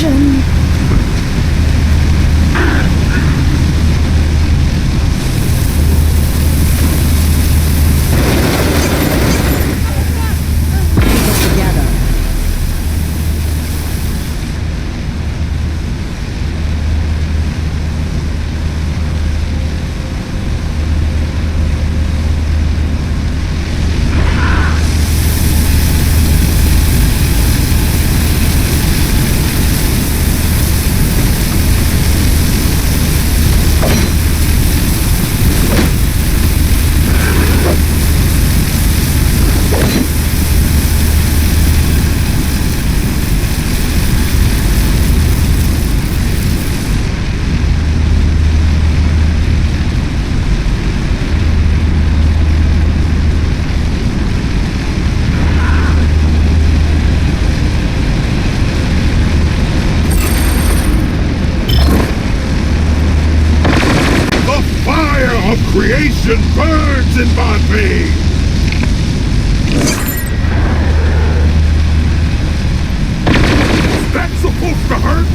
radiation. Creation burns in my veins! Is that supposed to hurt?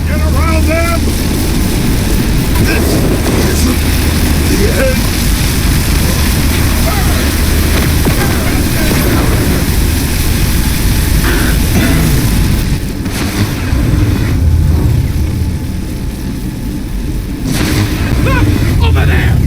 Get around them! Over there!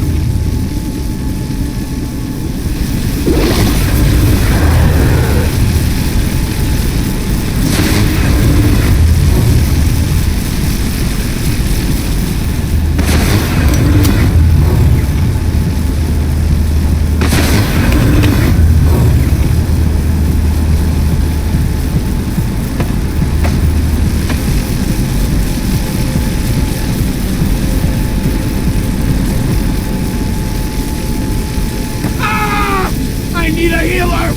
I need a healer!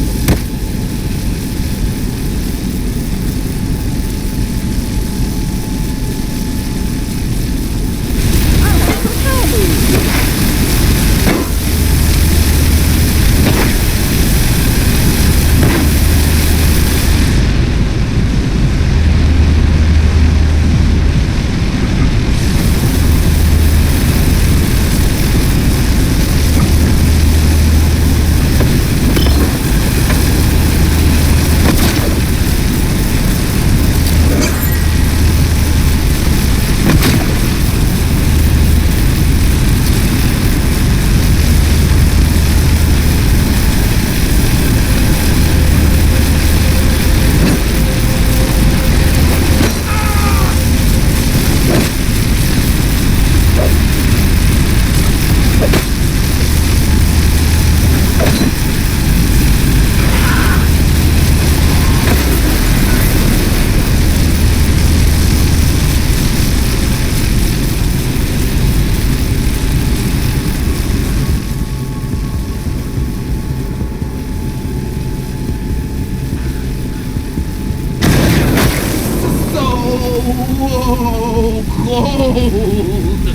so cold.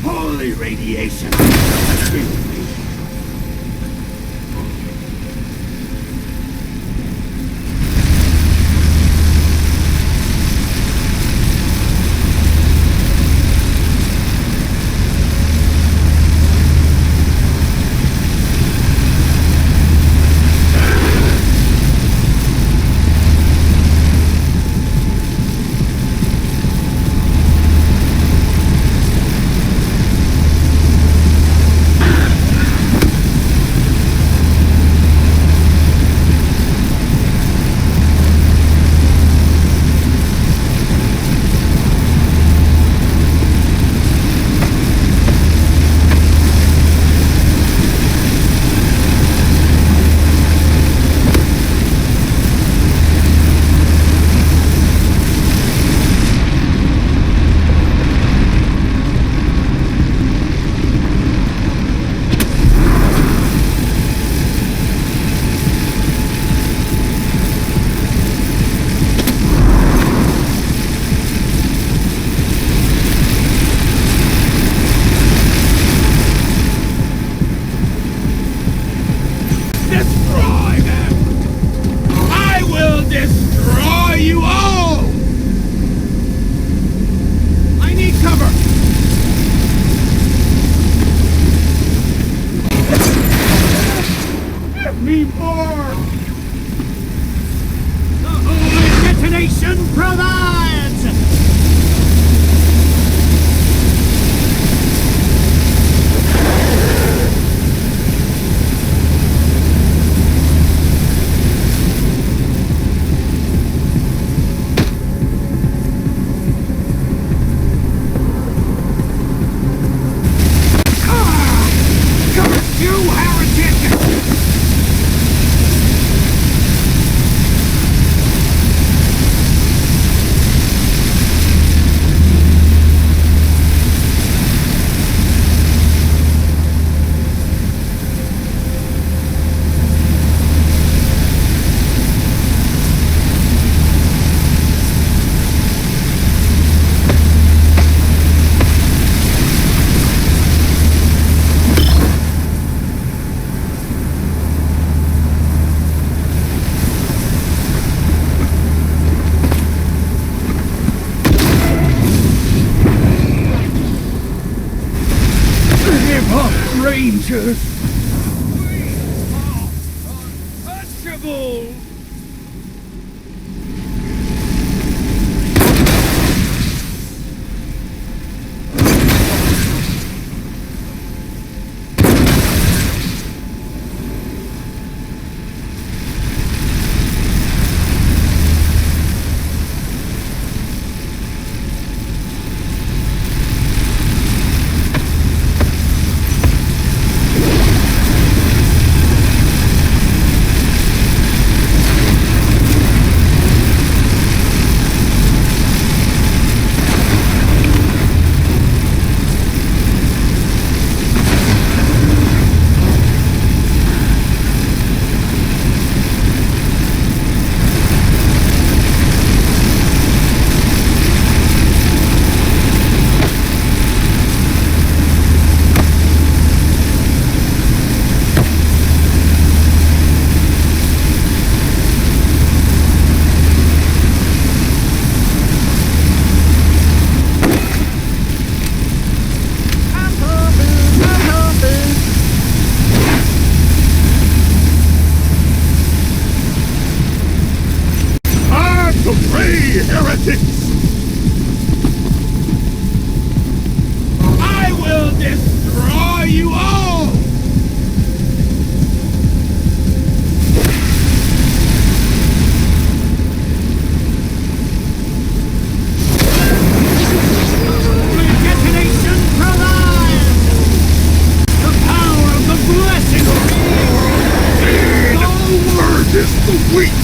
Holy radiation. Untouchable! Heretics! I will destroy you all! Detonation prolonged! The power of the blessing! No word is the weak!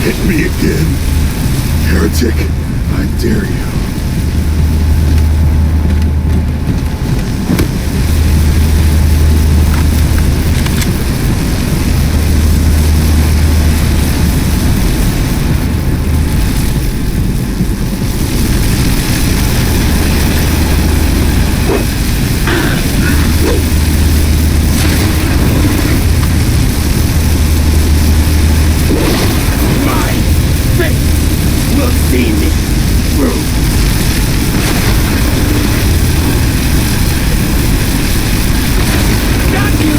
Hit me again. Heretic, I dare you. Will see me through. Got you!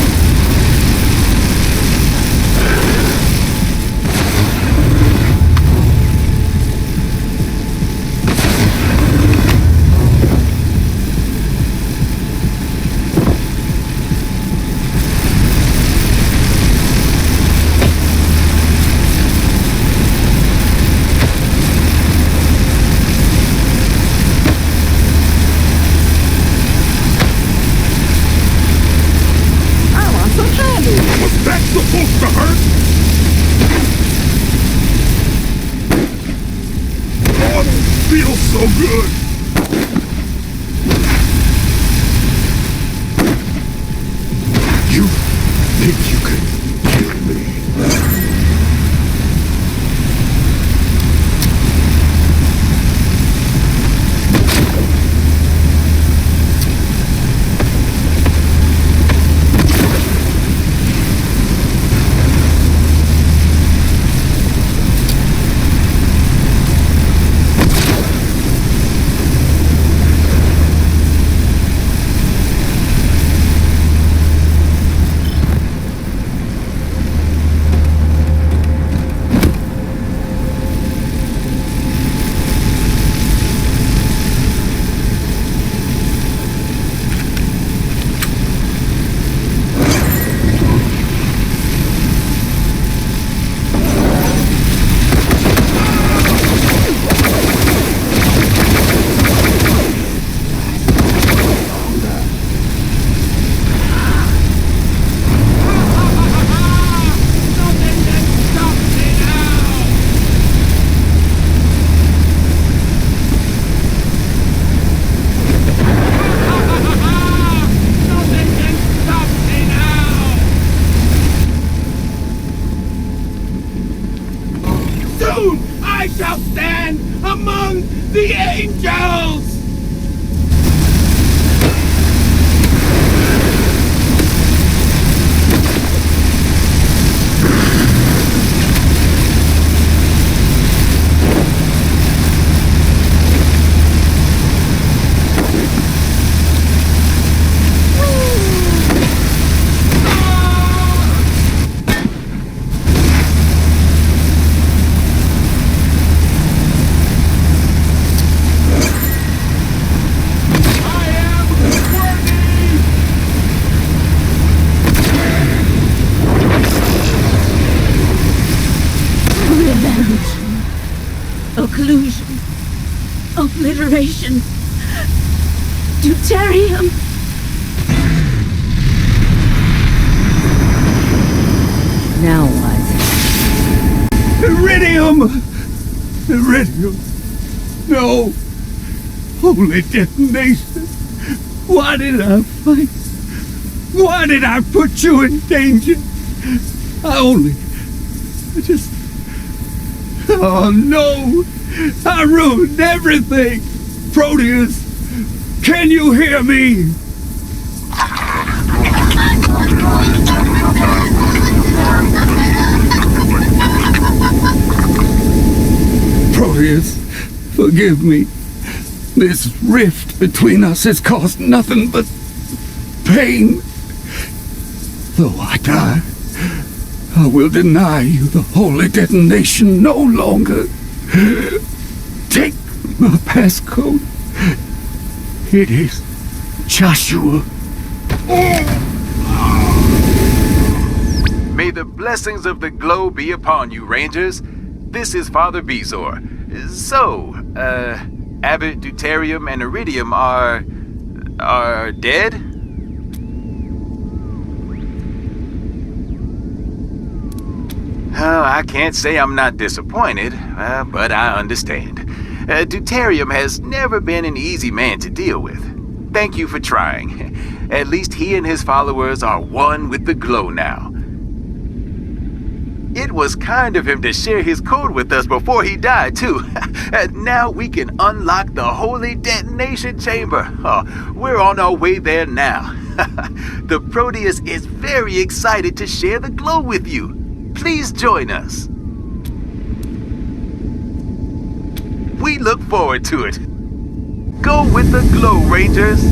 Was that supposed to hurt? Oh, it feels so good. You think you can kill me? shall stand among the angels! Occlusion. Obliteration. Deuterium. Now what? Iridium! Iridium! No! Holy detonation! Why did I fight? Why did I put you in danger? I just... Oh no! I ruined everything! Proteus, can you hear me? Proteus, forgive me. This rift between us has caused nothing but pain. Though I die, I will deny you the holy detonation no longer. Take my passcode. It is Joshua. May the blessings of the glow be upon you, Rangers. This is Father Bezor. So, Abbot, Deuterium, and Iridium are dead? I can't say I'm not disappointed, but I understand. Deuterium has never been an easy man to deal with. Thank you for trying. At least he and his followers are one with the glow now. It was kind of him to share his code with us before he died, too. Now we can unlock the holy detonation chamber. We're on our way there now. The Proteus is very excited to share the glow with you. Please join us. We look forward to it. Go with the glow, Rangers.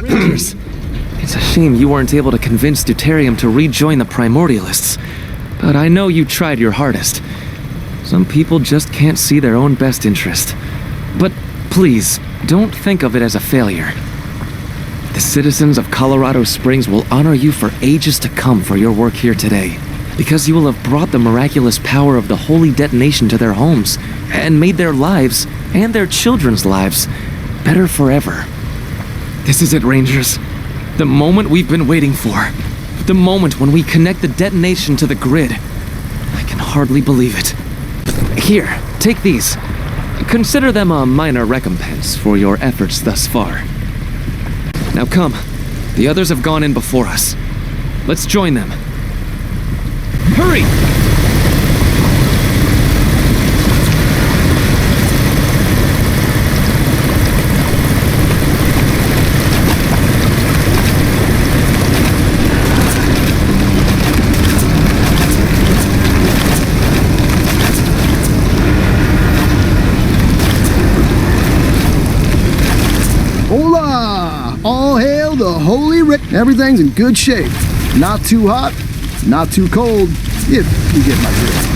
Rangers, it's a shame you weren't able to convince Deuterium to rejoin the Primordialists. But I know you tried your hardest. Some people just can't see their own best interest. But please, don't think of it as a failure. The citizens of Colorado Springs will honor you for ages to come for your work here today, because you will have brought the miraculous power of the holy detonation to their homes, and made their lives, and their children's lives, better forever. This is it, Rangers. The moment we've been waiting for. The moment when we connect the detonation to the grid. I can hardly believe it. Here, take these. Consider them a minor recompense for your efforts thus far. Now come. The others have gone in before us. Let's join them. Hurry! Hola! All hail the Holy Rick. Everything's in good shape. Not too hot, not too cold, if you get my drift.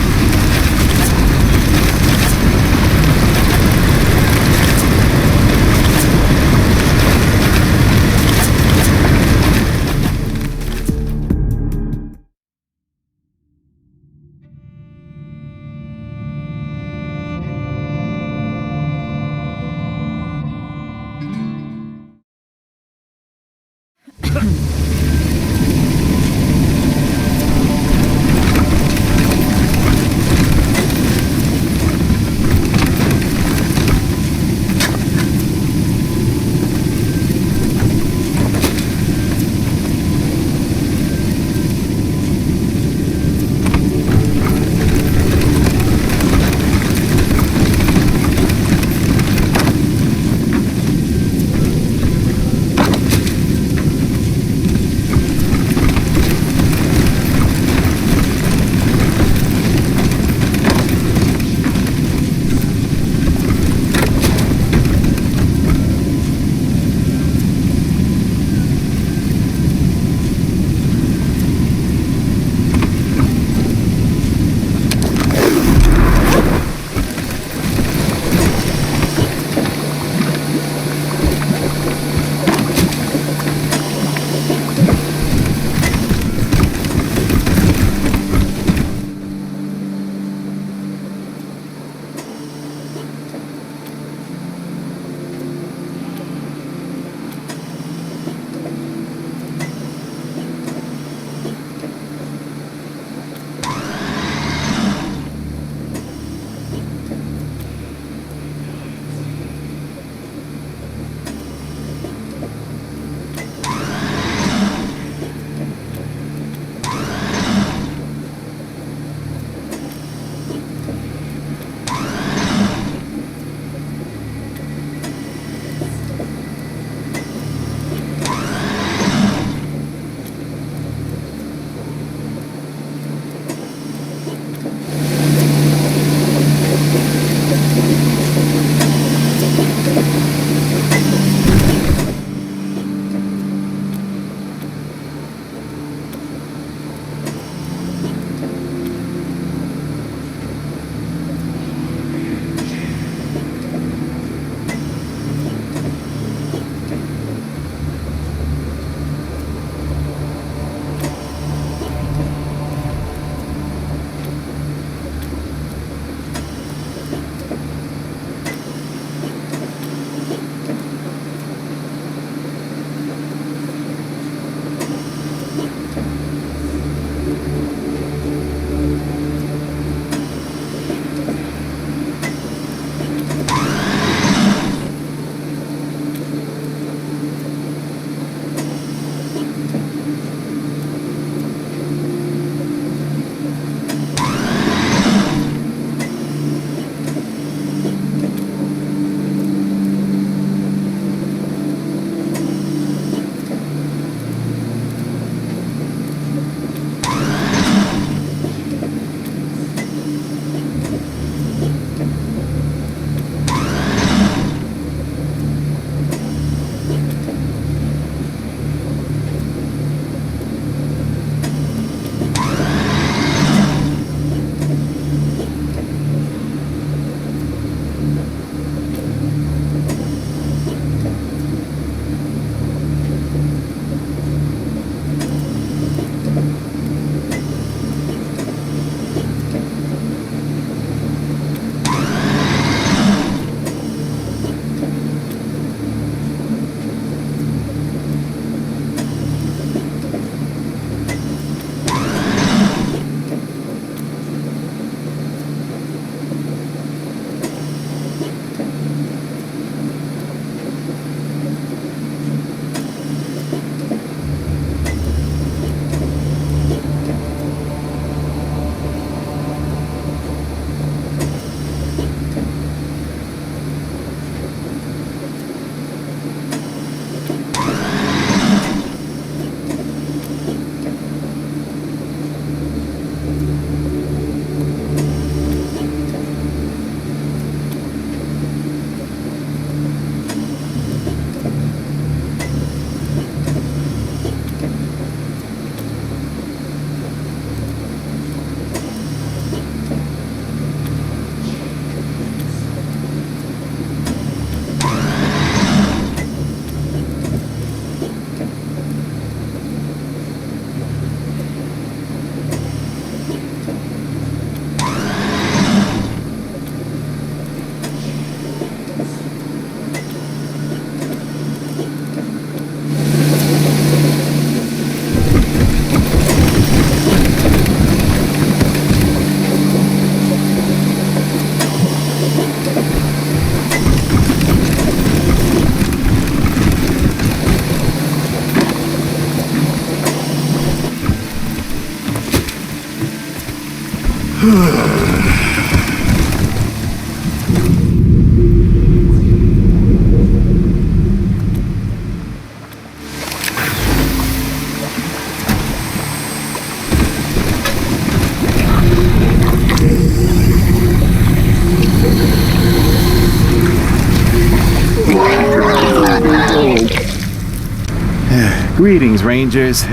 Greetings, Rangers.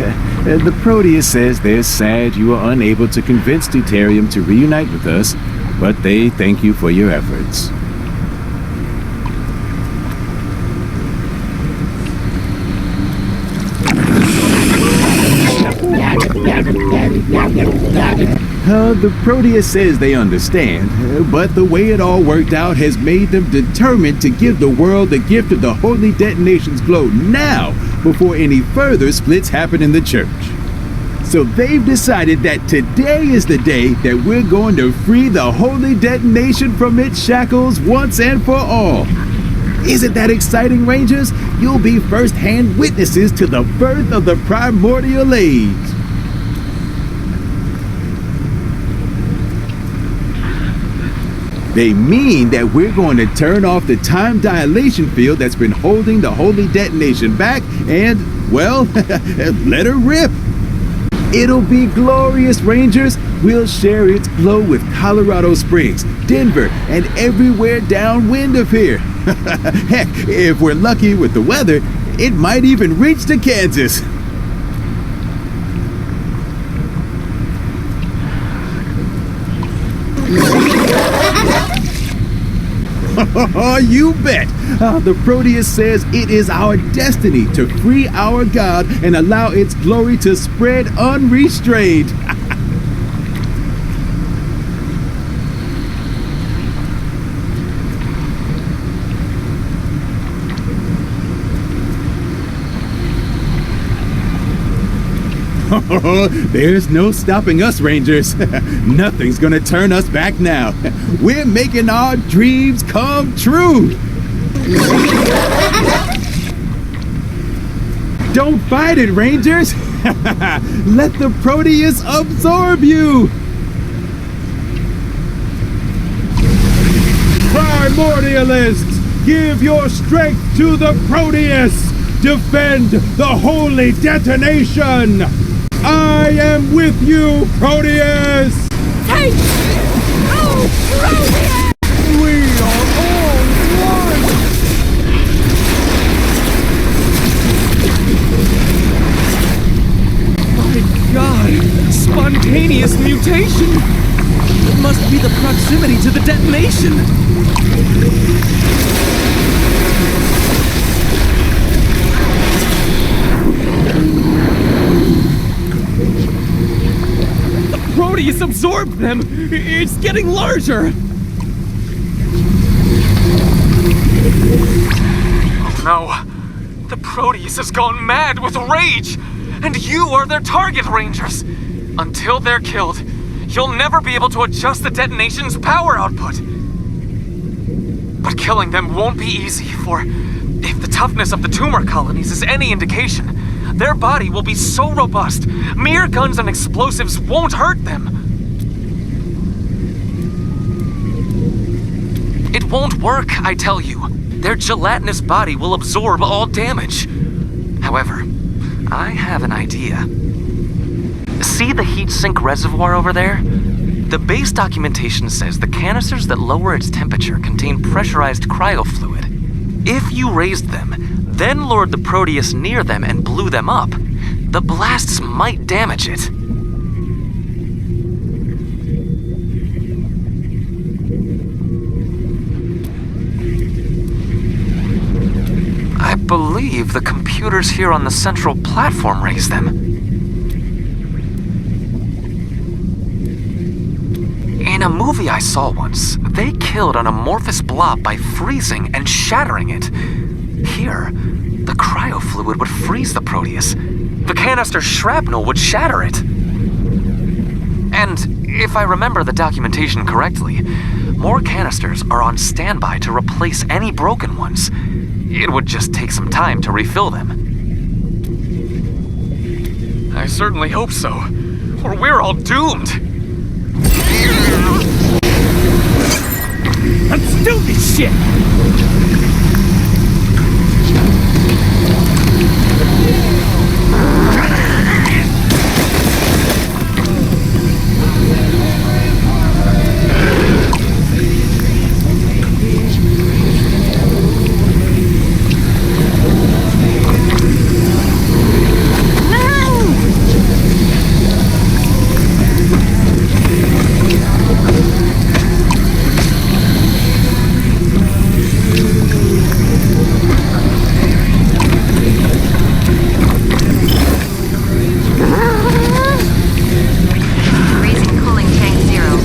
The Proteus says they're sad you were unable to convince Deuterium to reunite with us, but they thank you for your efforts. The Proteus says they understand, but the way it all worked out has made them determined to give the world the gift of the holy detonation's glow now, before any further splits happen in the church. So they've decided that today is the day that we're going to free the holy detonation from its shackles once and for all. Isn't that exciting, Rangers? You'll be first-hand witnesses to the birth of the primordial age. They mean that we're going to turn off the time dilation field that's been holding the holy detonation back and, well, let her rip. It'll be glorious, Rangers. We'll share its glow with Colorado Springs, Denver, and everywhere downwind of here. Heck, if we're lucky with the weather, it might even reach to Kansas. You bet! The Proteus says it is our destiny to free our God and allow its glory to spread unrestrained. There's no stopping us, Rangers. Nothing's gonna turn us back now. We're making our dreams come true. Don't fight it, Rangers. Let the Proteus absorb you. Primordialists, give your strength to the Proteus. Defend the holy detonation. I am with you, Proteus! Take out Proteus! We are all one! My God! Spontaneous mutation! It must be the proximity to the detonation! Proteus absorbed them! It's getting larger! Oh no! The Proteus has gone mad with rage! And you are their target, Rangers! Until they're killed, you'll never be able to adjust the detonation's power output! But killing them won't be easy, for if the toughness of the tumor colonies is any indication, their body will be so robust, mere guns and explosives won't hurt them. It won't work, I tell you. Their gelatinous body will absorb all damage. However, I have an idea. See the heat sink reservoir over there? The base documentation says the canisters that lower its temperature contain pressurized cryofluid. If you raised them, then lured the Proteus near them and blew them up, the blasts might damage it. I believe the computers here on the central platform raised them. In a movie I saw once, they killed an amorphous blob by freezing and shattering it. Here, the cryofluid would freeze the Proteus. The canister's shrapnel would shatter it. And if I remember the documentation correctly, more canisters are on standby to replace any broken ones. It would just take some time to refill them. I certainly hope so, or we're all doomed. Let's do this shit! Raising cooling tank 0.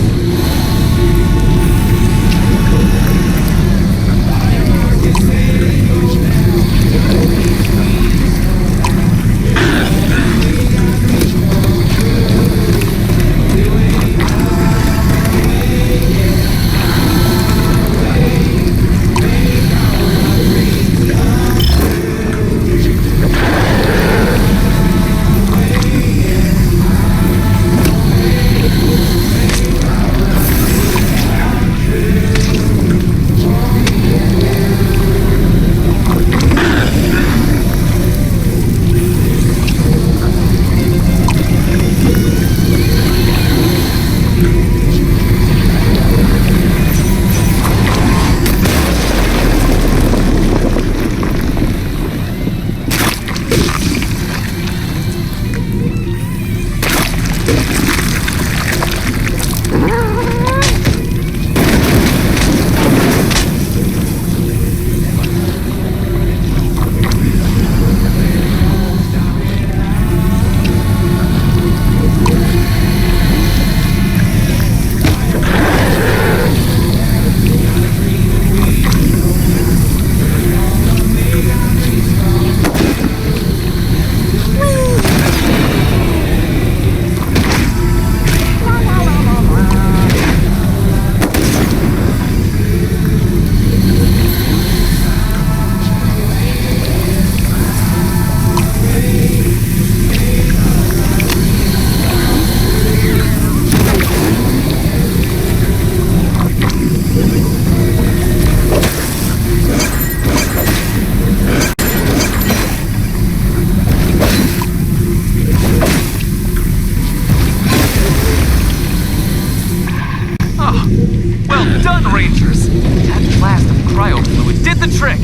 Well done, Rangers! That blast of cryo fluid did the trick!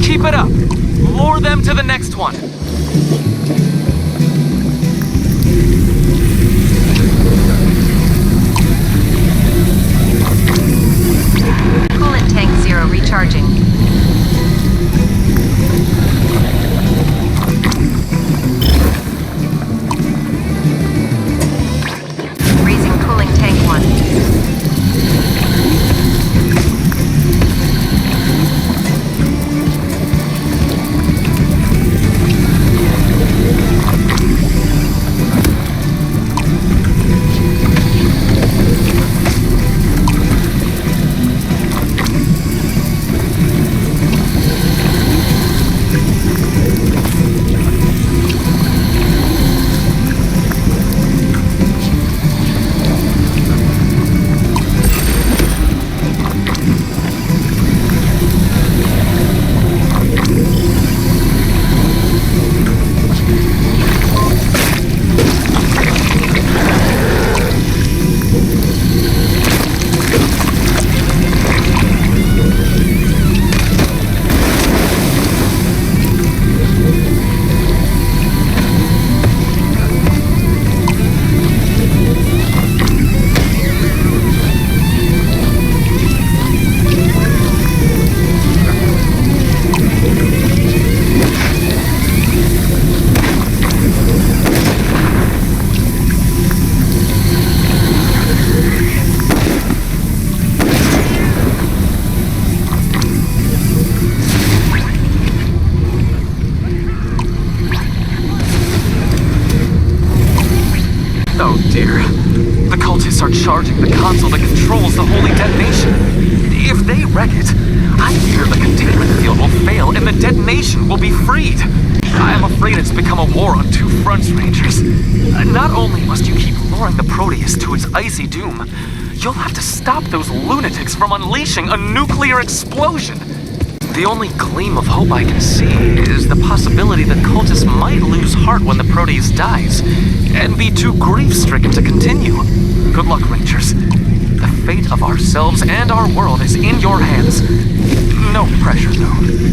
Keep it up! Lure them to the next one! Coolant tank 0 recharging. Raising cooling tank 1. Oh dear. The cultists are charging the console that controls the holy detonation. If they wreck it, I fear the containment field will fail and the detonation will be freed. I am afraid it's become a war on two fronts, Rangers. Not only must you keep luring the Proteus to its icy doom, You'll have to stop those lunatics from unleashing a nuclear explosion. The only gleam of hope I can see is the possibility that cultists might lose heart when the Proteus dies, and be too grief-stricken to continue. Good luck, Rangers. The fate of ourselves and our world is in your hands. No pressure, though.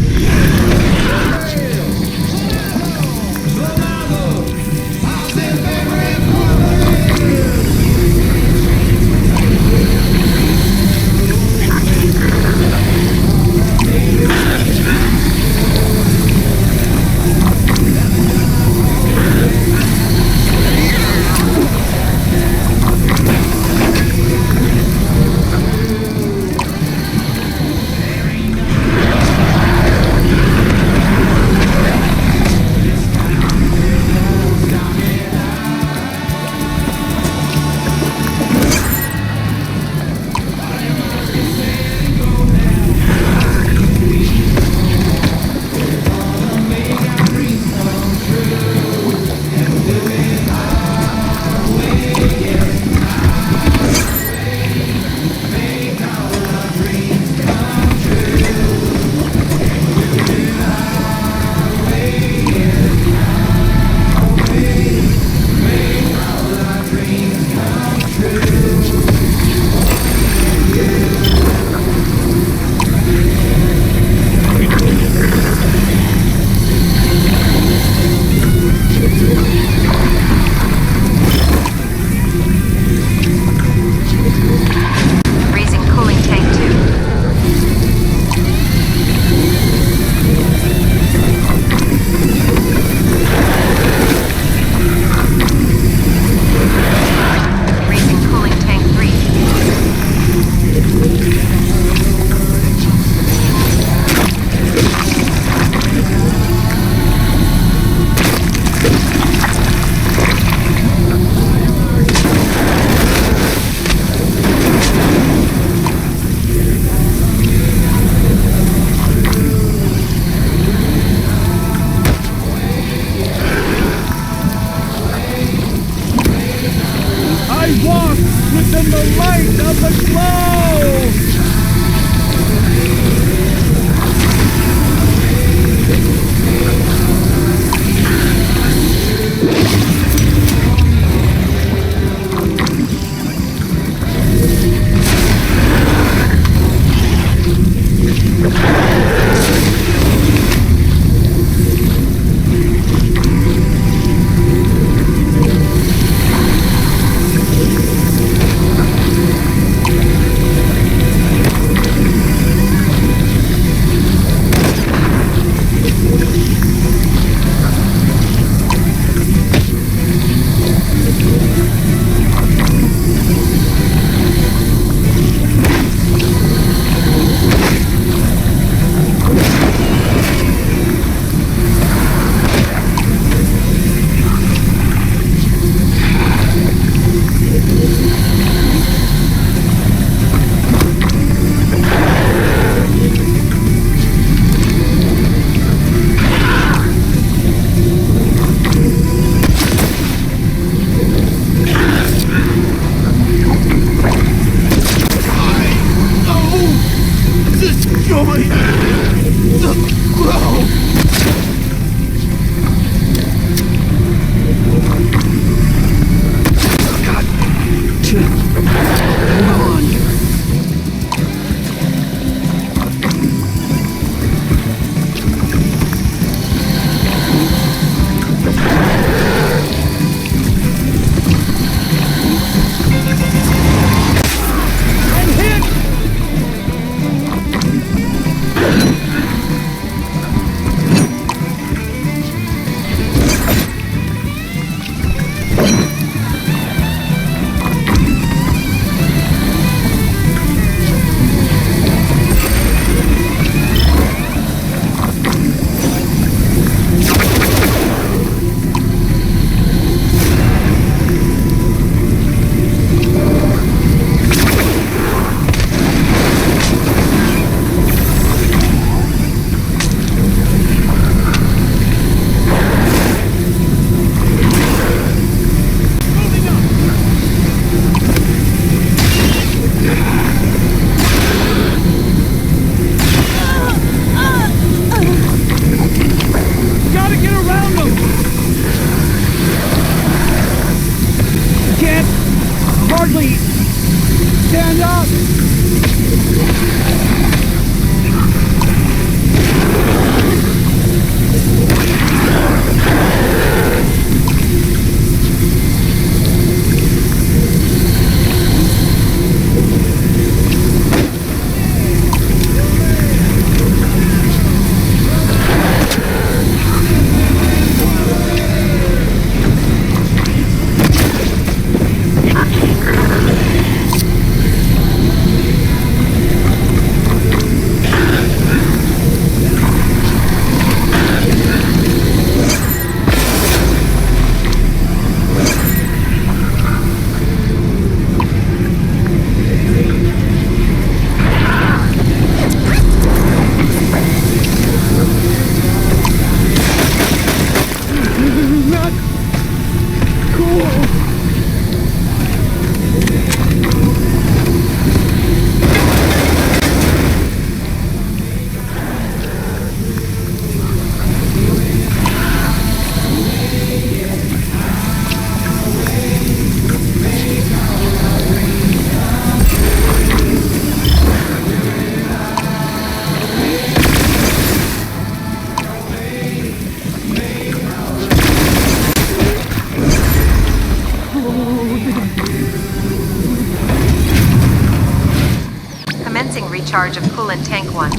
charge of coolant tank 1.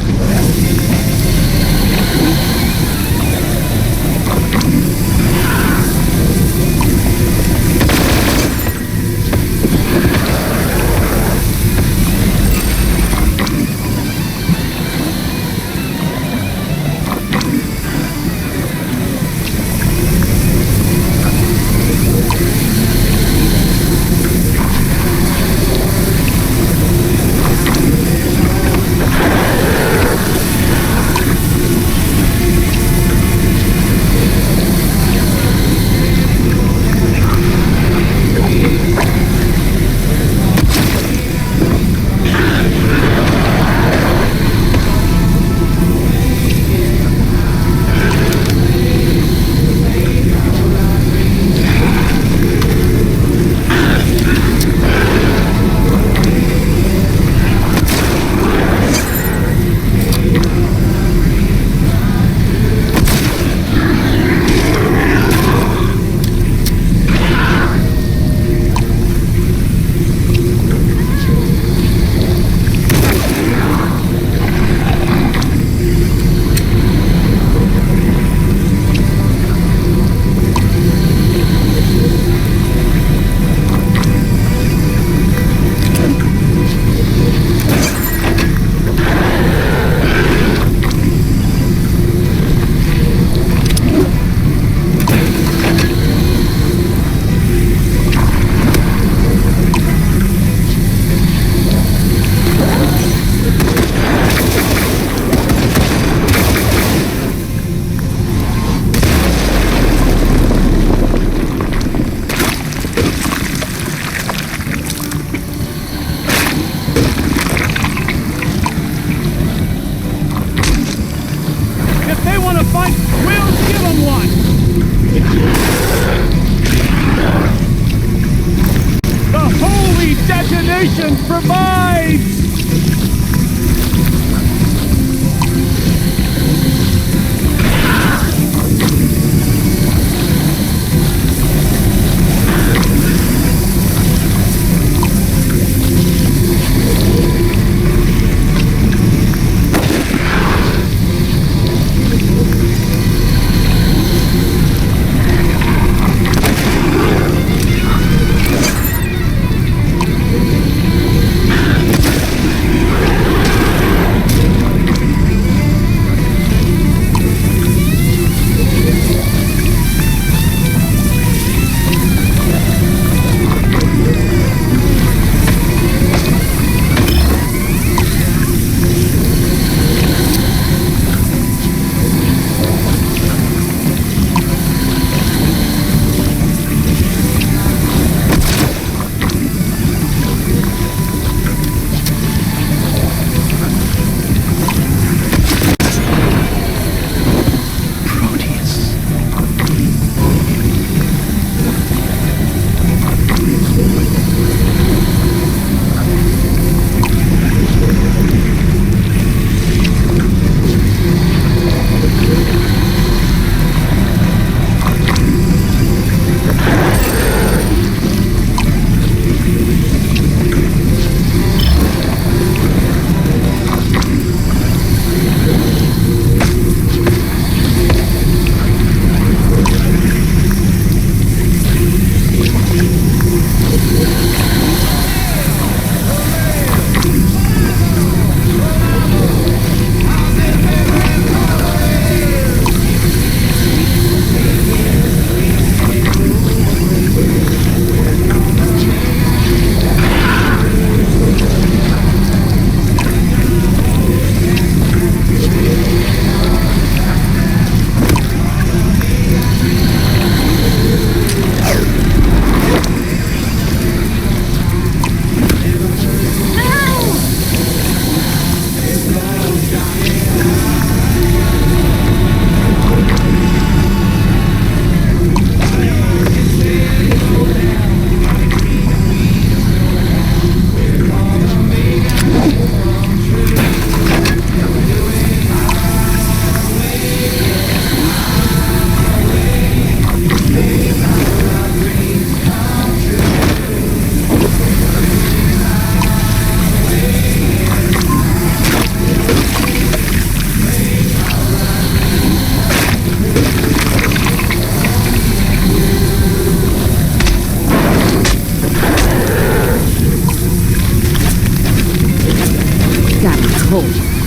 particle.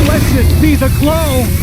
Let's just see the glow!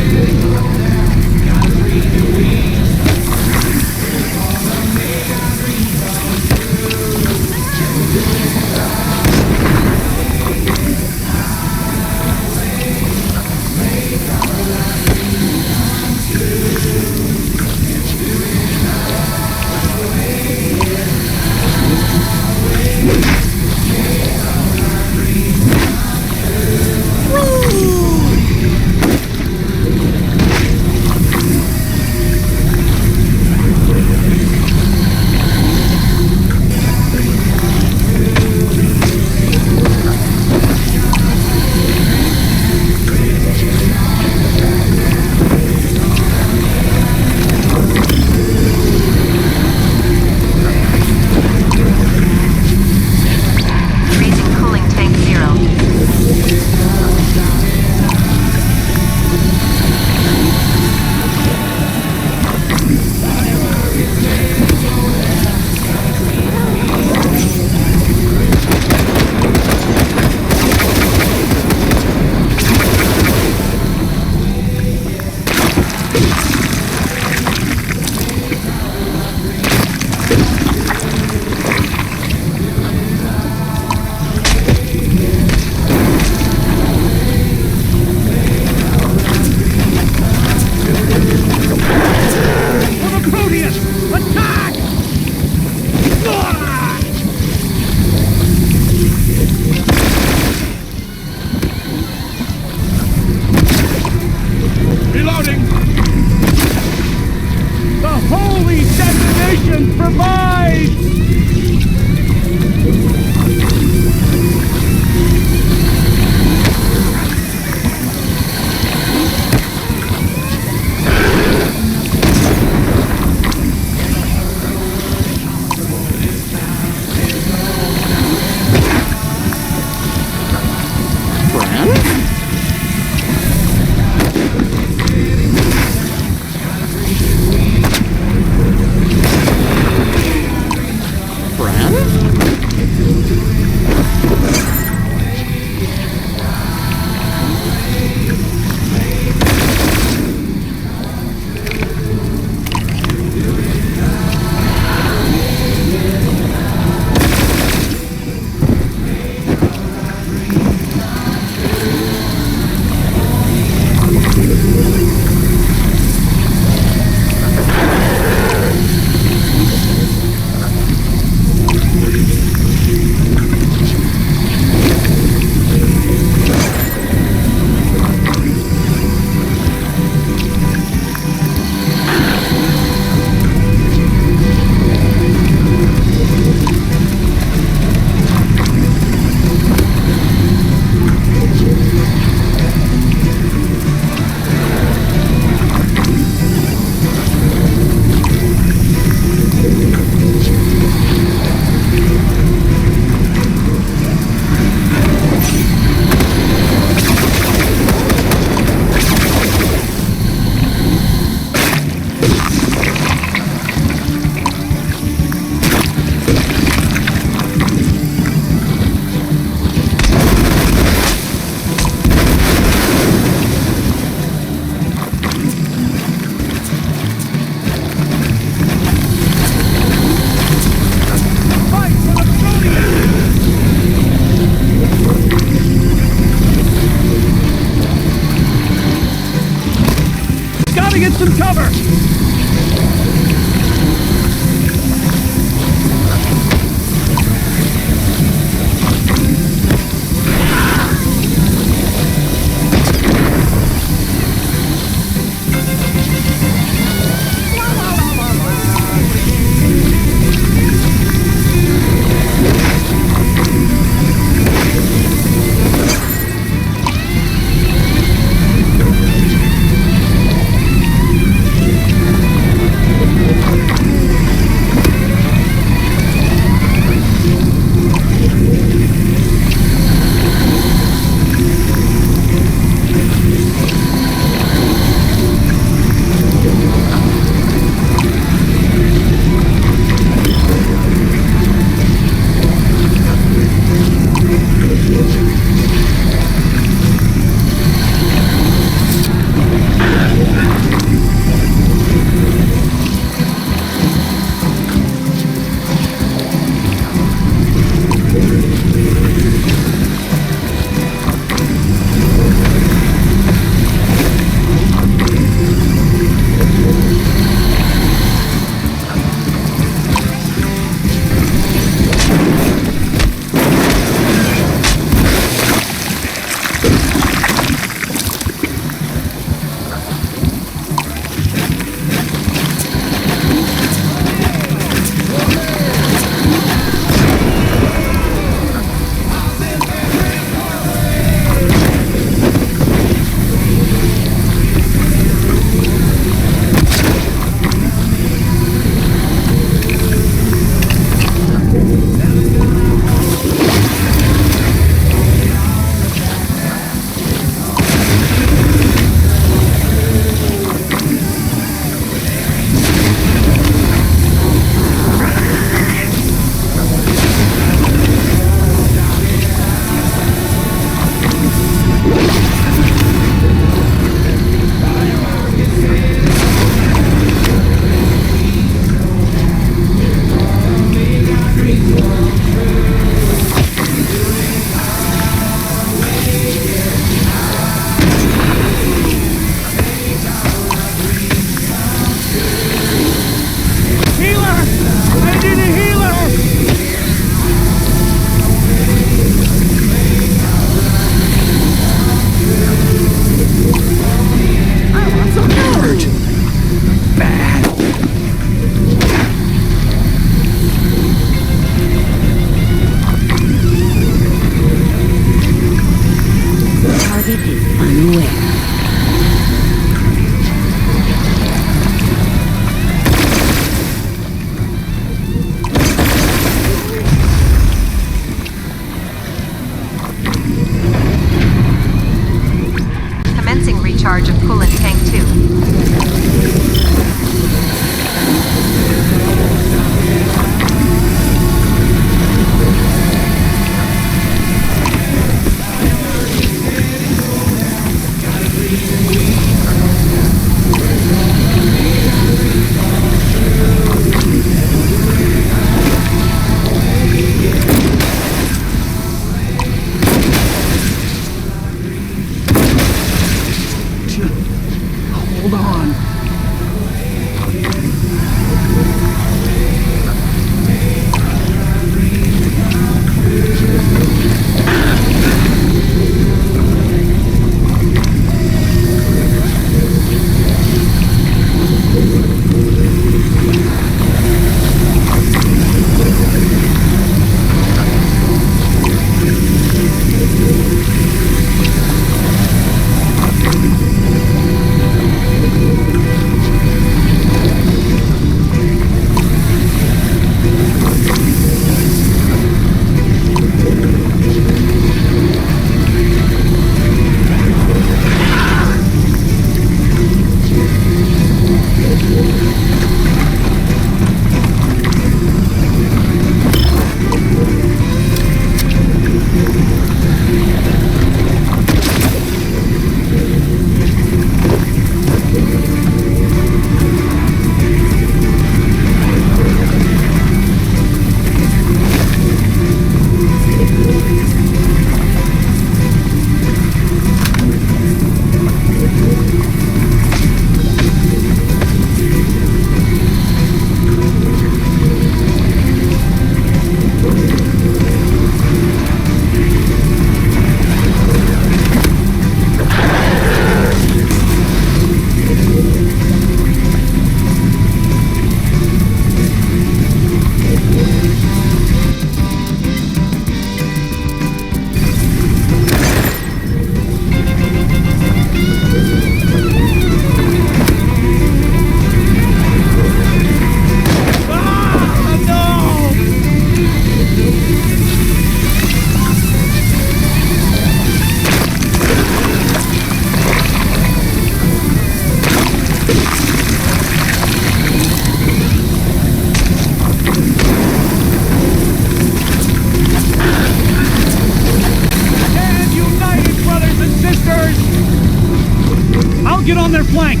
Get on their flank!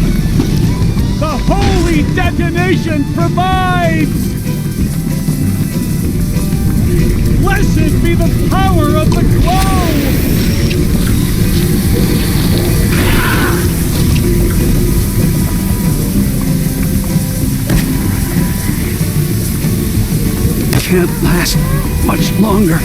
The holy detonation provides! Blessed be the power of the glow! Can't last much longer.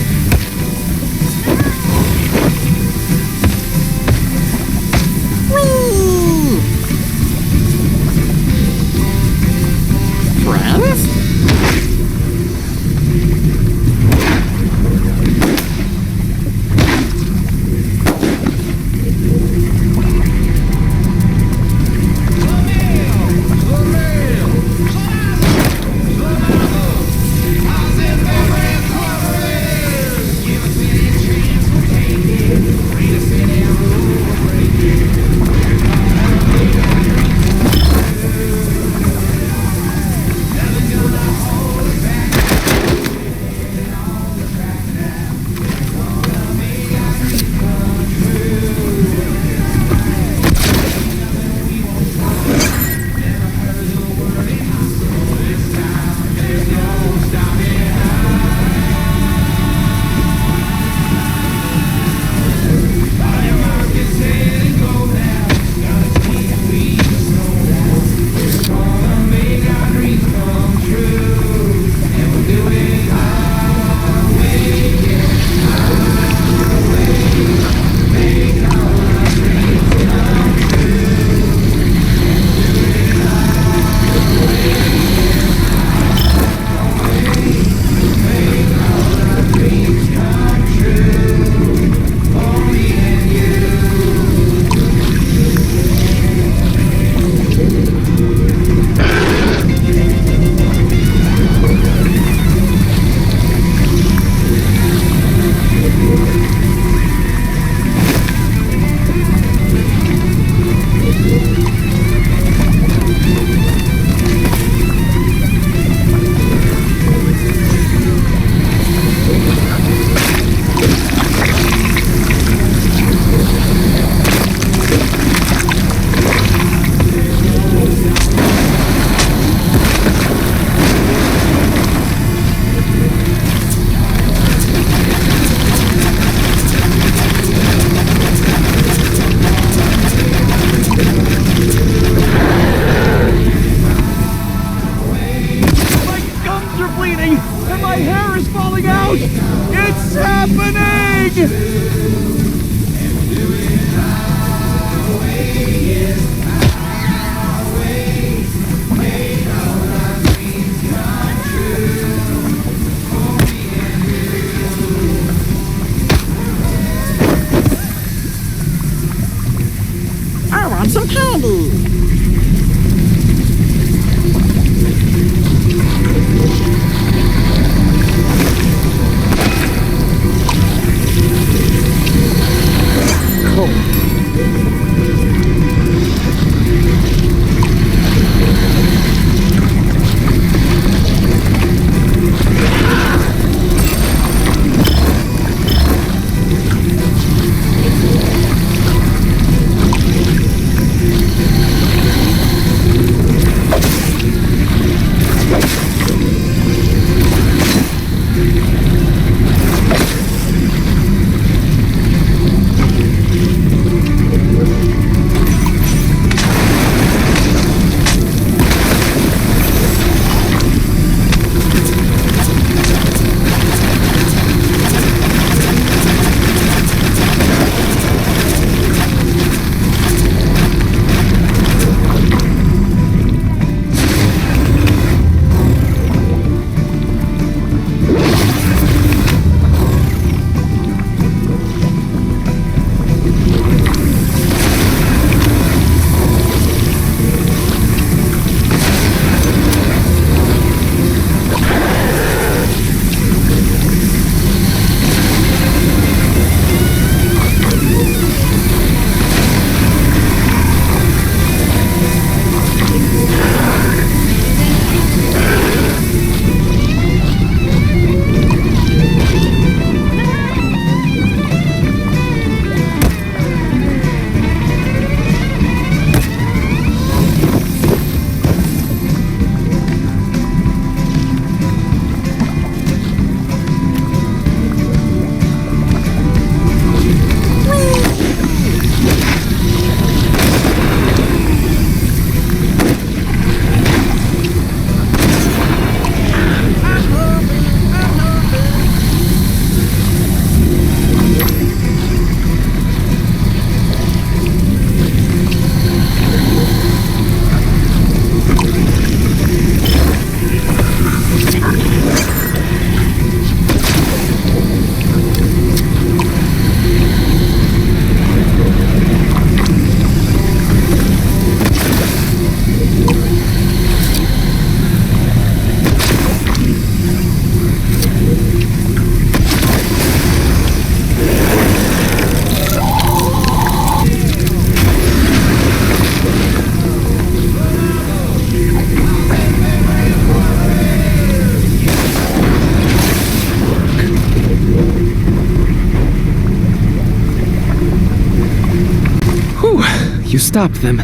stop them.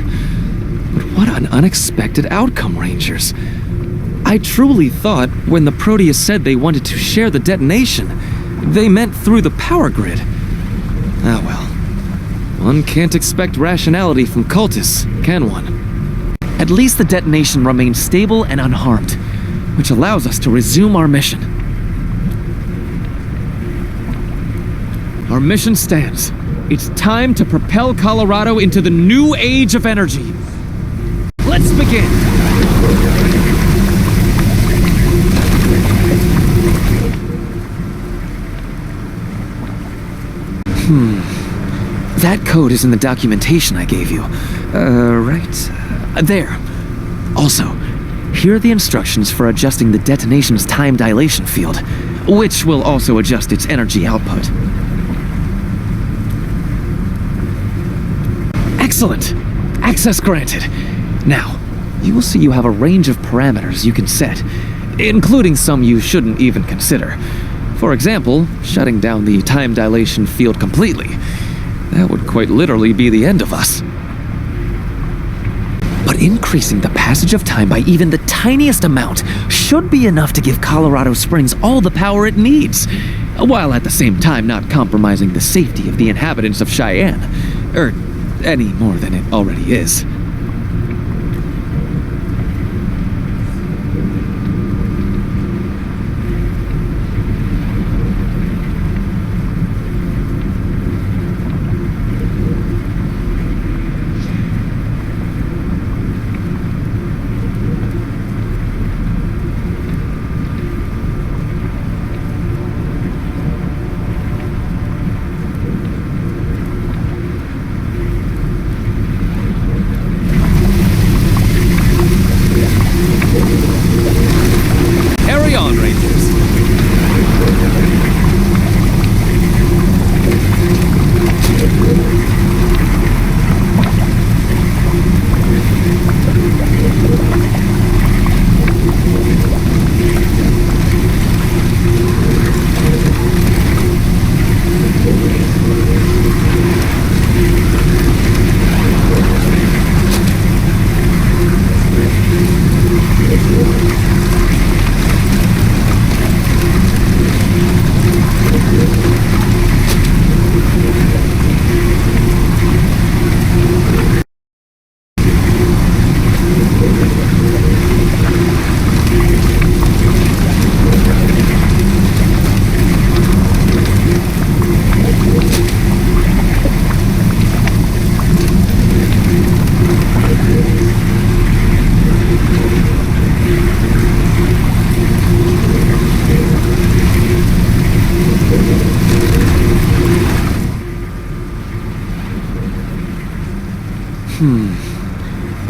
But what an unexpected outcome, Rangers. I truly thought when the Proteus said they wanted to share the detonation, they meant through the power grid. Ah well. One can't expect rationality from cultists, can one? At least the detonation remains stable and unharmed, which allows us to resume our mission. Our mission stands. It's time to propel Colorado into the new age of energy. Let's begin! That code is in the documentation I gave you. Right. There. Also, here are the instructions for adjusting the detonation's time dilation field, which will also adjust its energy output. Excellent! Access granted. Now, you will see you have a range of parameters you can set, including some you shouldn't even consider. For example, shutting down the time dilation field completely. That would quite literally be the end of us. But increasing the passage of time by even the tiniest amount should be enough to give Colorado Springs all the power it needs, while at the same time not compromising the safety of the inhabitants of Cheyenne, or any more than it already is.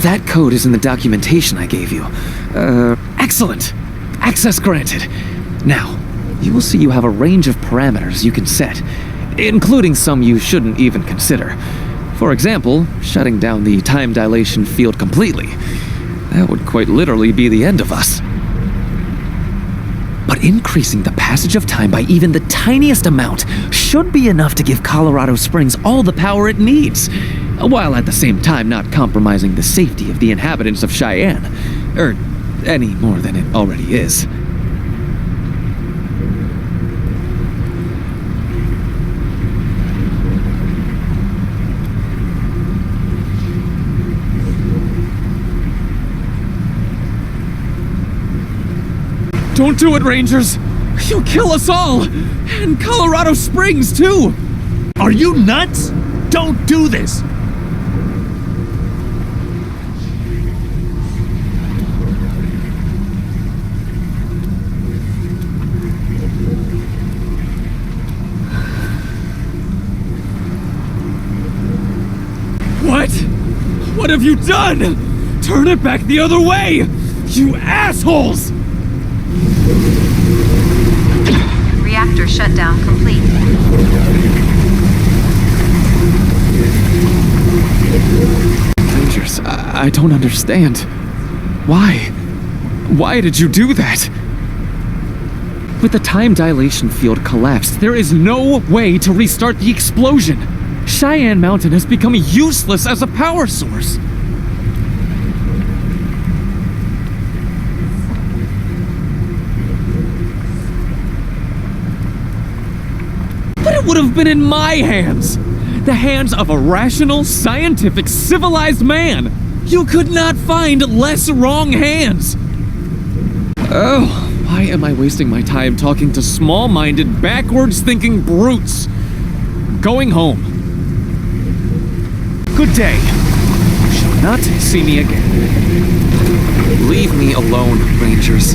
That code is in the documentation I gave you. Excellent! Access granted. Now, you will see you have a range of parameters you can set, including some you shouldn't even consider. For example, shutting down the time dilation field completely. That would quite literally be the end of us. But increasing the passage of time by even the tiniest amount should be enough to give Colorado Springs all the power it needs, while at the same time not compromising the safety of the inhabitants of Cheyenne, or any more than it already is. Don't do it, Rangers! You'll kill us all! And Colorado Springs, too! Are you nuts? Don't do this! What? What have you done? Turn it back the other way! You assholes! Reactor shutdown complete. Rangers, I don't understand. Why? Why did you do that? With the time dilation field collapsed, there is no way to restart the explosion. Cheyenne Mountain has become useless as a power source. But it would have been in my hands. The hands of a rational, scientific, civilized man. You could not find less wrong hands. Oh, why am I wasting my time talking to small-minded, backwards-thinking brutes? Going home. Good day. You shall not see me again. Leave me alone, Rangers.